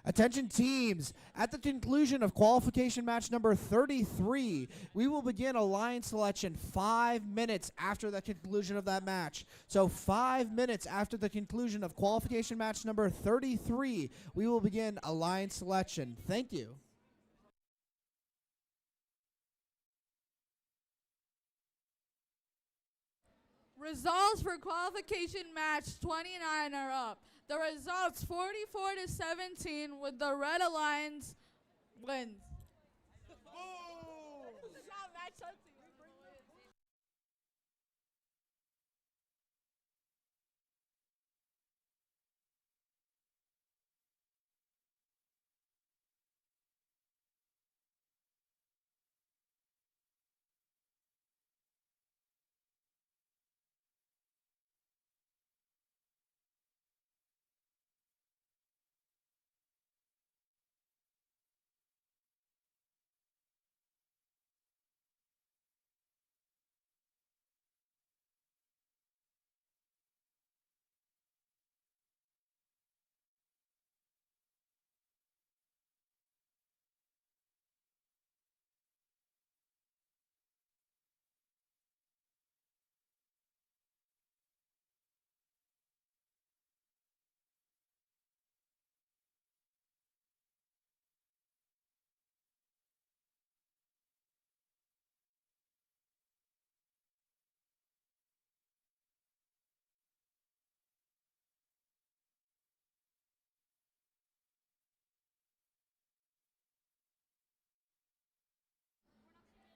Attention teams, at the conclusion of qualification match number 33, we will begin alliance selection 5 minutes after the conclusion of that match. So 5 minutes after the conclusion of qualification match number 33, we will begin alliance selection. Thank you. Results for qualification match 29 are up. The results 44-17 with the Red Alliance wins.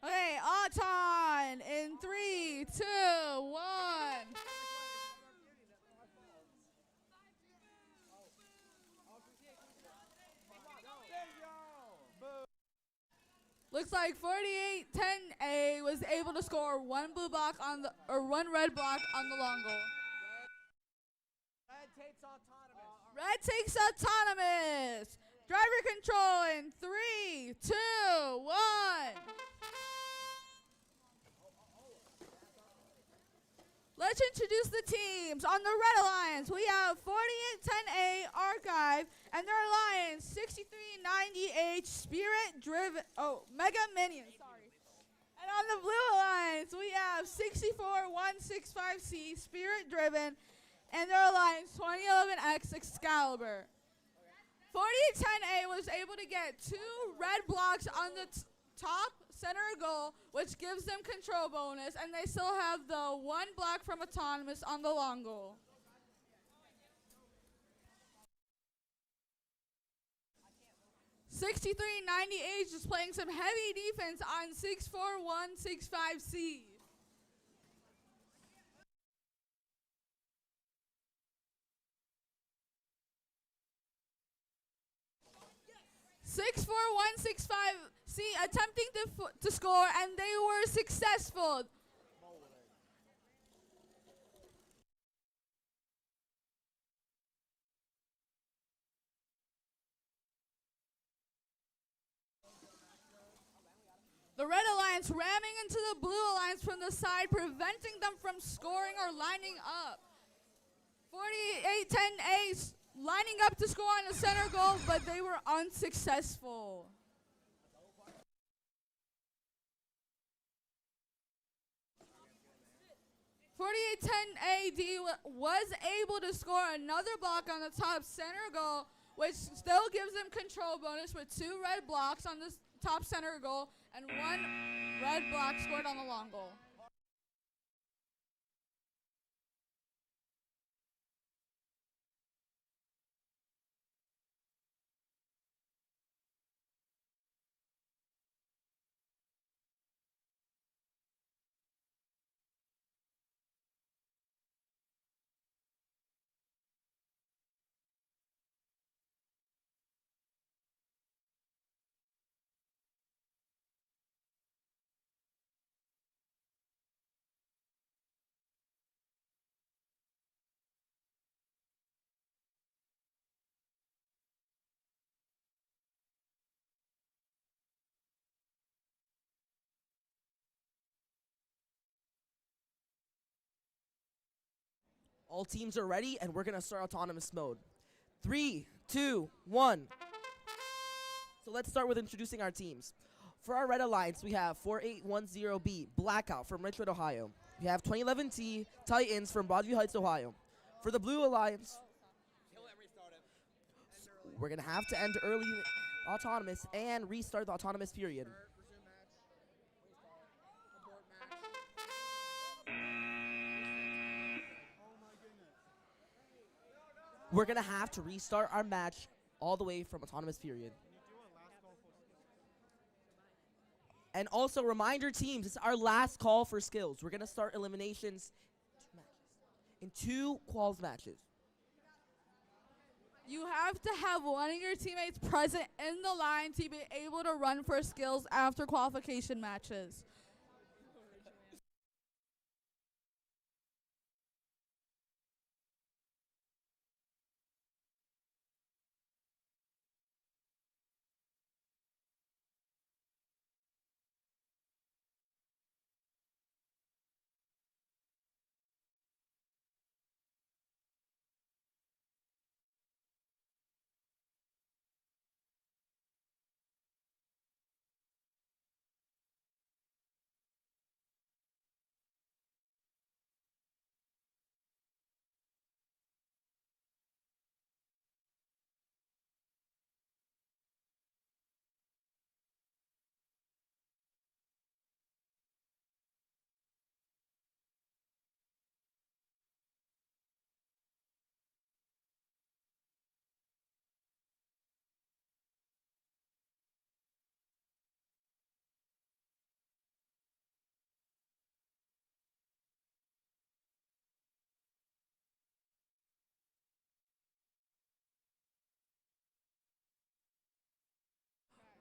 Okay, Auton in 3, 2, 1. Looks like 48-10A was able to score one blue block on the one red block on the long goal. Red takes autonomous. Driver control in 3, 2, 1. Let's introduce the teams. On the Red Alliance, we have 4810A Archive and their alliance 6390H Spirit Driven, Mega Minion, sorry. And on the Blue Alliance, we have 64165C Spirit Driven and their alliance 2011X Excalibur. 4810A was able to get 2 red blocks on the top center goal, which gives them control bonus, and they still have the 1 block from autonomous on the long goal. $63.98 is playing some heavy defense on 64165C. 64165C attempting to score, and they were successful. The Red Alliance ramming into the Blue Alliance from the side, preventing them from scoring or lining up. 4810A lining up to score on the center goal, but they were unsuccessful. $4810AD was able to score another block on the top center goal, which still gives them control bonus with 2 red blocks on the top center goal and 1 red block scored on the long goal. All teams are ready, and we're going to start autonomous mode. 3, 2, 1. So let's start with introducing our teams. For our Red Alliance, we have 4810B, Blackout from Richmond, Ohio. We have 2011T, Titans from Broadview Heights, Ohio. For the Blue Alliance, we're going to have to end early autonomous and restart the autonomous period. We're going to have to restart our match all the way from autonomous period. And also remind your teams, it's our last call for skills. We're going to start eliminations in 2 quals matches. You have to have one of your teammates present in the line to be able to run for skills after qualification matches.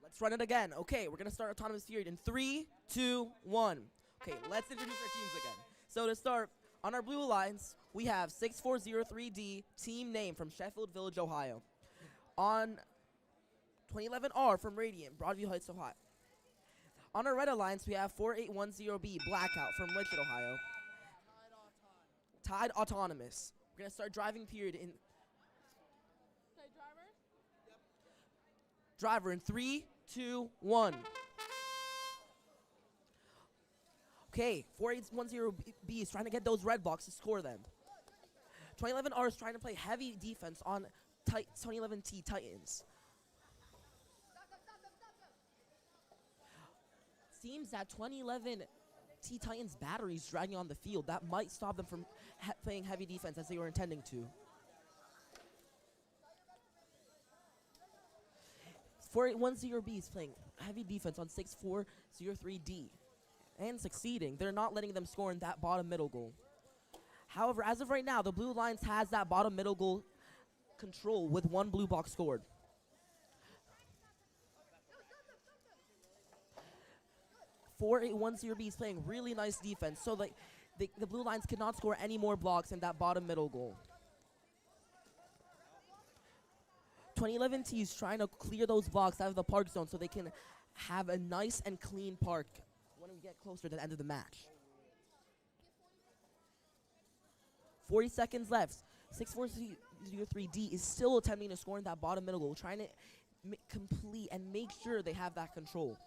Let's run it again. Okay, we're going to start autonomous period in 3, 2, 1. Okay, let's introduce our teams again. So to start, on our Blue Alliance, we have 6403D, team name from Sheffield Village, Ohio. On 2011R from Radiant, Broadview Heights, Ohio. On our Red Alliance, we have 4810B, Blackout from Richmond, Ohio. Tide Autonomous. We're going to start driving period in... Driver in 3, 2, 1. Okay, 4810B is trying to get those red blocks to score them. 2011R is trying to play heavy defense on 2011T Titans. Seems that 2011T Titans battery is dragging on the field. That might stop them from playing heavy defense as they were intending to. 4810B is playing heavy defense on 6403D and succeeding. They're not letting them score in that bottom middle goal. However, as of right now, the Blue Alliance has that bottom middle goal control with 1 blue box scored. Four 4810B is playing really nice defense, so the Blue Alliance cannot score any more blocks in that bottom middle goal. 2011T is trying to clear those blocks out of the park zone so they can have a nice and clean park when we get closer to the end of the match. 40 seconds left. 6403D is still attempting to score in that bottom middle goal, trying to complete and make sure they have that control.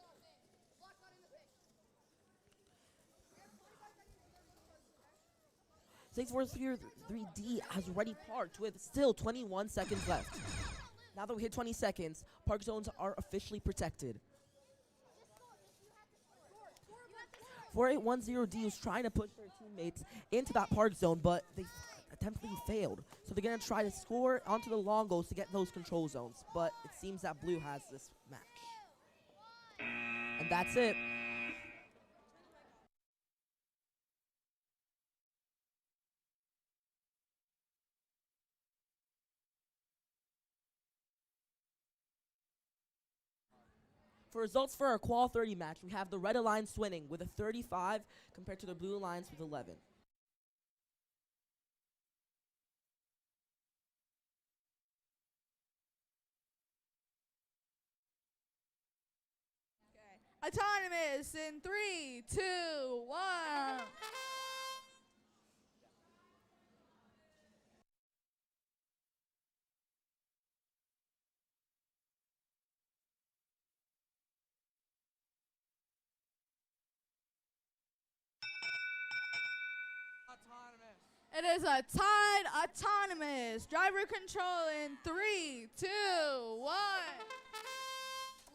Six 403D has already parked with still 21 seconds left. Now that we hit 20 seconds, park zones are officially protected. 4810D is trying to push their teammates into that park zone, but they attemptedly failed. So they're going to try to score onto the long goals to get those control zones. But it seems that Blue has this match. And that's it. For results for our Qual 30 match, we have the Red Alliance winning with a 35 compared to the Blue Alliance with 11. Autonomous in 3, 2, 1. It is a tied autonomous. Driver control in 3, 2, 1.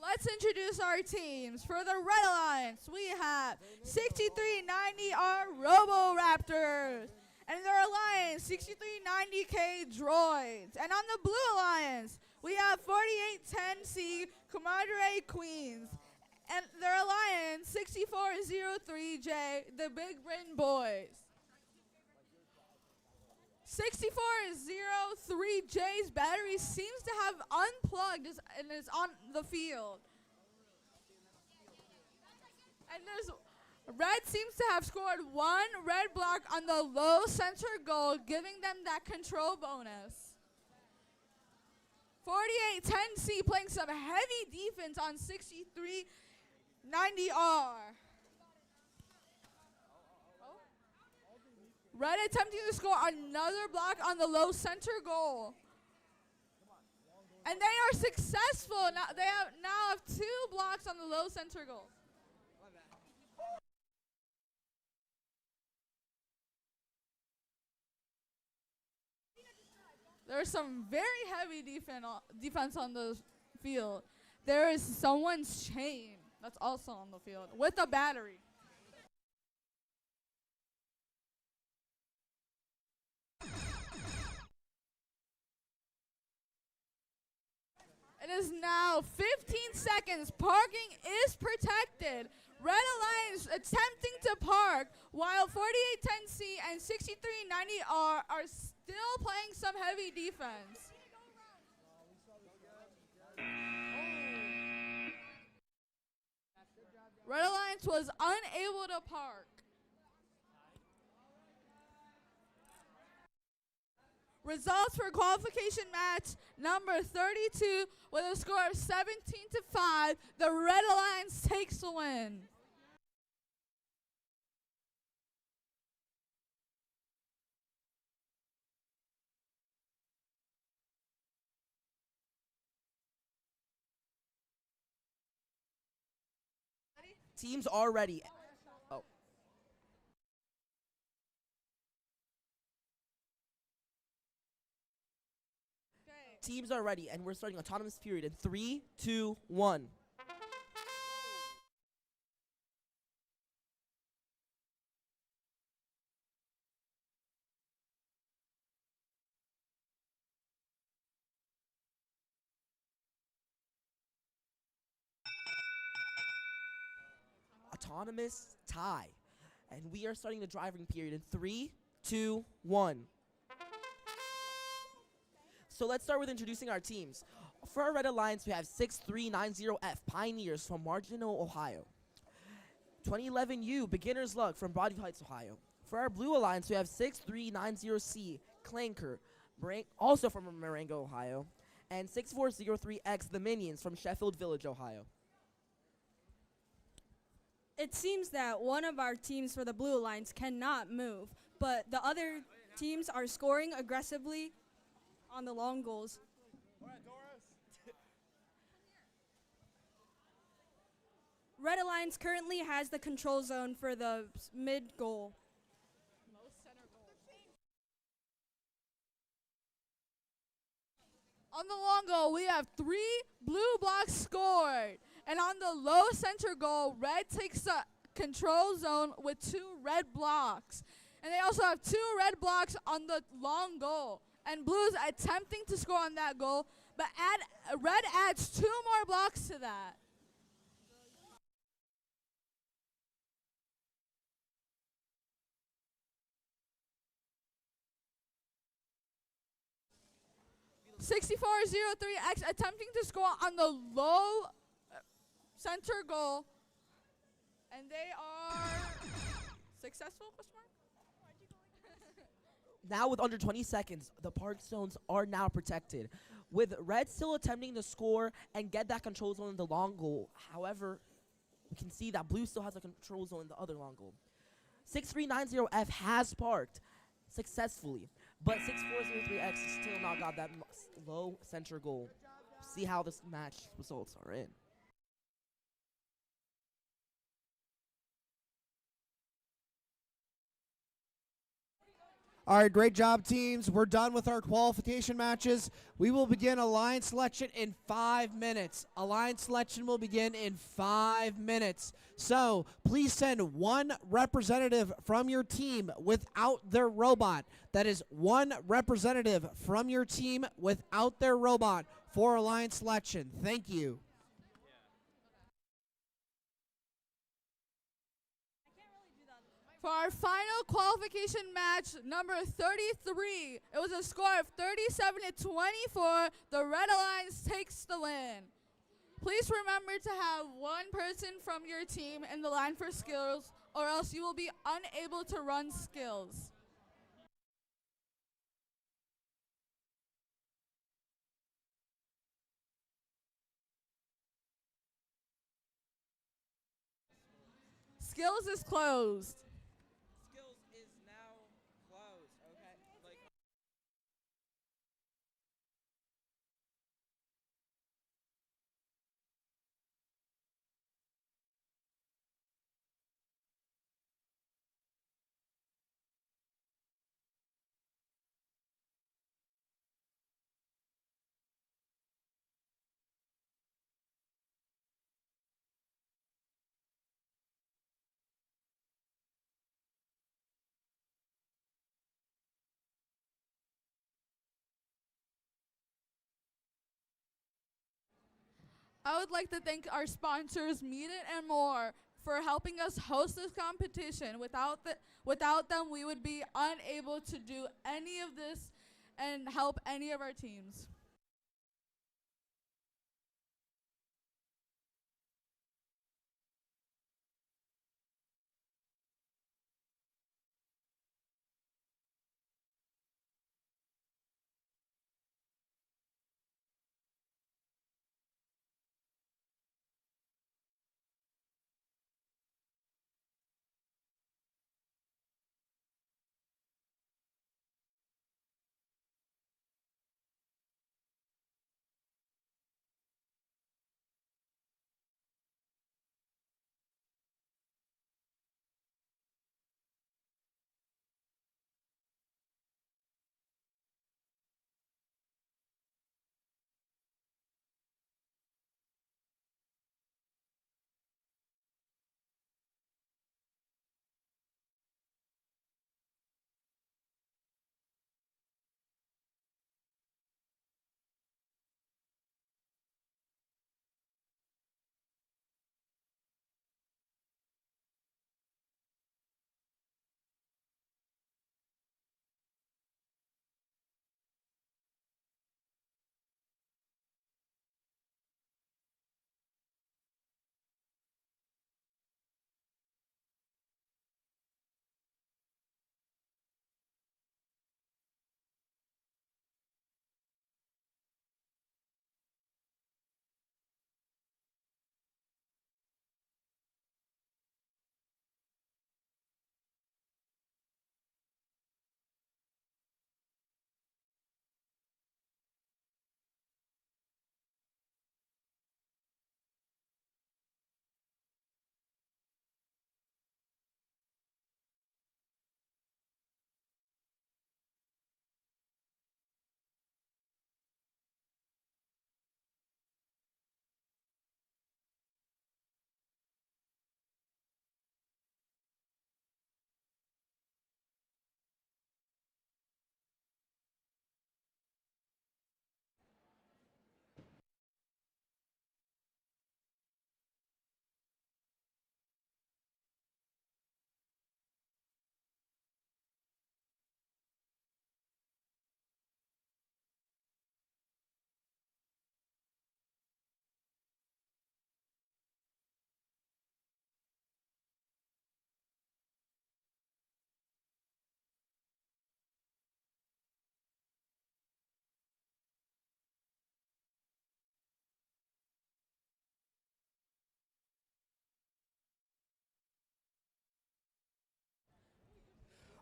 Let's introduce our teams. For the Red Alliance, we have 6390R Roboraptors. And their alliance, 6390K Droids. And on the Blue Alliance, we have 4810C Commander Queens. And their alliance, 6403J, the Big Brain Boys. 6403J's battery seems to have unplugged and is on the field. And Red seems to have scored 1 red block on the low center goal, giving them that control bonus. 4810C playing some heavy defense on 6390R. Red attempting to score another block on the low center goal. And they are successful. Now they now have 2 blocks on the low center goal. There's some very heavy defense on the field. There is someone's chain that's also on the field with a battery. It is now 15 seconds. Parking is protected. Red Alliance attempting to park while 4810C and 6390R are still playing some heavy defense. Red Alliance was unable to park. Results for qualification match number 32 with a score of 17-5. The Red Alliance takes the win. Teams are ready. Oh. Teams are ready, and we're starting autonomous period in 3, 2, 1. Autonomous tie. And we are starting the driving period in 3, 2, 1. So let's start with introducing our teams. For our Red Alliance, we have 6390F Pioneers from Marginal, Ohio. 2011U Beginner's Luck from Broadview Heights, Ohio. For our Blue Alliance, we have 6390C Clanker, also from Marengo, Ohio. And 6403X The Minions from Sheffield Village, Ohio. It seems that one of our teams for the Blue Alliance cannot move, but the other teams are scoring aggressively on the long goals. Red Alliance currently has the control zone for the mid goal. On the long goal, we have 3 blue blocks scored. And on the low center goal, Red takes the control zone with 2 red blocks. And they also have 2 red blocks on the long goal. And Blue's attempting to score on that goal, but Red adds 2 more blocks to that. (6403X) attempting to score on the low center goal, and they are successful? Now with under 20 seconds, the park zones are now protected, with Red still attempting to score and get that control zone in the long goal. However, we can see that Blue still has a control zone in the other long goal. 6390F has parked successfully, but 6403X has still not got that low center goal. See how this match results are in. All right, great job, teams. We're done with our qualification matches. We will begin alliance selection in 5 minutes. Alliance selection will begin in 5 minutes. So please send one representative from your team without their robot. That is one representative from your team without their robot for alliance selection. Thank you. For our final qualification match, number 33, it was a score of 37-24. The Red Alliance takes the win. Please remember to have one person from your team in the line for skills, or else you will be unable to run skills. Skills is closed. Skills is now closed. Okay. I would like to thank our sponsors, Meaden and More, for helping us host this competition. Without them, we would be unable to do any of this and help any of our teams.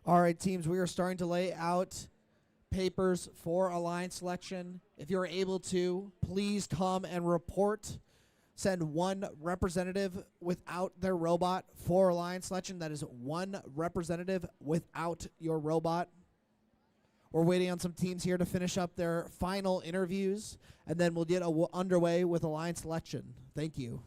All right, teams, we are starting to lay out papers for alliance selection. If you're able to, please come and report. Send one representative without their robot for alliance selection. That is one representative without your robot. We're waiting on some teams here to finish up their final interviews, and then we'll get underway with alliance selection. Thank you.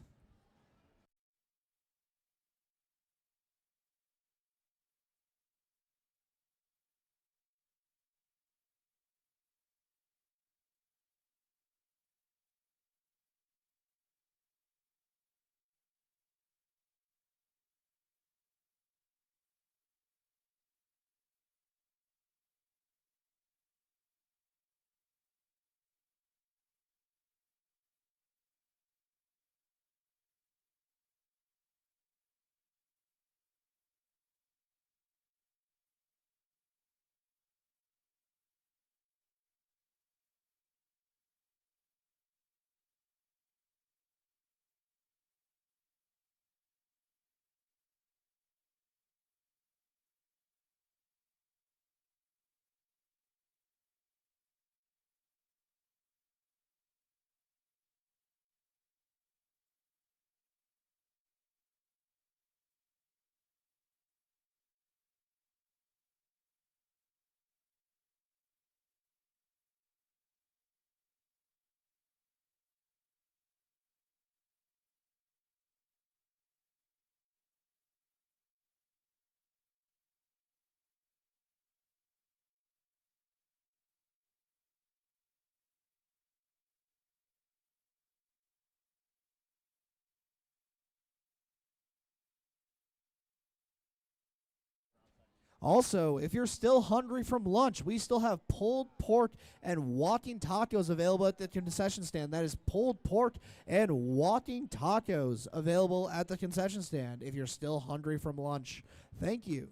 Also, if you're still hungry from lunch, we still have pulled pork and walking tacos available at the concession stand. That is pulled pork and walking tacos available at the concession stand if you're still hungry from lunch. Thank you.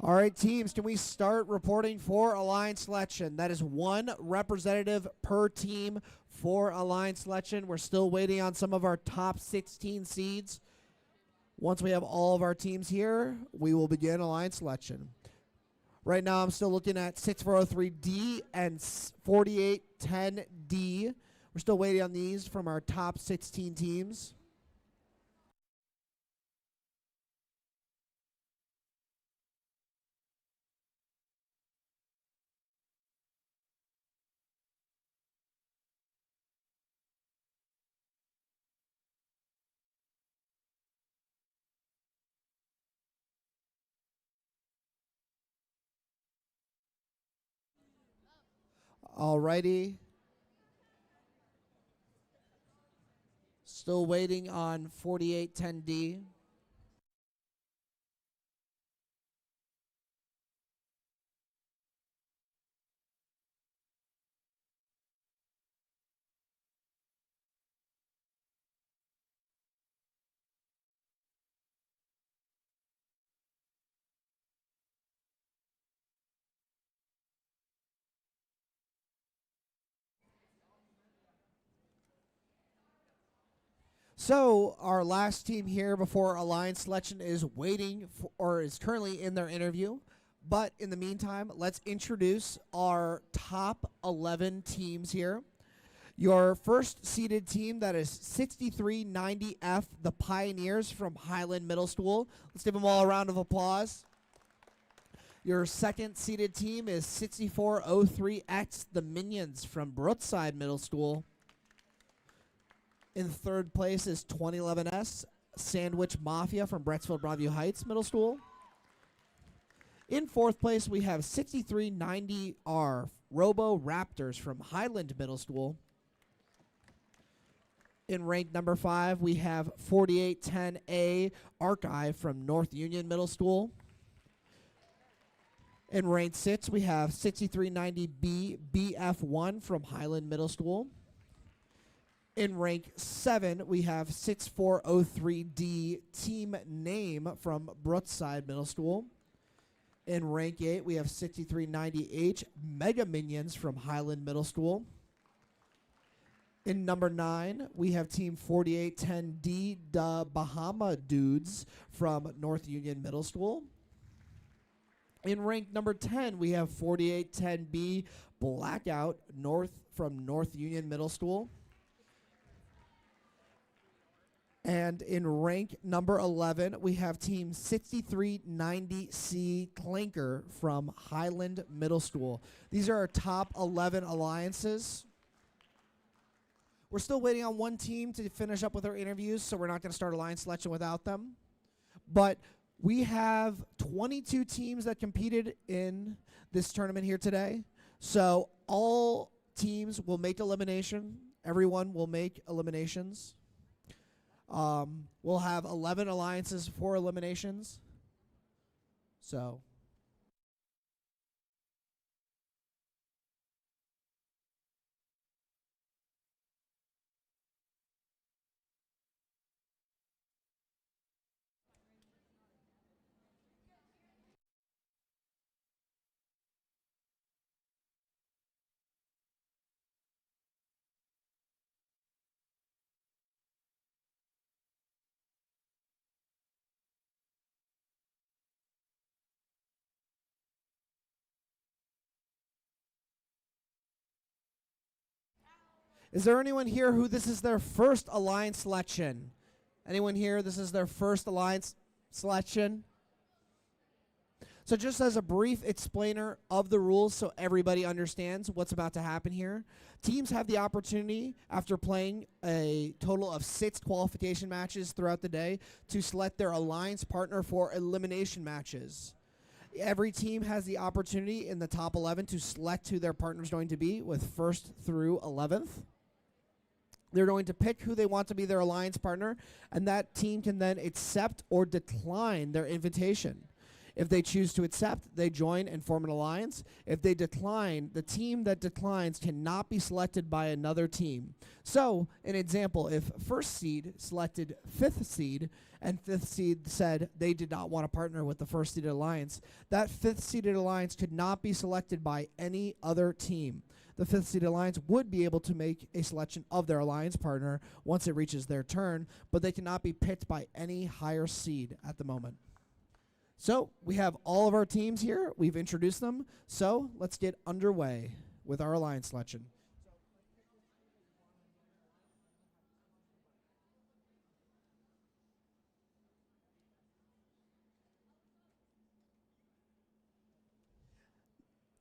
All right, teams, can we start reporting for alliance selection? That is one representative per team for alliance selection. We're still waiting on some of our top 16 seeds. Once we have all of our teams here, we will begin alliance selection. Right now, I'm still looking at 6403D and 4810D. We're still waiting on these from our top 16 teams. Alrighty. Still waiting on 4810D. So our last team here before alliance selection is waiting for, or is currently in their interview. But in the meantime, let's introduce our top 11 teams here. Your first seeded team, that is 6390F, the Pioneers from Highland Middle School. Let's give them all a round of applause. Your second seeded team is 6403X, the Minions from Brookside Middle School. In third place is 2011S, Sandwich Mafia from Brecksville Heights Middle School. In fourth place, we have 6390R, Robo Raptors from Highland Middle School. In rank number 5, we have 4810A, Archive from North Union Middle School. In rank 6, we have 6390B, BF1 from Highland Middle School. In rank 7, we have 6403D, Team Name from Brookside Middle School. In rank 8, we have 6390H, Mega Minions from Highland Middle School. In number 9, we have Team 4810D, the Bahama Dudes from North Union Middle School. In rank number 10, we have 4810B, Blackout from North Union Middle School. And in rank number 11, we have Team 6390C Clanker from Highland Middle School. These are our top 11 alliances. We're still waiting on one team to finish up with our interviews, so we're not going to start alliance selection without them. But we have 22 teams that competed in this tournament here today. So all teams will make elimination. Everyone will make eliminations. We'll have 11 alliances for eliminations. So is there anyone here who this is their first alliance selection? Anyone here, this is their first alliance selection? So just as a brief explainer of the rules so everybody understands what's about to happen here, teams have the opportunity, after playing a total of 6 qualification matches throughout the day, to select their alliance partner for elimination matches. Every team has the opportunity in the top 11 to select who their partner is going to be with 1st through 11th. They're going to pick who they want to be their alliance partner, and that team can then accept or decline their invitation. If they choose to accept, they join and form an alliance. If they decline, the team that declines cannot be selected by another team. So, an example, if first seed selected 5th seed, and 5th seed said they did not want to partner with the first seeded alliance, that 5th seeded alliance could not be selected by any other team. The 5th seed alliance would be able to make a selection of their alliance partner once it reaches their turn, but they cannot be picked by any higher seed at the moment. So we have all of our teams here. We've introduced them. So let's get underway with our alliance selection.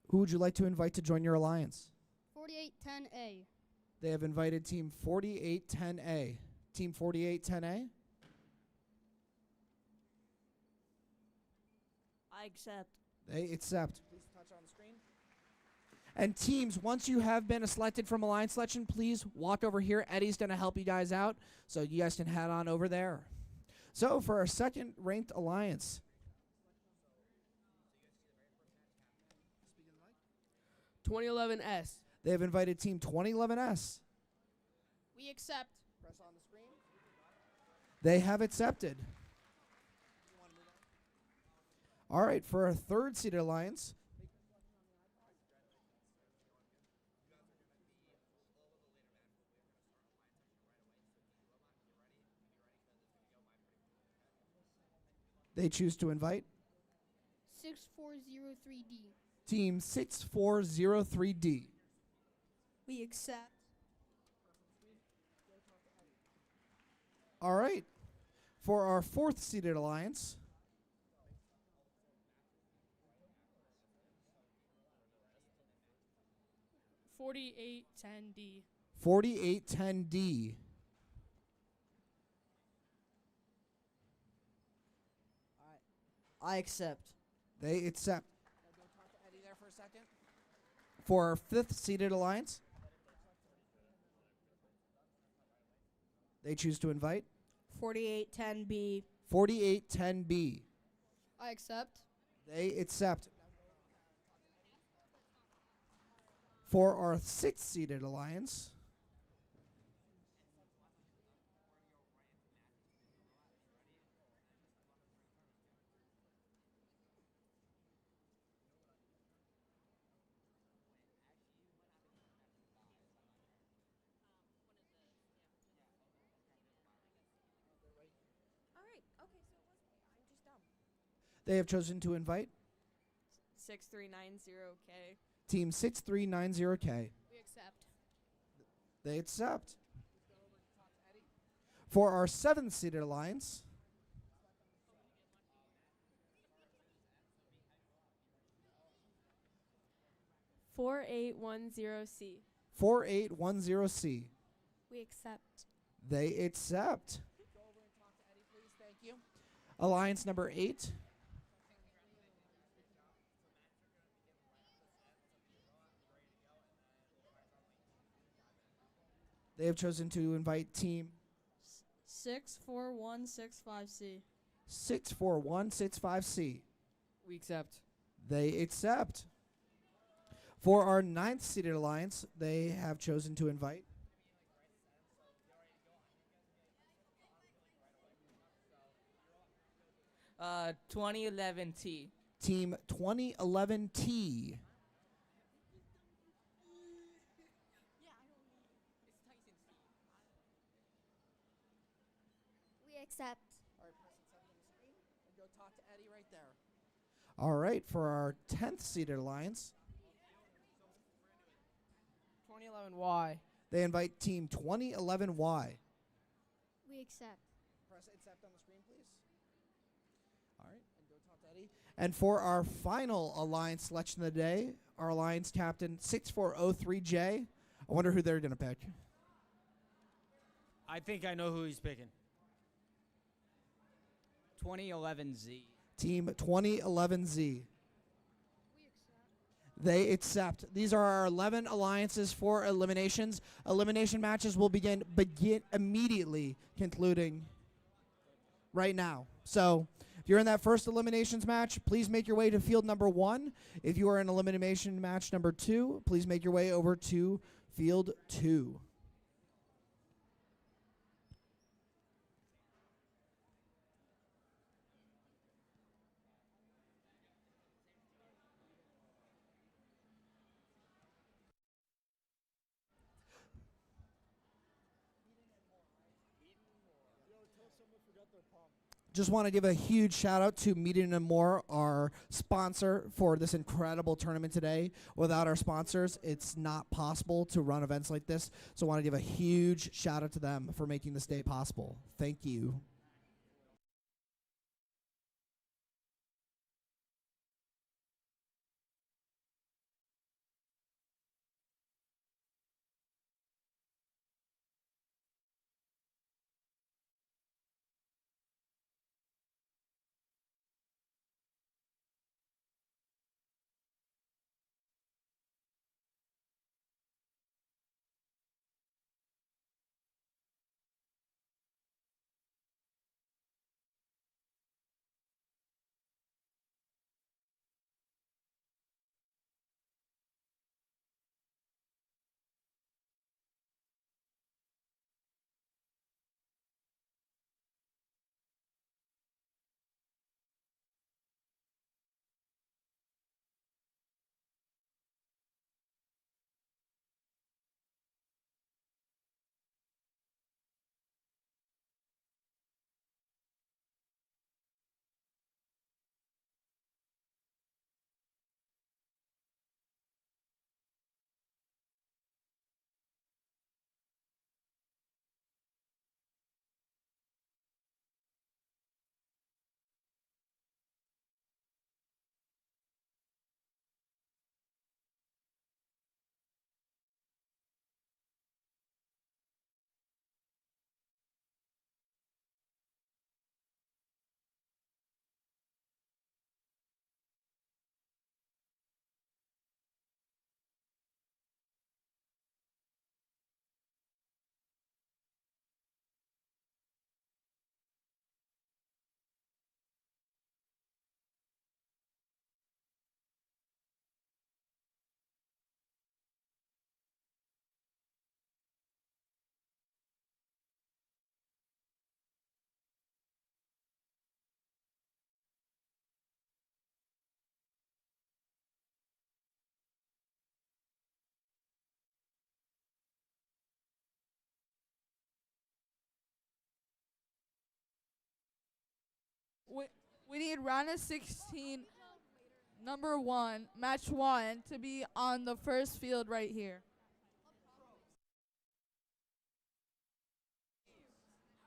Who would you like to invite to join your alliance? 4810A. They have invited team 4810A. Team 4810A? I accept. They accept. Please touch on the screen. And teams, once you have been selected from alliance selection, please walk over here. Eddie's going to help you guys out, so you guys can head on over there. So for our second ranked alliance, 2011S. they have invited team 2011S. We accept. Press on the screen. They have accepted. All right, for our third seeded alliance, They choose to invite 6403D. Team 6403D. We accept. All right. For our fourth seeded alliance, 4810D. 4810D. I accept. They accept. Go talk to Eddie there for a second. For our fifth seeded alliance, they choose to invite 4810B. 4810B. I accept. They accept. For our sixth seeded alliance, they have chosen to invite 6390K. Team 6390K. We accept. They accept. For our seventh seeded alliance, 4810C. 4810C. We accept. They accept. Thank you. Alliance number 8. They have chosen to invite Team 64165C. 64165C. We accept. They accept. For our ninth seeded alliance, they have chosen to invite 2011T. Team 2011T. We accept. Go talk to Eddie right there. All right, for our 10th seeded alliance, 2011Y. they invite Team 2011Y. We accept. Press accept on the screen, please. All right, and go talk to Eddie. And for our final alliance selection of the day, our alliance captain 6403J. I wonder who they're going to pick. I think I know who he's picking. 2011Z. Team 2011Z. They accept. These are our 11 alliances for eliminations. Elimination matches will begin immediately, concluding right now. So if you're in that first eliminations match, please make your way to field number 1. If you are in elimination match number 2, please make your way over to field 2. Just want to give a huge shout out to Meaden and More, our sponsor for this incredible tournament today. Without our sponsors, it's not possible to run events like this. So I want to give a huge shout out to them for making this day possible. Thank you. We need round of 16, number 1, match 1, to be on the first field right here.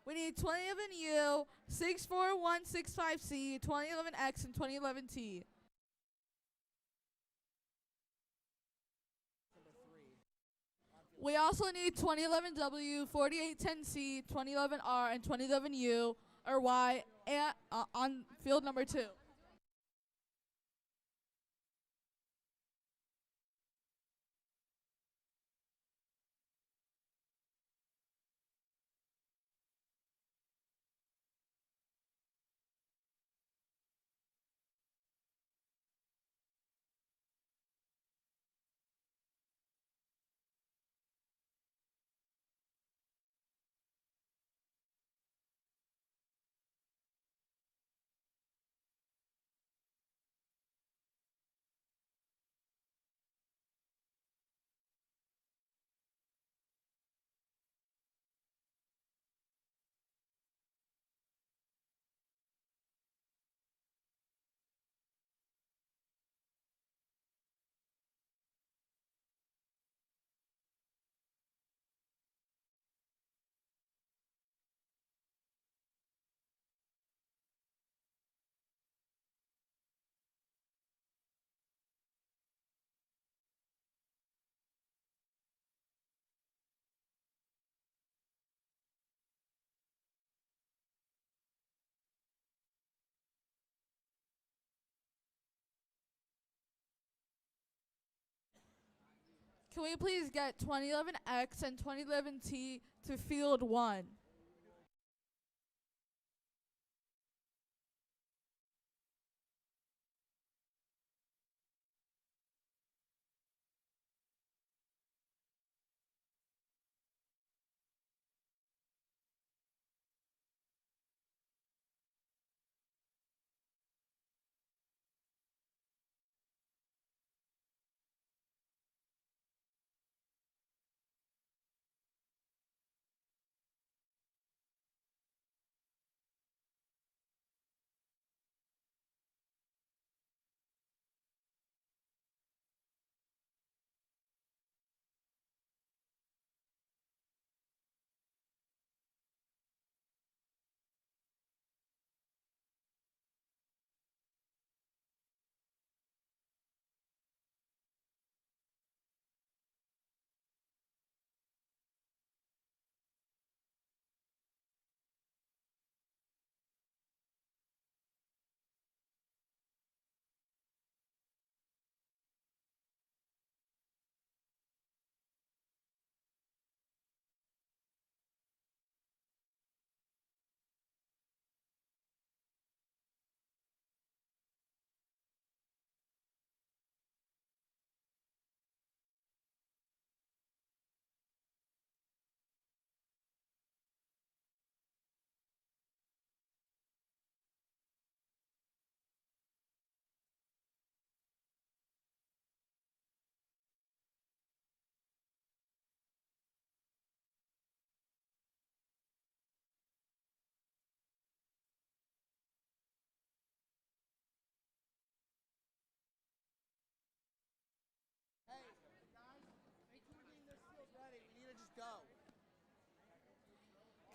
We need 2011U, 64165C, 2011X, and 2011T. We also need 2011W, 4810C, 2011R, and 2011U or Y on field number 2. Can we please get 2011X and 2011T to field 1?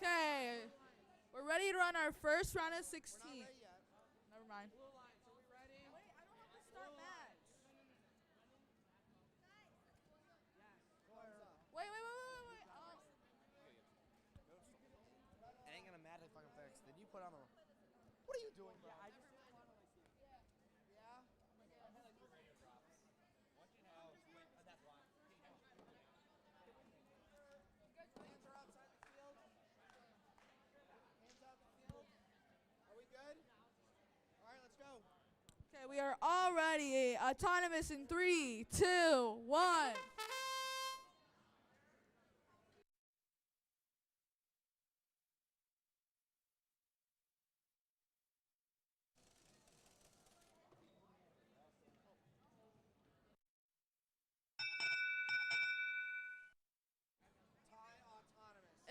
Okay, we're ready to run our first round of 16. Never mind. Wait, I don't have to start match. Wait. It ain't gonna matter if I can fix. Did you put on the? What are you doing, bro? Yeah, I just. Yeah. Hands are outside the field. Hands out the field. Are we good? All right, let's go. Okay, we are all ready. Autonomous in 3, 2, 1.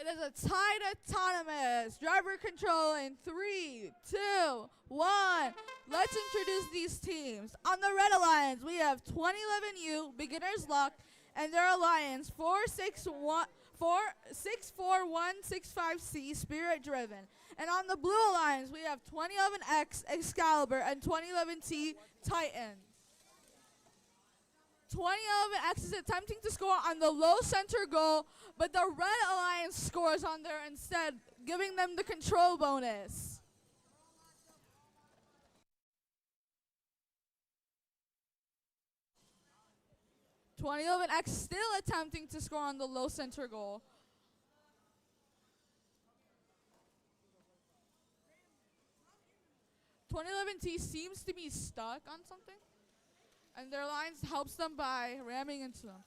It is a tied autonomous. Driver control in 3, 2, 1. Let's introduce these teams. On the Red Alliance, we have 2011U, Beginner's Luck, and their alliance 64165C, Spirit Driven. And on the Blue Alliance, we have 2011X, Excalibur, and 2011T, Titan. 2011X is attempting to score on the low center goal, but the Red Alliance scores on there instead, giving them the control bonus. (2011X) still attempting to score on the low center goal. (2011T) seems to be stuck on something, and their alliance helps them by ramming into them.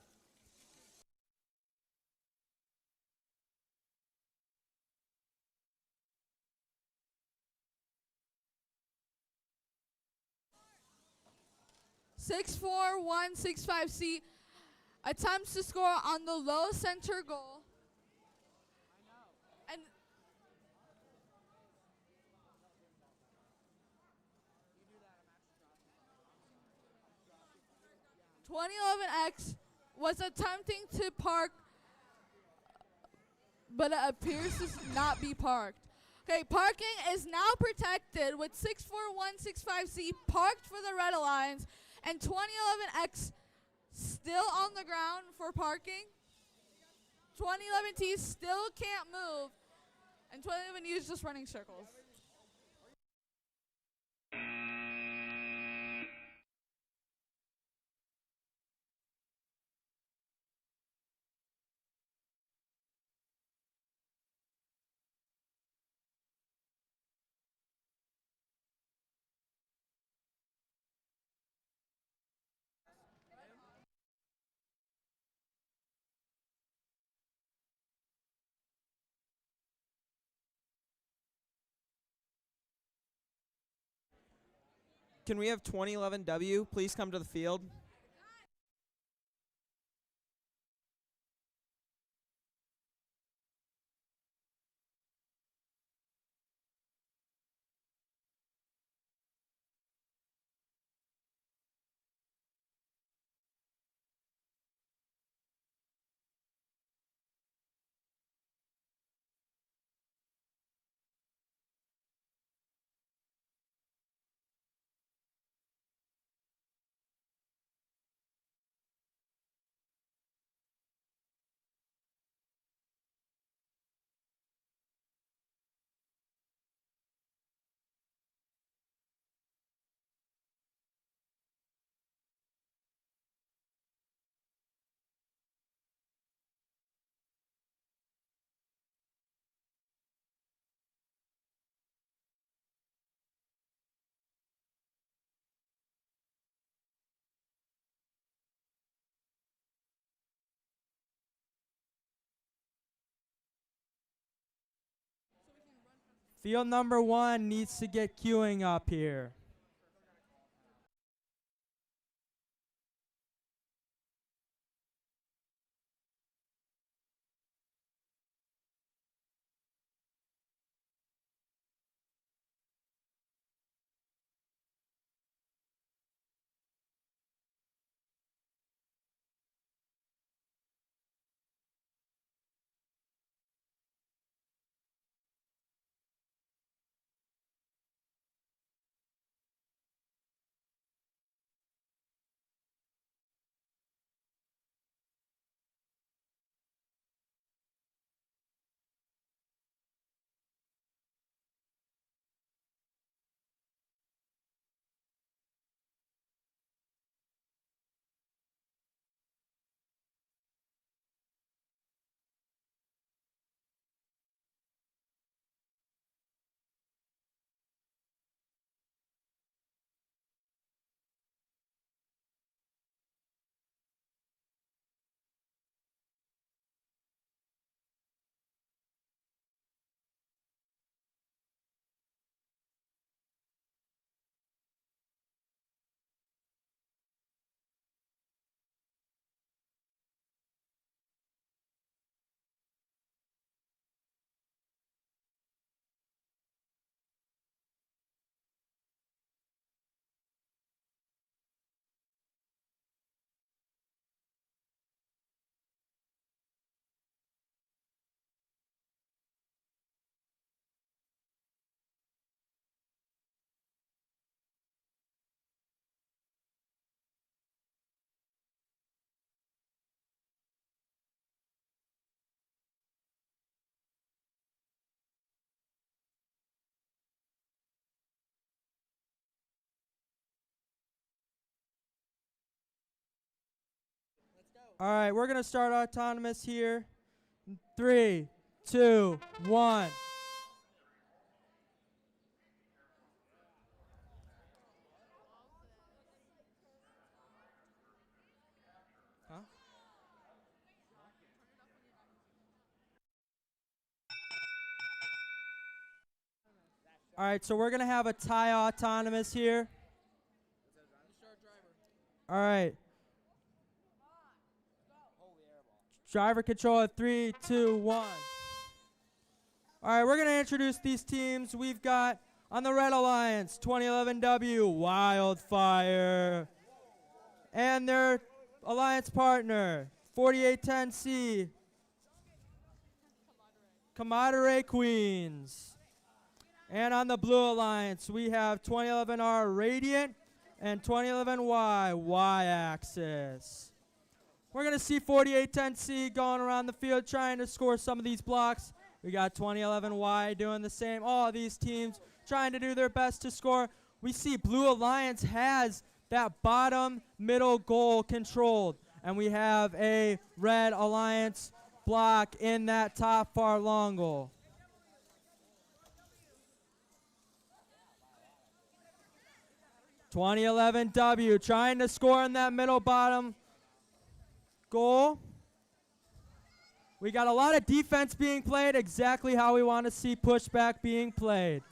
(64165C) attempts to score on the low center goal. And 2011X was attempting to park, but it appears to not be parked. Okay, parking is now protected with 64165C parked for the Red Alliance, and 2011X still on the ground for parking. 2011T still can't move, and 2011U is just running circles. Can we have 2011W please come to the field? Field number 1 needs to get queuing up here. All right, we're going to start autonomous here. 3, 2, 1. Huh? All right, so we're going to have a tie autonomous here. All right. Driver control at 3, 2, 1. All right, we're going to introduce these teams. We've got on the Red Alliance, 2011W, Wildfire. And their alliance partner, 4810C, Commodore Queens. And on the Blue Alliance, we have 2011R Radiant and 2011Y Y-Axis. We're going to see 4810C going around the field trying to score some of these blocks. We got 2011Y doing the same. All of these teams trying to do their best to score. We see Blue Alliance has that bottom middle goal controlled. And we have a Red Alliance block in that top far long goal. (2011W) trying to score in that middle bottom goal. We got a lot of defense being played, exactly how we want to see pushback being played.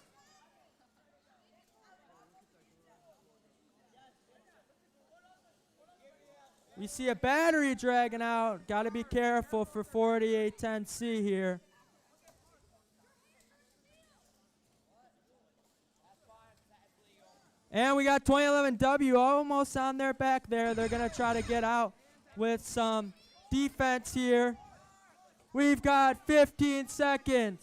We see a battery dragging out. Got to be careful for 4810C here. And we got 2011W almost on their back there. They're going to try to get out with some defense here. We've got 15 seconds.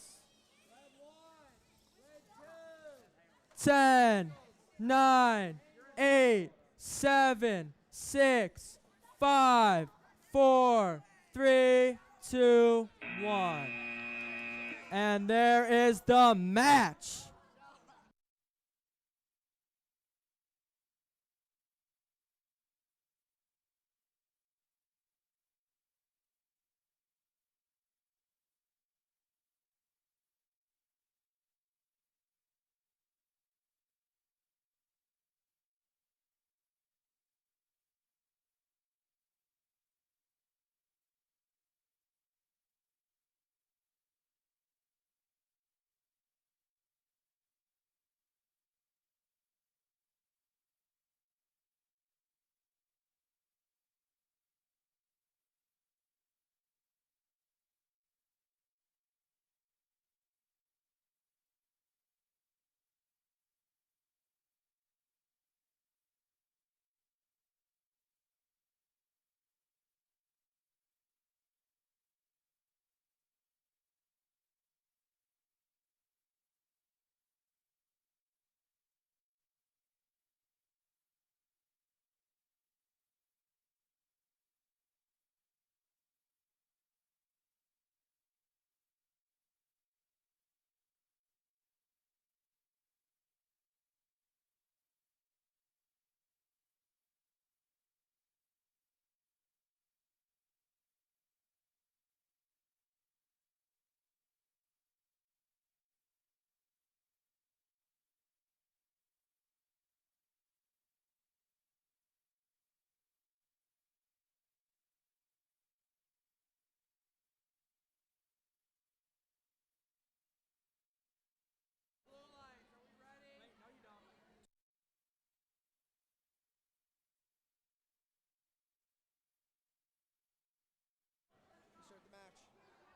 10, 9, 8, 7, 6, 5, 4, 3, 2, 1. And there is the match.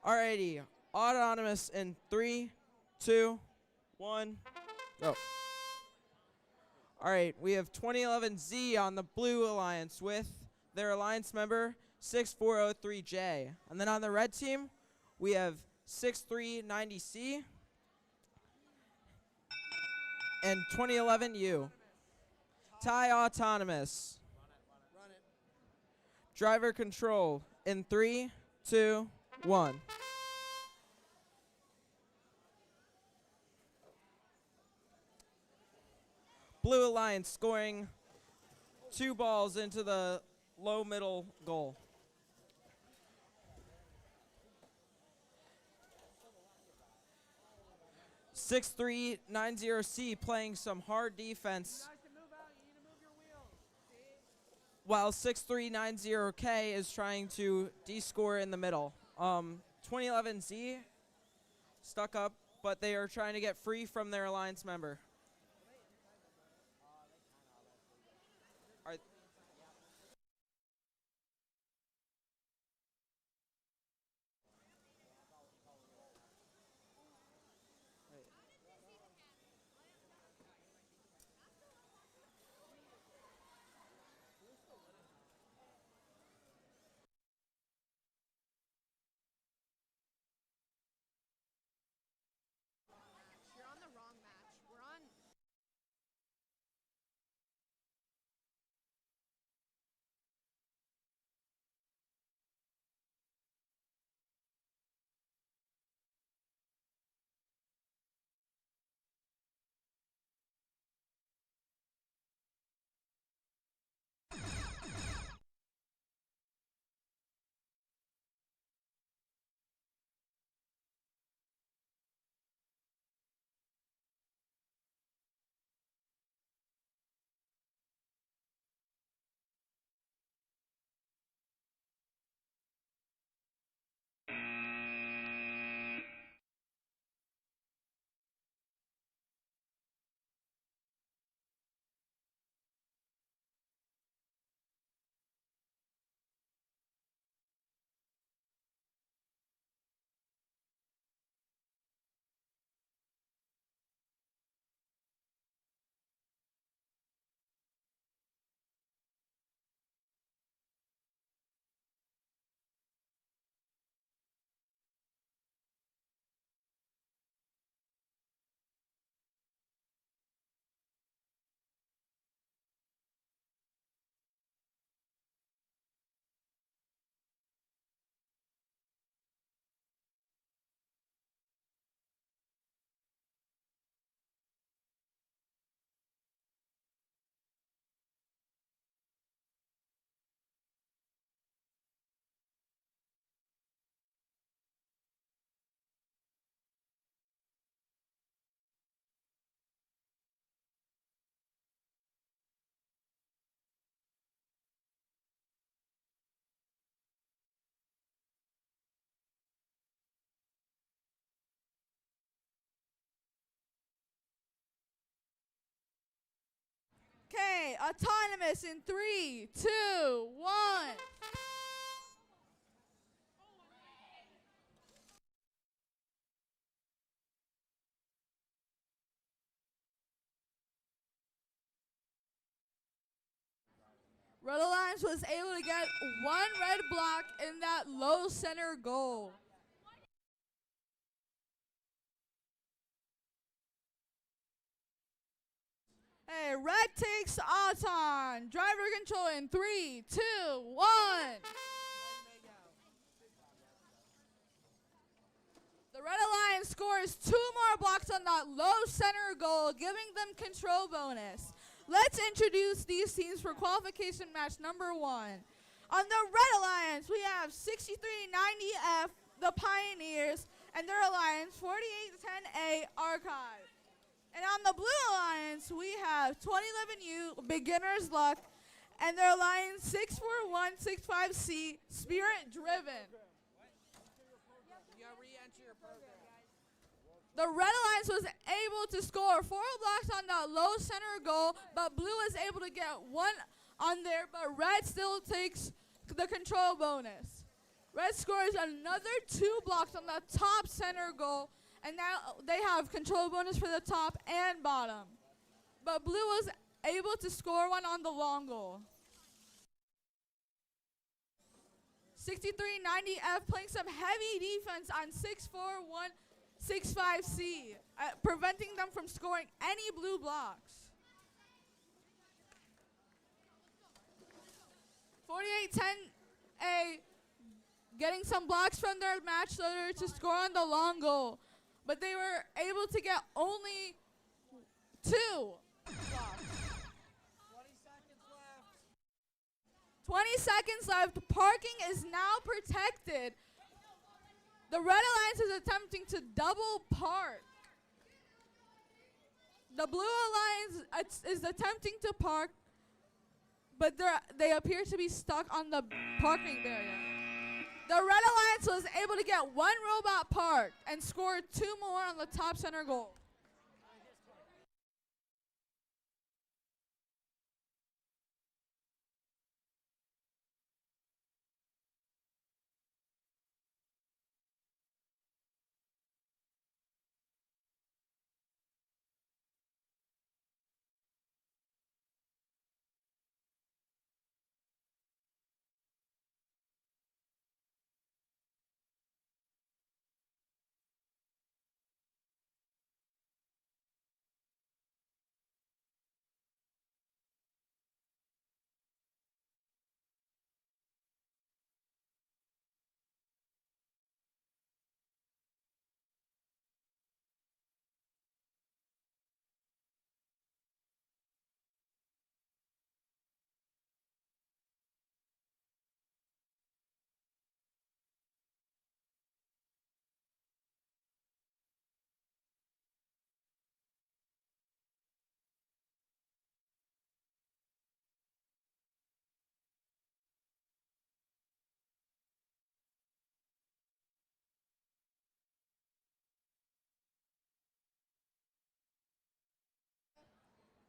Alrighty, autonomous in 3, 2, 1, go. Alright, we have 2011Z on the Blue Alliance with their alliance member 6403J. And then on the red team, we have 6390C and 2011U. Tie autonomous. Driver control in 3, 2, 1. Blue Alliance scoring 2 balls into the low middle goal. 6390C playing some hard defense, while 6390K is trying to de-score in the middle. 2011Z stuck up, but they are trying to get free from their alliance member. You're on the wrong match. We're on. Okay, autonomous in 3, 2, 1. Red Alliance was able to get one red block in that low center goal. Hey, red takes Auton. Driver control in 3, 2, 1. The Red Alliance scores 2 more blocks on that low center goal, giving them control bonus. Let's introduce these teams for qualification match number 1. On the Red Alliance, we have 6390F, the Pioneers, and their alliance 4810A Archive. And on the Blue Alliance, we have 2011U Beginner's Luck and their alliance 64165C Spirit Driven. The Red Alliance was able to score 4 blocks on that low center goal, but Blue was able to get 1 on there, but Red still takes the control bonus. Red scores another 2 blocks on the top center goal, and now they have control bonus for the top and bottom. But Blue was able to score 1 on the long goal. 6390F playing some heavy defense on 64165C, preventing them from scoring any blue blocks. 4810A getting some blocks from their match loader to score on the long goal, but they were able to get only 2 blocks. 20 seconds left. Parking is now protected. The Red Alliance is attempting to double park. The Blue Alliance is attempting to park, but they appear to be stuck on the parking barrier. The Red Alliance was able to get one robot parked and scored 2 more on the top center goal.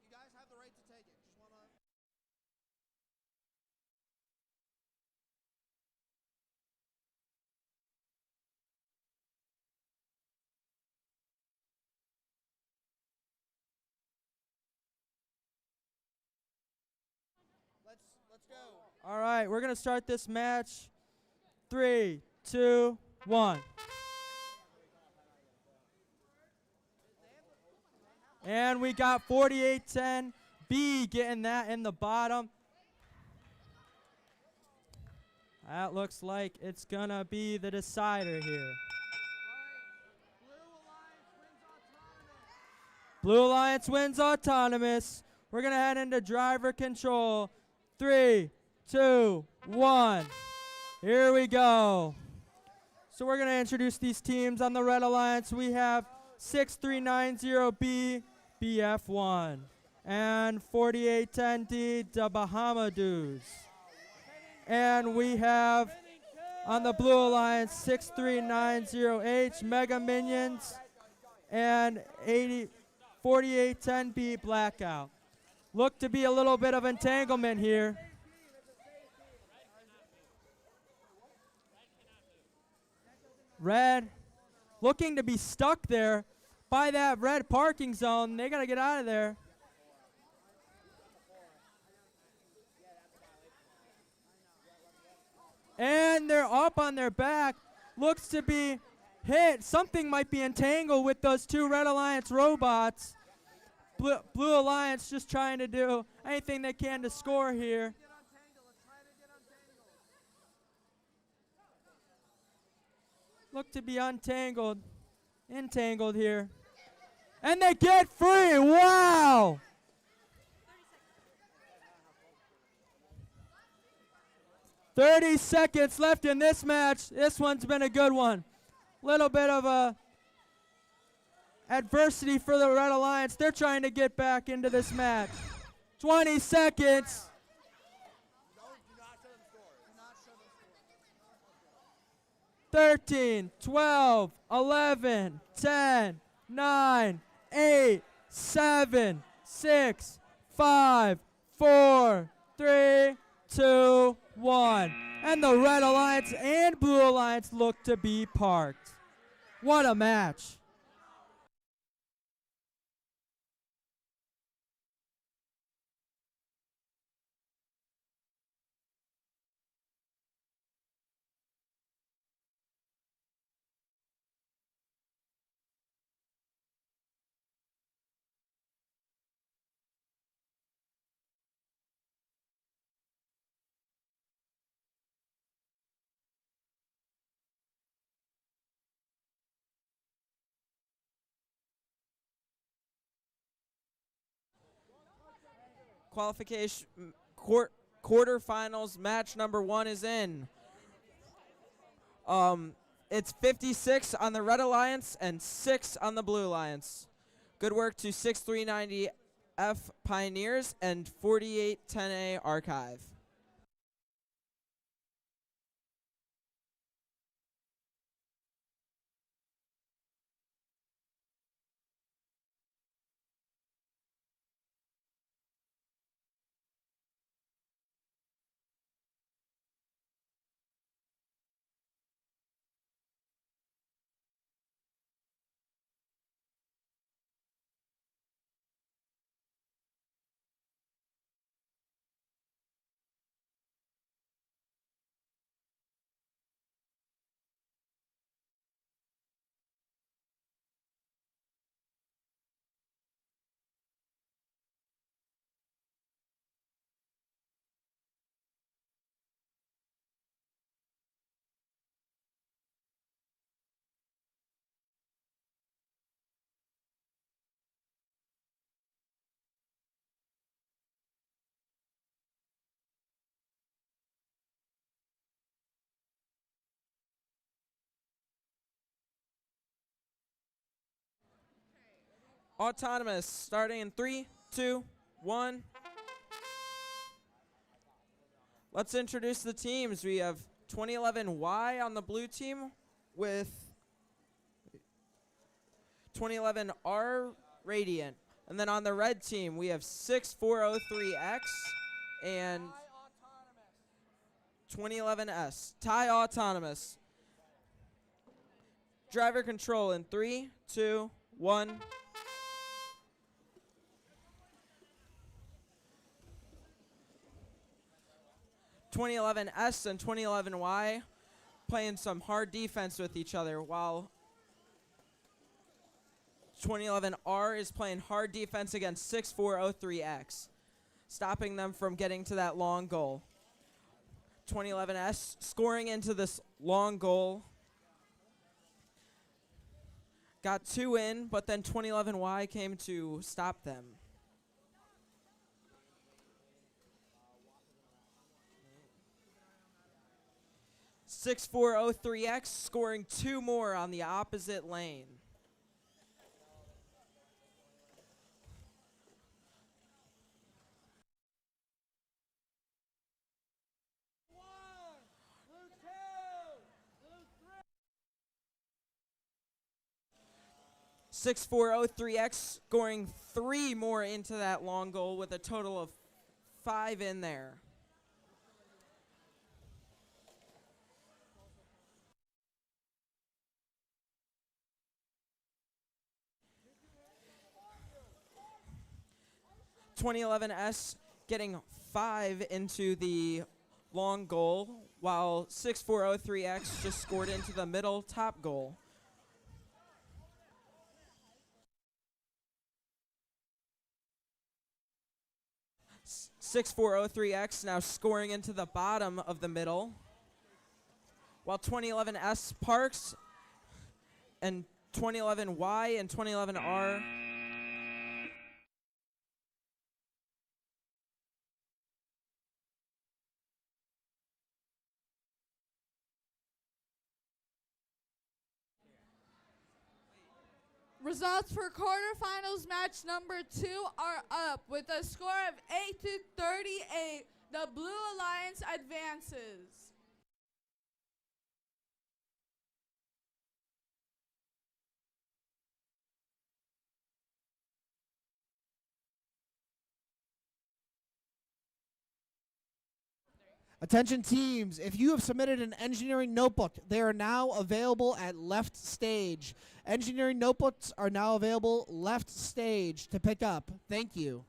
You guys have the right to take it. Just wanna. Let's go. All right, we're gonna start this match. 3, 2, 1. And we got 4810 B getting that in the bottom. That looks like it's gonna be the decider here. Blue Alliance wins autonomous. We're gonna head into driver control. 3, 2, 1. Here we go. So we're gonna introduce these teams on the Red Alliance. We have 6390B, BF1, and 4810D, the Bahamadoos. And we have on the Blue Alliance 6390H, Mega Minions, and 4810B, Blackout. Look to be a little bit of entanglement here. Red looking to be stuck there by that red parking zone. They got to get out of there. And they're up on their back. Looks to be hit. Something might be entangled with those two Red Alliance robots. Blue Alliance just trying to do anything they can to score here. Look to be entangled here. And they get free. Wow! "30 seconds left in this match. This one's been a good one. Little bit of a adversity for the Red Alliance. They're trying to get back into this match. 20 seconds. 13, 12, 11, 10, 9, 8, 7, 6, 5, 4, 3, 2, 1. And the Red Alliance and Blue Alliance look to be parked. What a match. Qualification quarterfinals match number 1 is in. It's 56 on the Red Alliance and 6 on the Blue Alliance. Good work to 6390F Pioneers and 4810A Archive. Autonomous, starting in 3, 2, 1. Let's introduce the teams. We have 2011Y on the blue team with 2011R Radiant. And then on the red team, we have 6403X and 2011S. Thai Autonomous. Driver control in 3, 2, 1. (2011S) and 2011Y playing some hard defense with each other, while 2011R is playing hard defense against 6403X, stopping them from getting to that long goal. 2011S scoring into this long goal. Got 2 in, but then 2011Y came to stop them. (6403X) scoring 2 more on the opposite lane. (6403X) scoring 3 more into that long goal with a total of 5 in there. (2011S) getting 5 into the long goal, while 6403X just scored into the middle top goal. S 6403X now scoring into the bottom of the middle, while 2011S Parks and 2011Y and 2011R Results for quarterfinals match number 2 are up with a score of 8-38. The Blue Alliance advances. Attention teams, if you have submitted an engineering notebook, they are now available at left stage. Engineering notebooks are now available left stage to pick up. Thank you.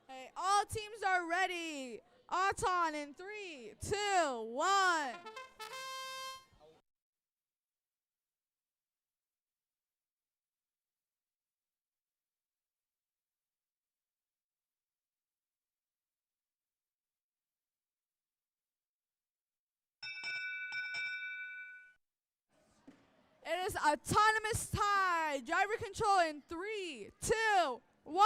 Hey, all teams are ready. Auton in 3, 2, 1. It is autonomous tie. Driver control in 3, 2, 1.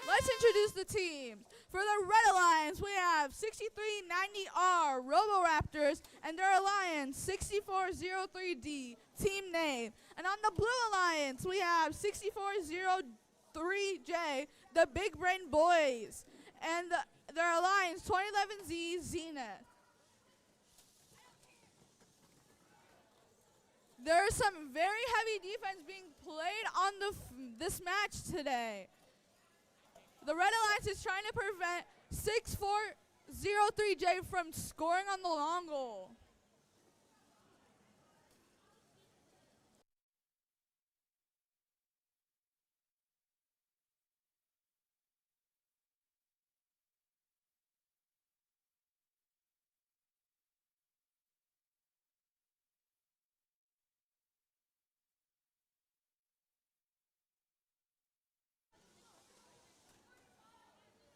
Let's introduce the teams. For the Red Alliance, we have 6390R Roboraptors and their Alliance 6403D Team Name. And on the Blue Alliance, we have 6403J the Big Brain Boys and their Alliance 2011Z Zenith. There is some very heavy defense being played on this match today. The Red Alliance is trying to prevent 6403J from scoring on the long goal.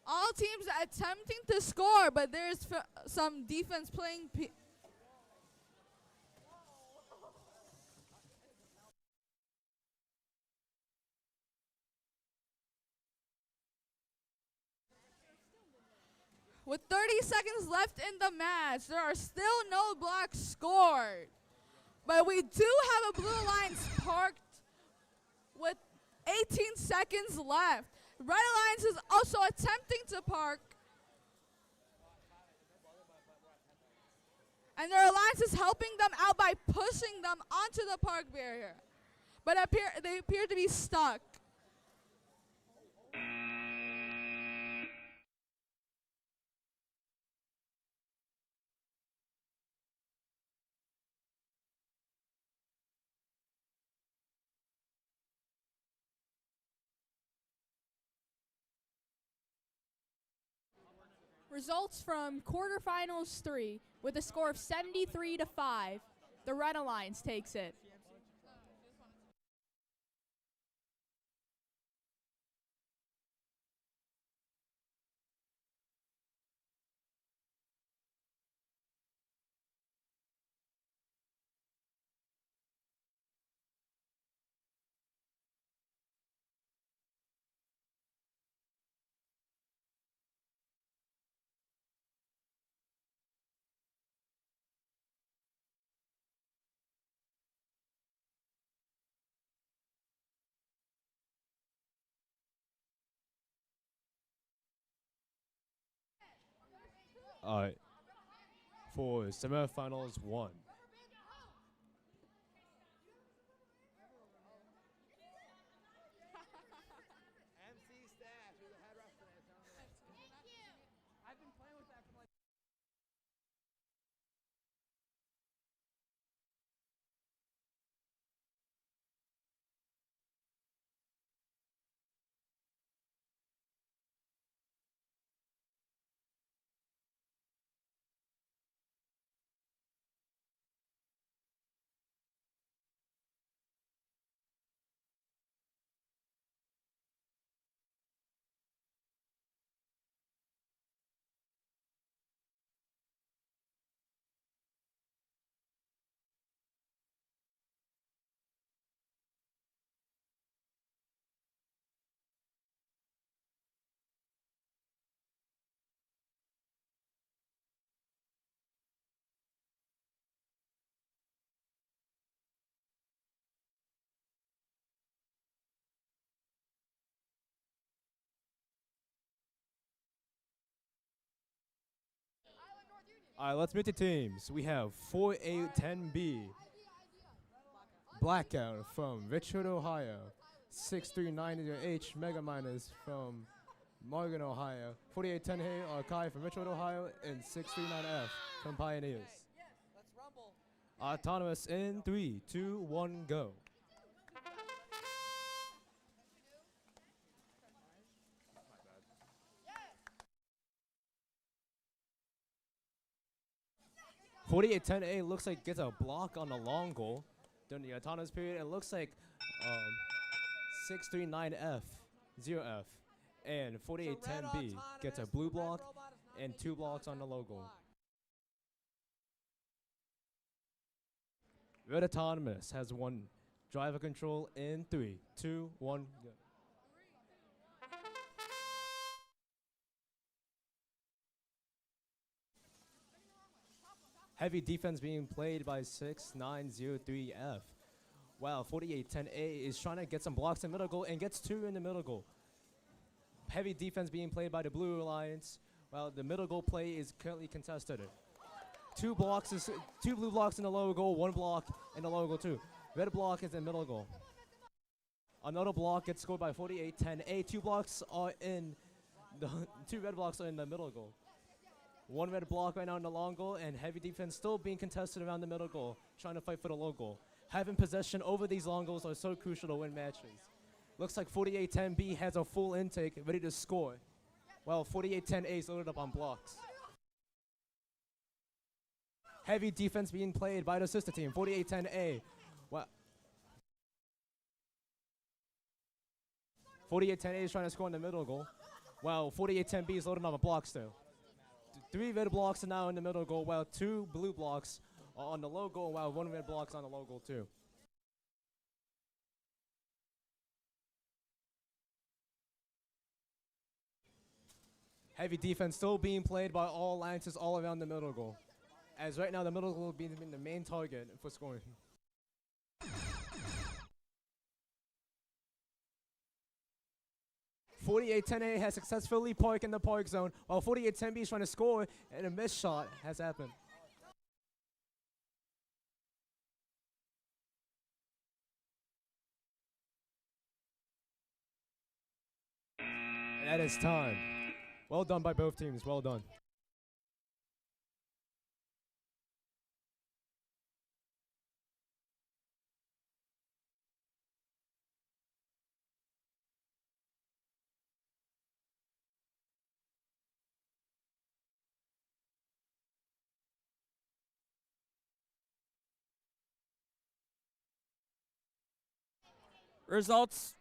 All teams attempting to score, but there's some defense playing. With 30 seconds left in the match, there are still no blocks scored. But we do have a Blue Alliance parked with 18 seconds left. Red Alliance is also attempting to park. And their alliance is helping them out by pushing them onto the park barrier. But they appear to be stuck. Results from quarterfinals 3 with a score of 73-5. The Red Alliance takes it. For semifinals 1. Let's meet the teams. We have 4810B Blackout from Richard, Ohio. 6390H Mega Minus from Morgan, Ohio. 4810A Archive from Richard, Ohio. And 639F from Pioneers. Autonomous in 3, 2, 1, go. .4810A looks like gets a block on the long goal during the autonomous period. It looks like 639F, 0F, and 4810B gets a blue block and 2 blocks on the low goal. Red Autonomous has won driver control in 3, 2, 1, go. Heavy defense being played by 6903F. Wow, 4810A is trying to get some blocks in middle goal and gets 2 in the middle goal. Heavy defense being played by the Blue Alliance. Well, the middle goal play is currently contested. 2 blue blocks in the lower goal, 1 block in the lower goal too. Red block is in middle goal. Another block gets scored by 4810A. 2 blocks are in the 2 red blocks are in the middle goal. 1 red block right now in the long goal, and heavy defense still being contested around the middle goal, trying to fight for the low goal. Having possession over these long goals are so crucial to win matches. Looks like 4810B has a full intake, ready to score. Well, 4810A is loaded up on blocks. Heavy defense being played by the sister team, 4810A. Well, 4810A is trying to score in the middle goal. While 4810B is loading up on blocks still. 3 red blocks are now in the middle goal, while 2 blue blocks are on the low goal, while 1 red block is on the low goal too. Heavy defense still being played by all alliances all around the middle goal. As right now the middle goal being the main target for scoring. 4810A has successfully parked in the park zone, while 4810B is trying to score, and a missed shot has happened. And that is time. Well done by both teams, well done. Results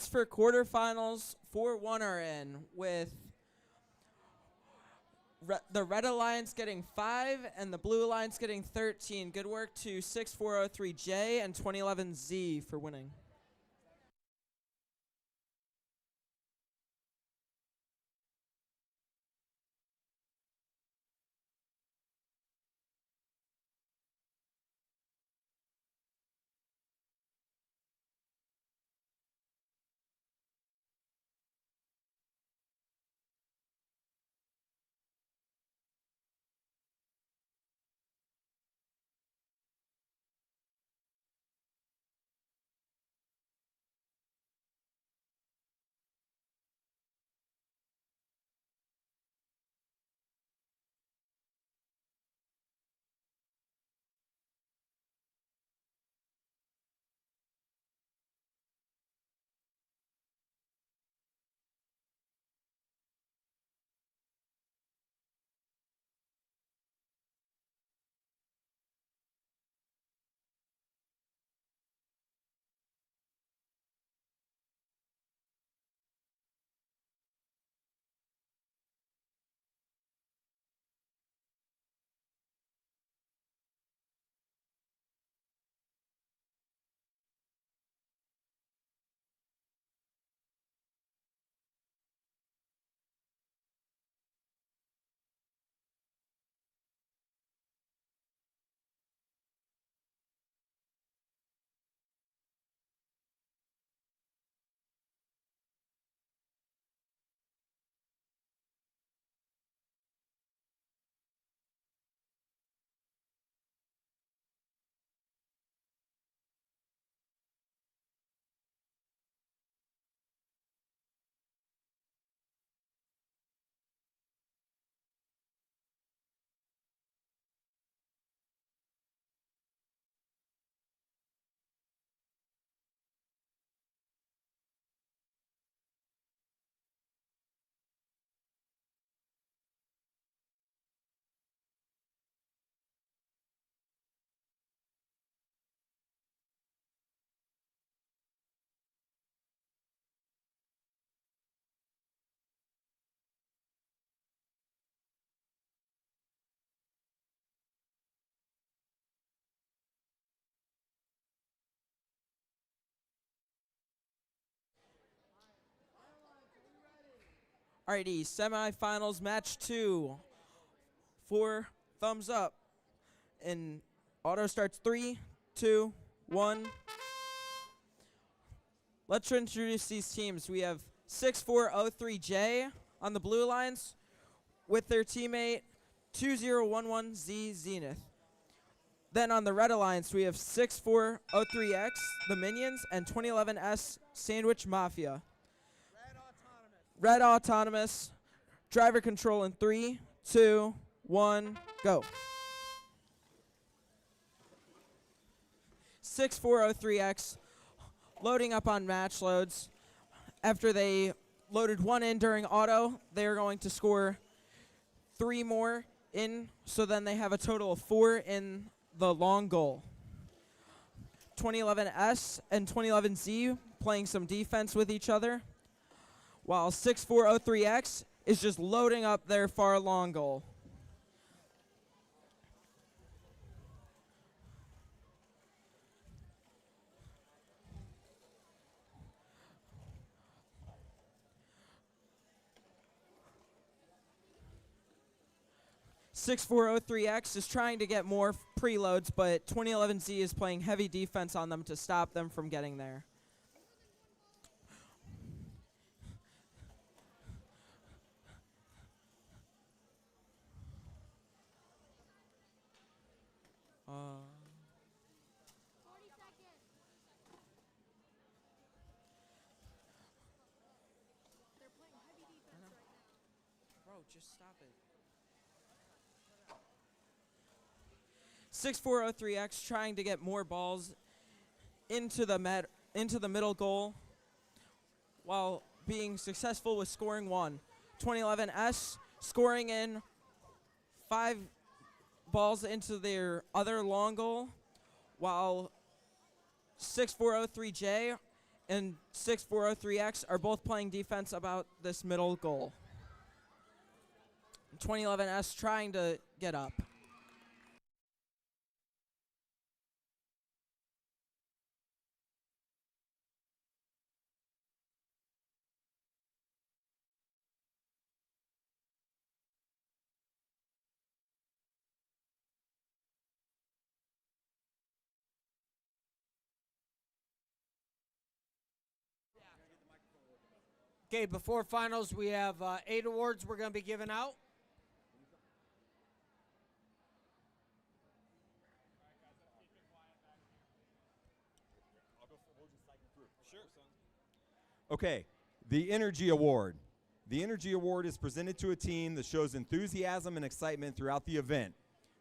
for quarterfinals 4-1 are in, with the Red Alliance getting 5 and the Blue Alliance getting 13. Good work to 6403J and 2011Z for winning. Alrighty, semifinals match 2 for thumbs up. And auto starts 3, 2, 1. Let's introduce these teams. We have 6403J on the blue alliance with their teammate 2011Z Zenith. Then on the red alliance, we have 6403X, the Minions, and 2011S Sandwich Mafia. Red Autonomous. Driver control in 3, 2, 1, go. 6403X loading up on match loads. After they loaded 1 in during auto, they are going to score 3 more in, so then they have a total of 4 in the long goal. 2011S and 2011Z playing some defense with each other, while 6403X is just loading up their far long goal. (6403X) is trying to get more preloads, but 2011Z is playing heavy defense on them to stop them from getting there. Bro, just stop it. 6403X trying to get more balls into the middle goal while being successful with scoring 1. 2011S scoring in 5 balls into their other long goal, while 6403J and 6403X are both playing defense about this middle goal. 2011S trying to get up. Okay, before finals, we have 8 awards we're going to be giving out. Okay, the Energy Award. The Energy Award is presented to a team that shows enthusiasm and excitement throughout the event.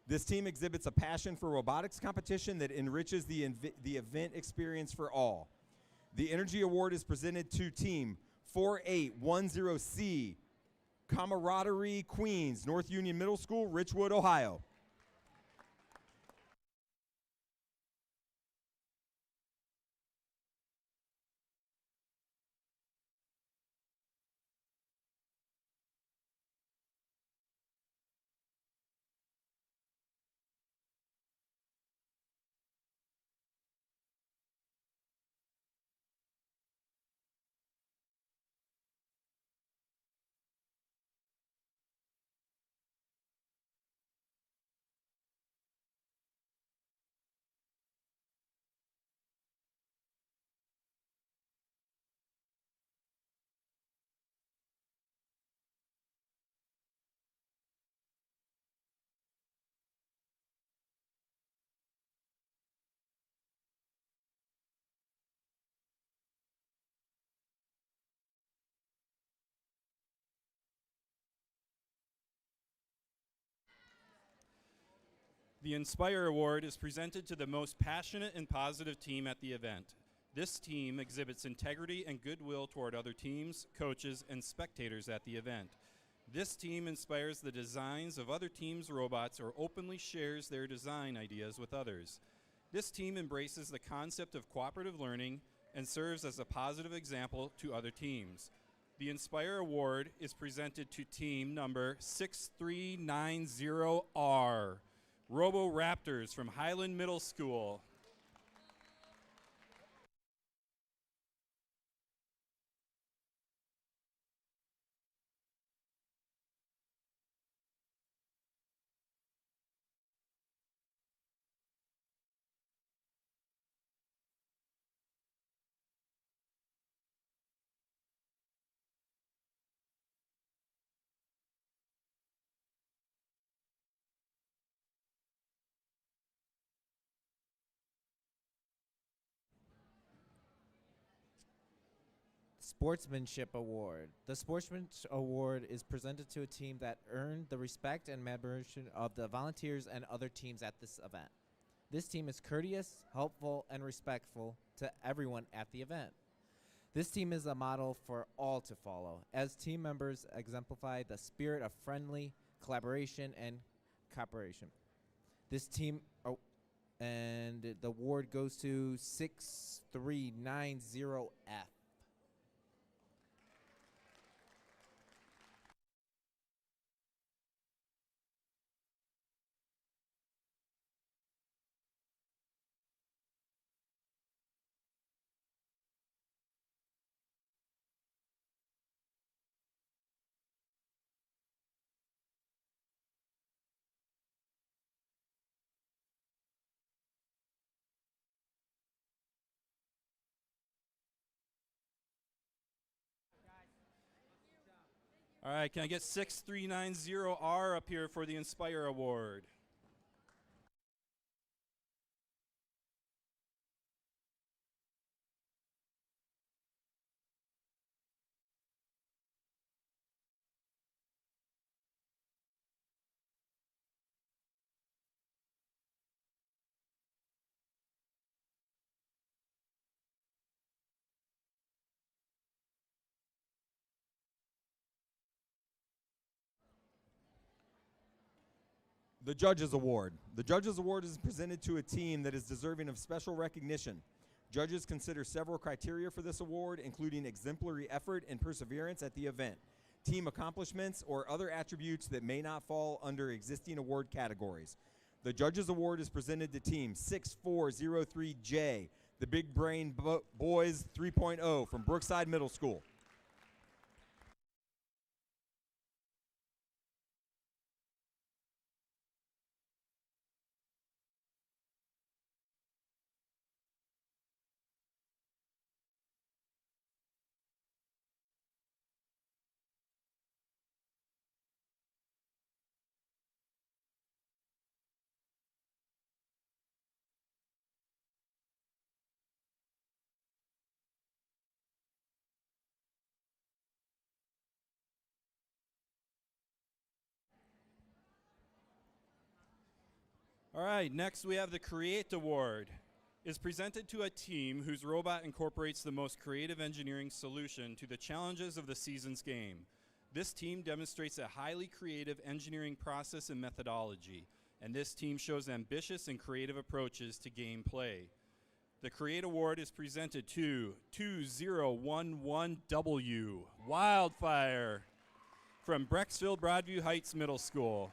This team exhibits a passion for robotics competition that enriches the event experience for all. The Energy Award is presented to Team 4810C, Camaraderie Queens, North Union Middle School, Richwood, Ohio. The Inspire Award is presented to the most passionate and positive team at the event. This team exhibits integrity and goodwill toward other teams, coaches, and spectators at the event. This team inspires the designs of other teams' robots or openly shares their design ideas with others. This team embraces the concept of cooperative learning and serves as a positive example to other teams. The Inspire Award is presented to team number 6390R. Robo Raptors from Highland Middle School. Sportsmanship Award. The Sportsmanship Award is presented to a team that earned the respect and admiration of the volunteers and other teams at this event. This team is courteous, helpful, and respectful to everyone at the event. This team is a model for all to follow, as team members exemplify the spirit of friendly collaboration and cooperation. This team, and the award goes to 6390F. All right, can I get 6390R up here for the Inspire Award? The Judges Award. The Judges Award is presented to a team that is deserving of special recognition. Judges consider several criteria for this award, including exemplary effort and perseverance at the event, team accomplishments, or other attributes that may not fall under existing award categories. The Judges Award is presented to Team 6403J, the Big Brain Boys 3.0 from Brookside Middle School. All right, next we have the Create Award. Is presented to a team whose robot incorporates the most creative engineering solution to the challenges of the season's game. This team demonstrates a highly creative engineering process and methodology, and this team shows ambitious and creative approaches to gameplay. The Create Award is presented to 2011W, Wildfire, from Brecksville Broadview Heights Middle School.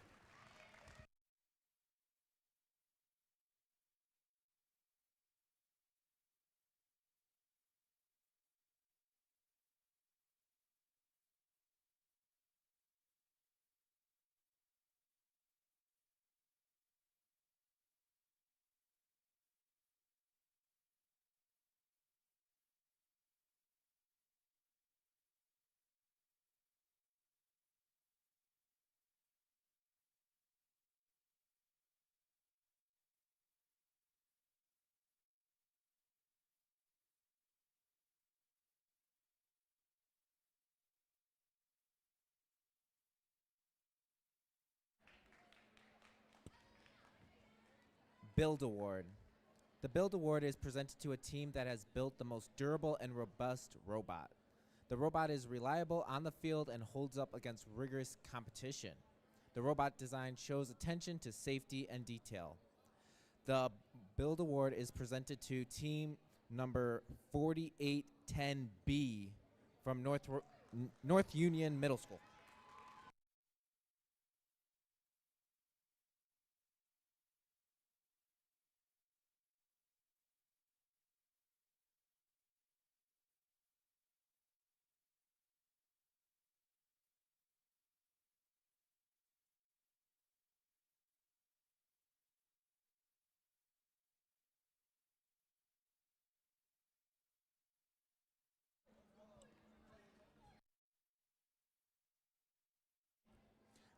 Build Award. The Build Award is presented to a team that has built the most durable and robust robot. The robot is reliable on the field and holds up against rigorous competition. The robot design shows attention to safety and detail. The Build Award is presented to team number 4810B from North Union Middle School.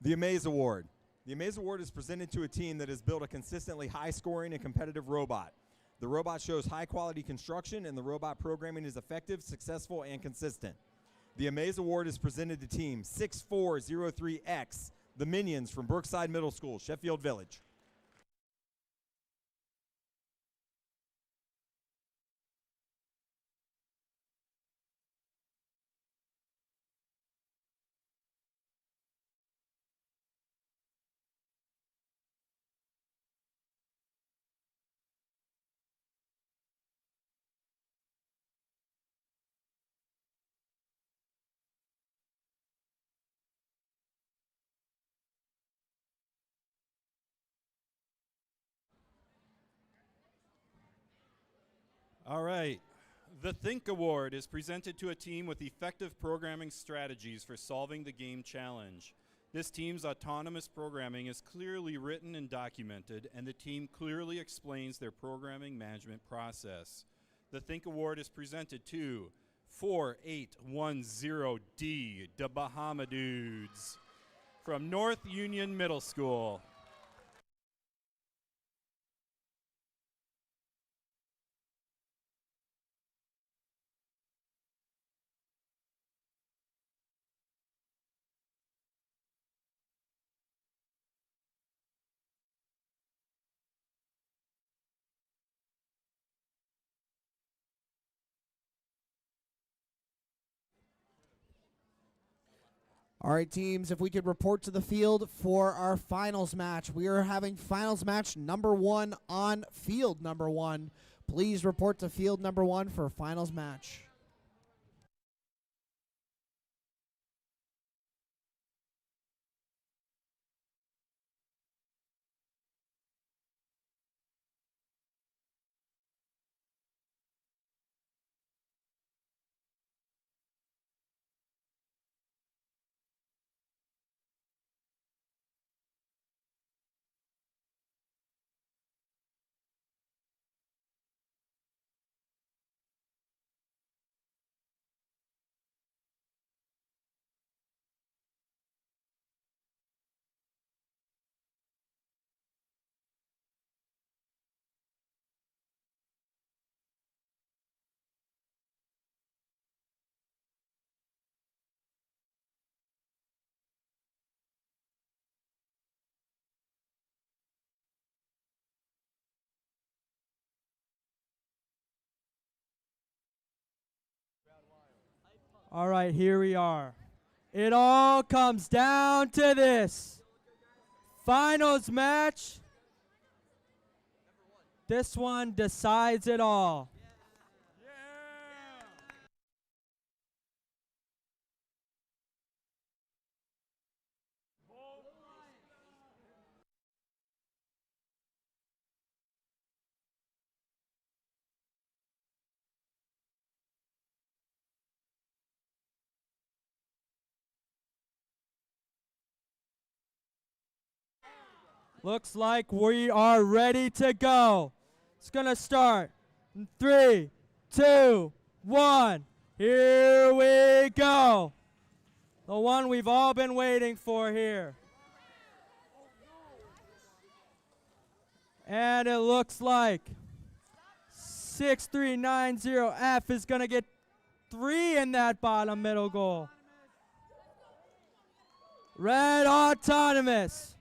The Amaze Award. The Amaze Award is presented to a team that has built a consistently high-scoring and competitive robot. The robot shows high-quality construction, and the robot programming is effective, successful, and consistent. The Amaze Award is presented to Team 6403X, the Minions from Brookside Middle School, Sheffield Village. All right. The Think Award is presented to a team with effective programming strategies for solving the game challenge. This team's autonomous programming is clearly written and documented, and the team clearly explains their programming management process. The Think Award is presented to 4810D, the Bahama Dudes, from North Union Middle School. All right, teams, if we could report to the field for our finals match. We are having finals match number 1 on field number 1. Please report to field number 1 for finals match. All right, here we are. It all comes down to this. Finals match. This one decides it all. Looks like we are ready to go. It's going to start in 3, 2, 1. Here we go. The one we've all been waiting for here. And it looks like 6390F is going to get 3 in that bottom middle goal. Red Autonomous.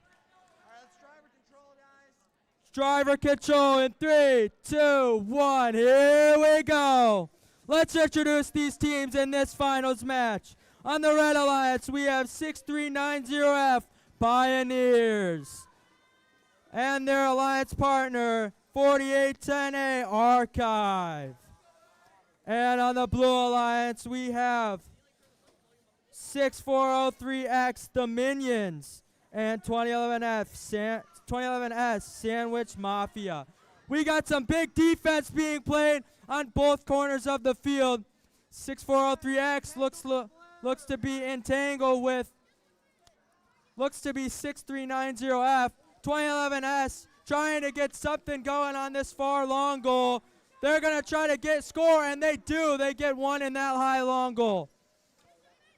Driver control in 3, 2, 1. Here we go. Let's introduce these teams in this finals match. On the Red Alliance, we have 6390F Pioneers and their alliance partner, 4810A Archive. And on the Blue Alliance, we have 6403X The Minions and 2011S Sandwich Mafia. We got some big defense being played on both corners of the field. 6403X looks to be entangled with, looks to be 6390F. 2011S trying to get something going on this far long goal. They're going to try to get score, and they do. They get 1 in that high long goal.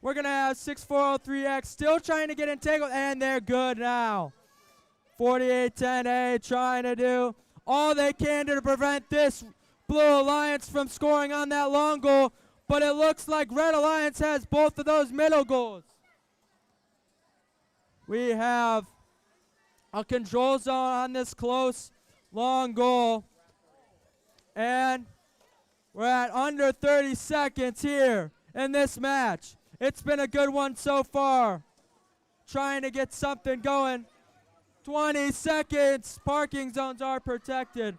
We're going to have 6403X still trying to get entangled, and they're good now. 4810A trying to do all they can to prevent this Blue Alliance from scoring on that long goal, but it looks like Red Alliance has both of those middle goals. We have a control zone on this close long goal, and we're at under 30 seconds here in this match. It's been a good one so far. Trying to get something going. 20 seconds. Parking zones are protected.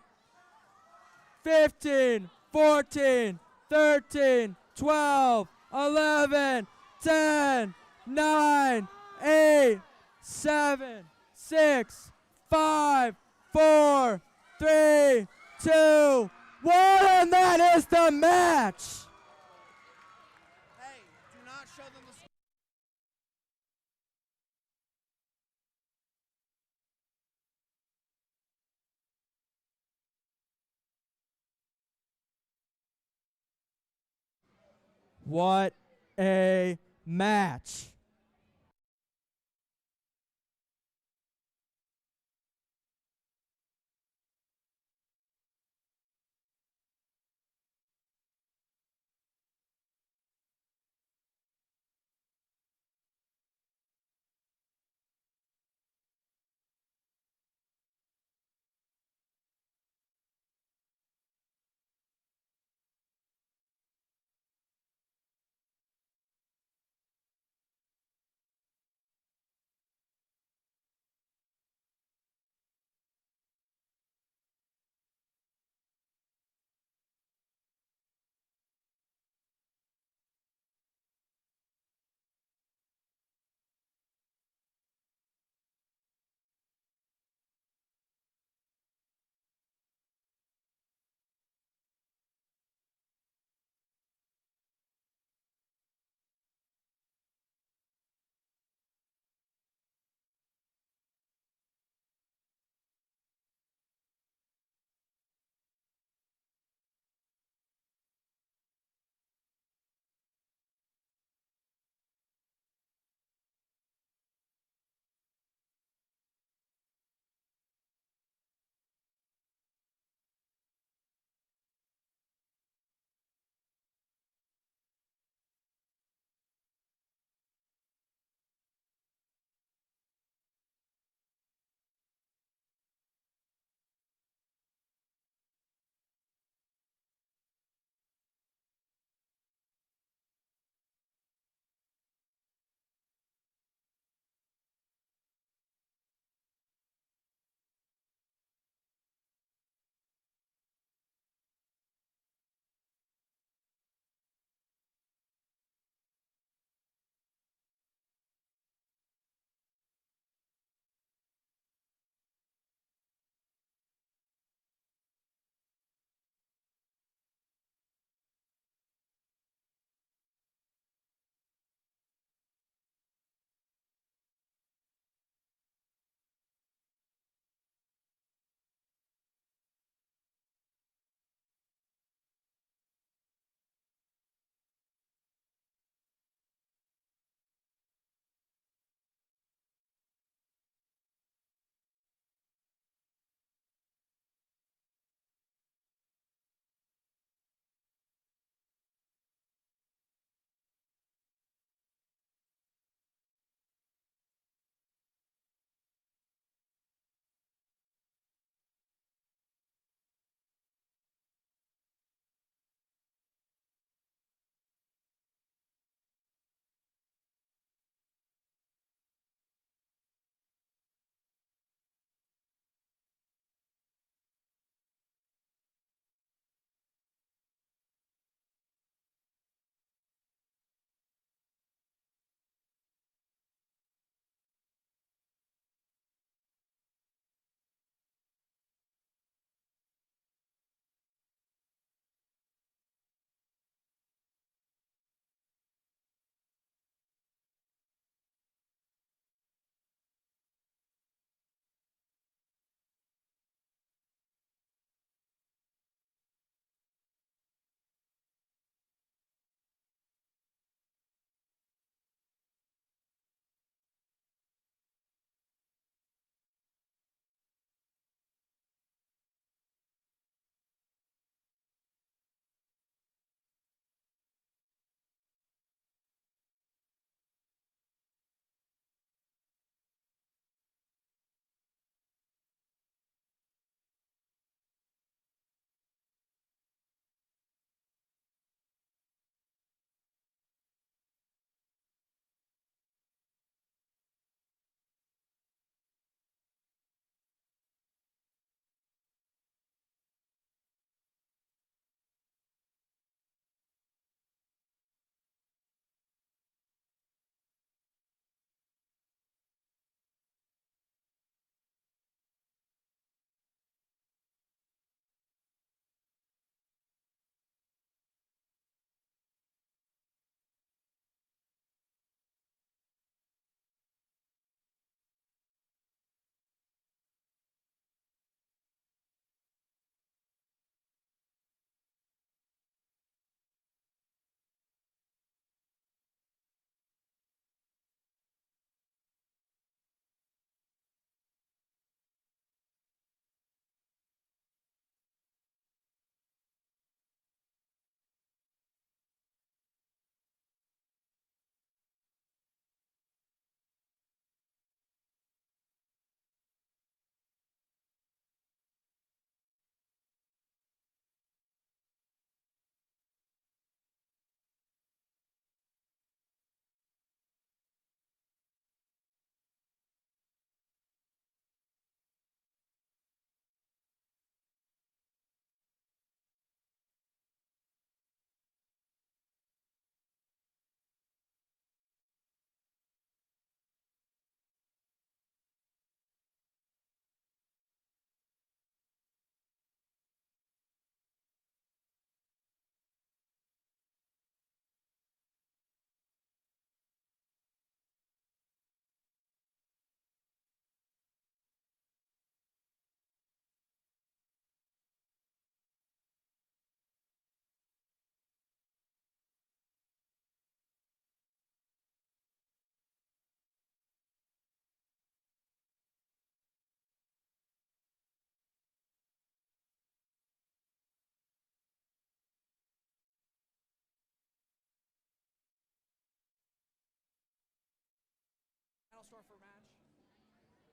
15, 14, 13, 12, 11, 10, 9, 8, 7, 6, 5, 4, 3, 2, 1, and that is the match. Hey, do not show them the score. What a match.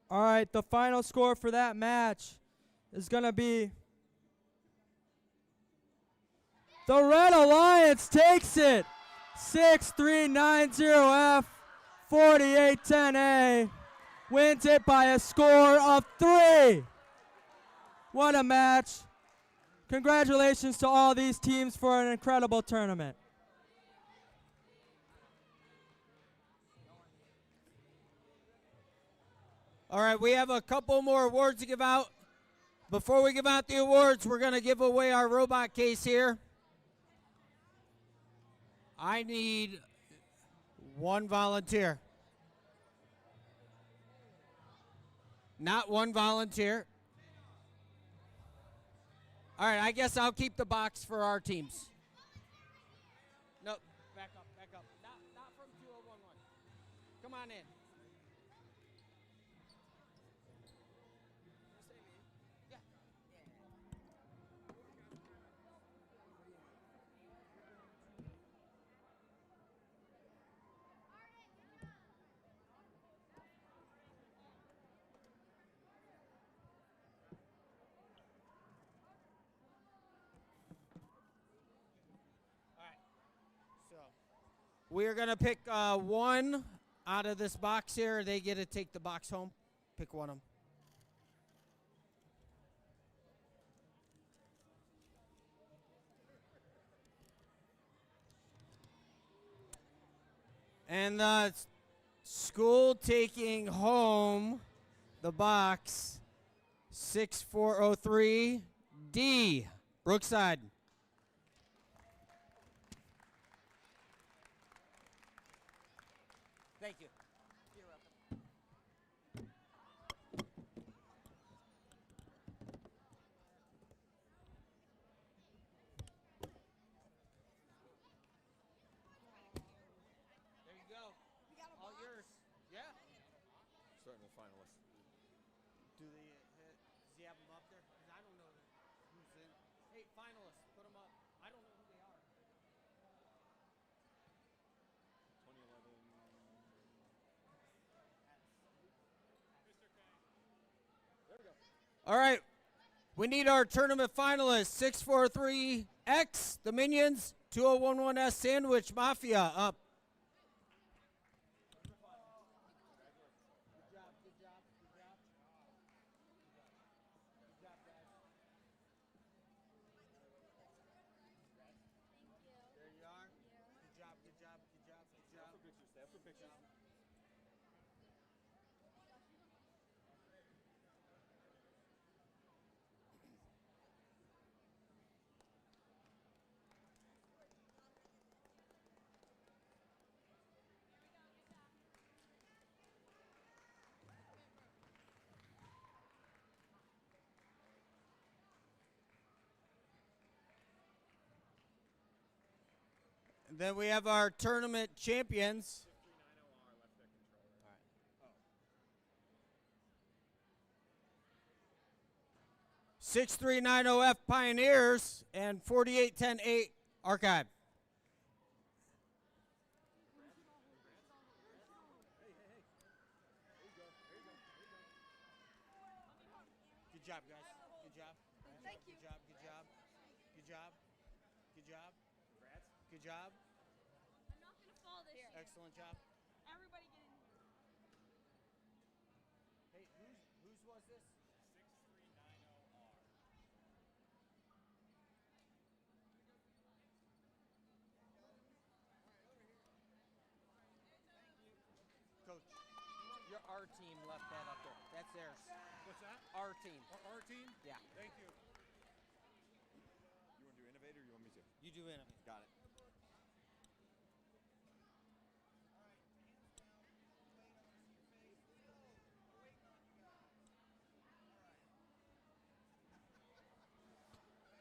All right, the final score for that match is going to be the Red Alliance takes it 6390F 4810A, wins it by a score of 3. What a match. Congratulations to all these teams for an incredible tournament. All right, we have a couple more awards to give out. Before we give out the awards, we're going to give away our robot case here. I need one volunteer. Not one volunteer. All right, I guess I'll keep the box for our teams. Nope, back up, back up. Not from 2011. Come on in. We are going to pick one out of this box here. They get to take the box home. Pick one of them. And the school taking home the box 6403D, Brookside. Thank you. You're welcome. There you go. All yours. Yeah. Starting with finalists. Does he have them up there? 'Cause I don't know who's in. Hey, finalists, put them up. I don't know who they are. 2011. There we go. All right. We need our tournament finalists. 643X, the Minions, 2011S Sandwich Mafia up. There you are. Good job, good job, good job, good job. Stand for pictures. And then we have our tournament champions. 6390F Pioneers and 48108 Archive. Good job, guys. Good job. Thank you. Good job. Good job. Good job. Good job. Good job. I'm not gonna fall this year. Excellent job. Everybody get in here. Hey, whose was this? 6390R. Coach, your R team left that up there. That's theirs. What's that? Our team. Our team? Yeah. Thank you. You want to do innovate or you want me to? You do innovate. Got it.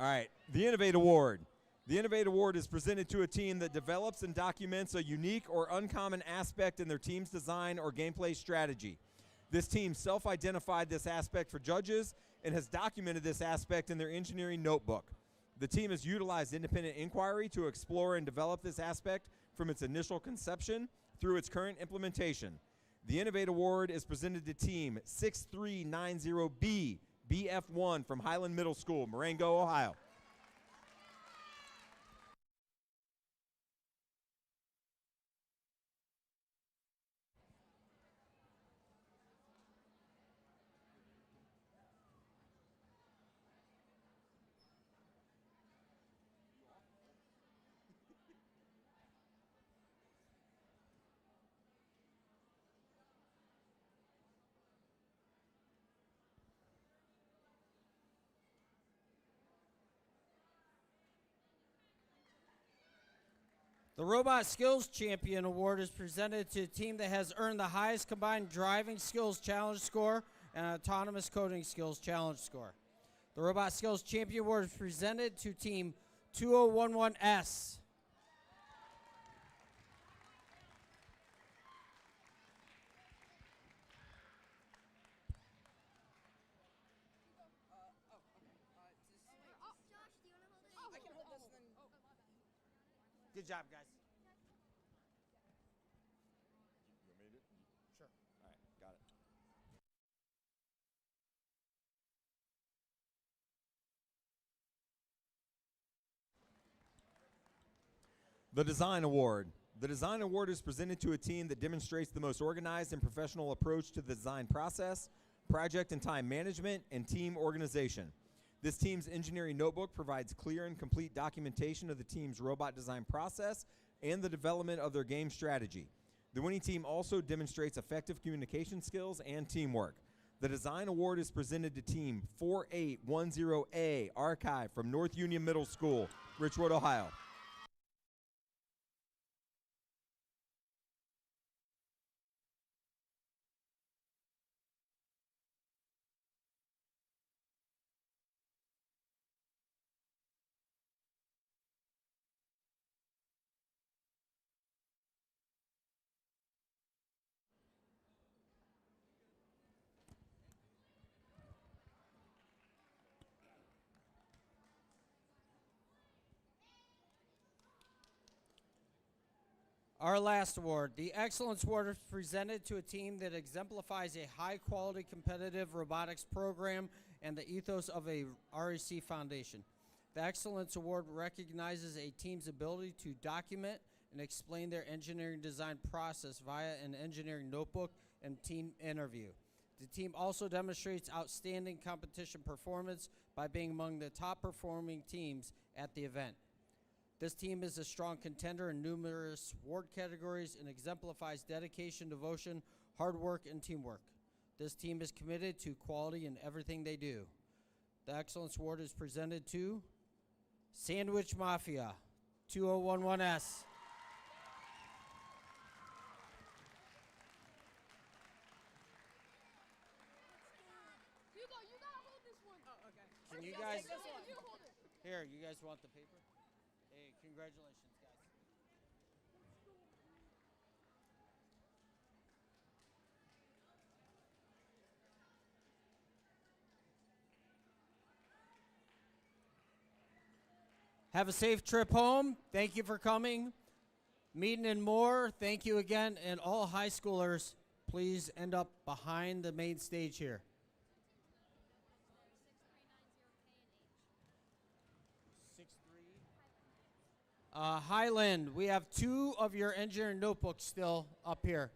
All right, the Innovate Award. The Innovate Award is presented to a team that develops and documents a unique or uncommon aspect in their team's design or gameplay strategy. This team self-identified this aspect for judges and has documented this aspect in their engineering notebook. The team has utilized independent inquiry to explore and develop this aspect from its initial conception through its current implementation. The Innovate Award is presented to Team 6390B, BF1 from Highland Middle School, Marengo, Ohio. The Robot Skills Champion Award is presented to a team that has earned the highest combined driving skills challenge score and autonomous coding skills challenge score. The Robot Skills Champion Award is presented to team 2011S. Good job, guys. You made it? Sure. All right, got it. The Design Award. The Design Award is presented to a team that demonstrates the most organized and professional approach to the design process, project and time management, and team organization. This team's engineering notebook provides clear and complete documentation of the team's robot design process and the development of their game strategy. The winning team also demonstrates effective communication skills and teamwork. The Design Award is presented to Team 4810A, Archive from North Union Middle School, Richwood, Ohio. Our last award, the Excellence Award, is presented to a team that exemplifies a high-quality competitive robotics program and the ethos of a REC foundation. The Excellence Award recognizes a team's ability to document and explain their engineering design process via an engineering notebook and team interview. The team also demonstrates outstanding competition performance by being among the top-performing teams at the event. This team is a strong contender in numerous award categories and exemplifies dedication, devotion, hard work, and teamwork. This team is committed to quality in everything they do. The Excellence Award is presented to Sandwich Mafia, 2011S. Hugo, you gotta hold this one. Oh, okay. Can you Yes, guys, take this one. You hold it. here, you guys want the paper? Hey, congratulations, guys. Have a safe trip home. Thank you for coming. Meaden and more, thank you again. And all high schoolers, please end up behind the main stage here. Highland, we have 2 of your engineering notebooks still up here.